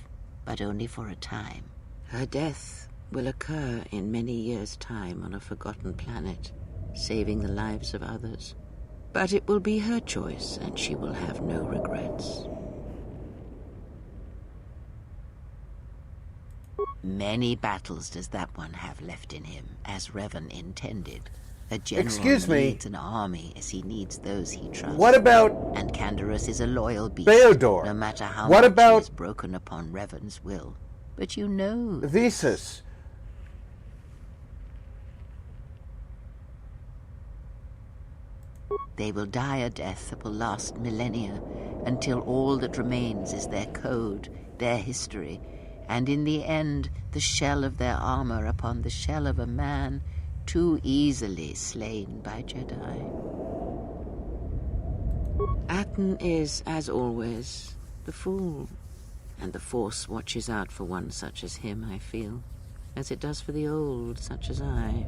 but only for a time. Her death will occur in many years' time on a forgotten planet, saving the lives of others. But it will be her choice, and she will have no regrets. Many battles does that one have left in him, as Revan intended. A general needs an army as he needs those he trusts. What about... And Canderous is a loyal beast, Beodor? no matter how what much about... he is broken upon Revan's will. But you know... Thesis. They will die a death that will last millennia, until all that remains is their code, their history, and in the end, the shell of their armor upon the shell of a man too easily slain by Jedi. Atten is, as always, the fool, and the Force watches out for one such as him, I feel, as it does for the old such as I.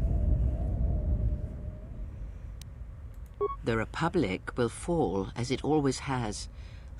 The Republic will fall, as it always has,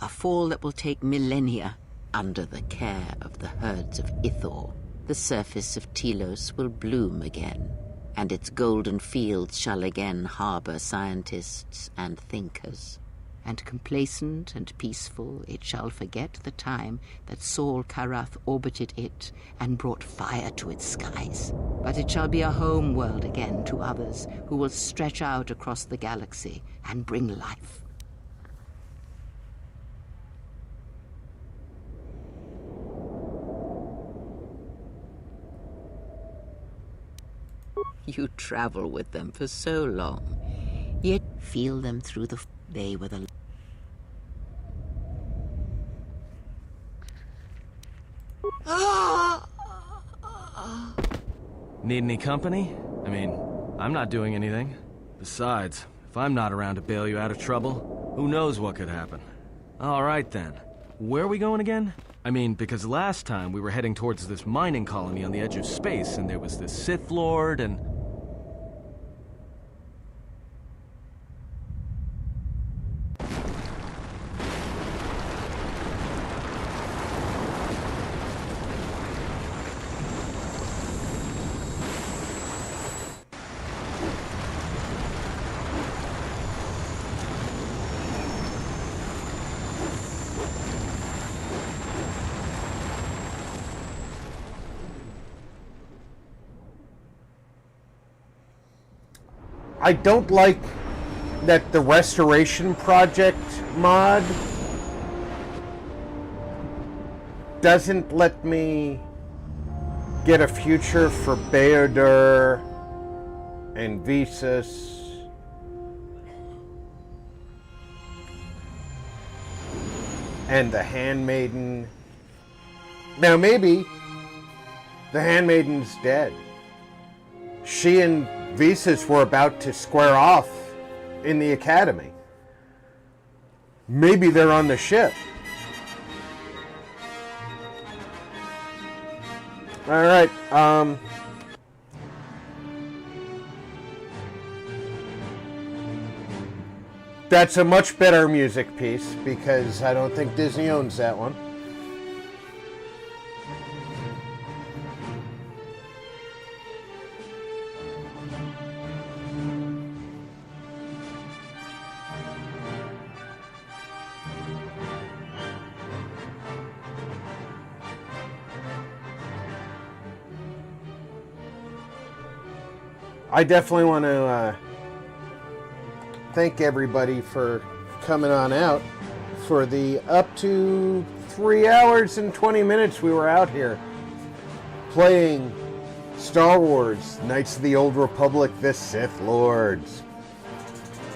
a fall that will take millennia under the care of the herds of Ithor. The surface of Telos will bloom again, and its golden fields shall again harbor scientists and thinkers. And complacent and peaceful, it shall forget the time that Saul Karath orbited it and brought fire to its skies. But it shall be a home world again to others who will stretch out across the galaxy and bring life. You travel with them for so long, yet feel them through the... They were the... Need any company? I mean, I'm not doing anything. Besides, if I'm not around to bail you out of trouble, who knows what could happen. All right then. Where are we going again? I mean, because last time we were heading towards this mining colony on the edge of space, and there was this Sith Lord and... I don't like that the Restoration Project mod doesn't let me get a future for Beodur and Visas. And the Handmaiden. Now maybe the Handmaiden's dead. She and Visas were about to square off in the academy. Maybe they're on the ship. Alright, that's a much better music piece because I don't think Disney owns that one. I definitely want to thank everybody for coming on out for the up to 3 hours and 20 minutes we were out here playing Star Wars, Knights of the Old Republic, the Sith Lords.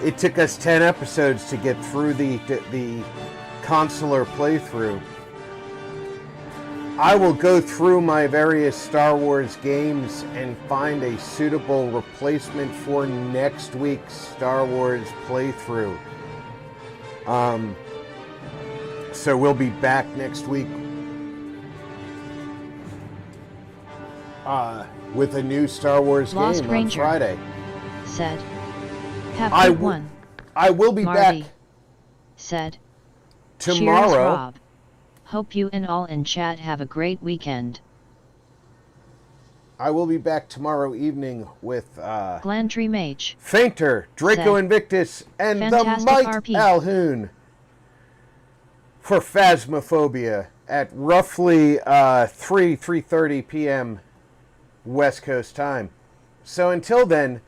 It took us 10 episodes to get through the consular playthrough. I will go through my various Star Wars games and find a suitable replacement for next week's Star Wars playthrough. So we'll be back next week with a new Star Wars Lost game Ranger on Friday. Said. Captain 1. I will be Marty back said. tomorrow. Cheers, Rob. Hope you and all in chat have a great weekend. I will be back tomorrow evening with Glandry Mage, Fainter, Draco said. Invictus, and the Fantastic Might RP. Alhoon for Phasmophobia at roughly 3:30 p.m. West Coast time. So until then,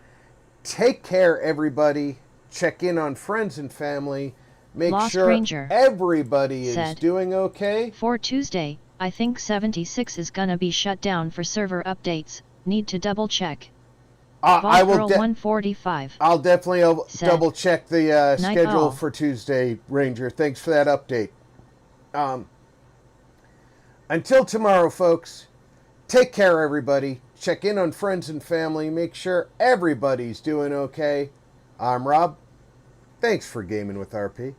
take care, everybody. Check in on friends and family. Make Lost sure Ranger everybody is said. doing okay. For Tuesday, I think 76 is gonna be shut down for server updates. Need to double check. I will. 145. I'll definitely double check the schedule all. for Tuesday, Ranger. Thanks for that update. Until tomorrow, folks. Take care, everybody. Check in on friends and family. Make sure everybody's doing okay. I'm Rob. Thanks for gaming with RP.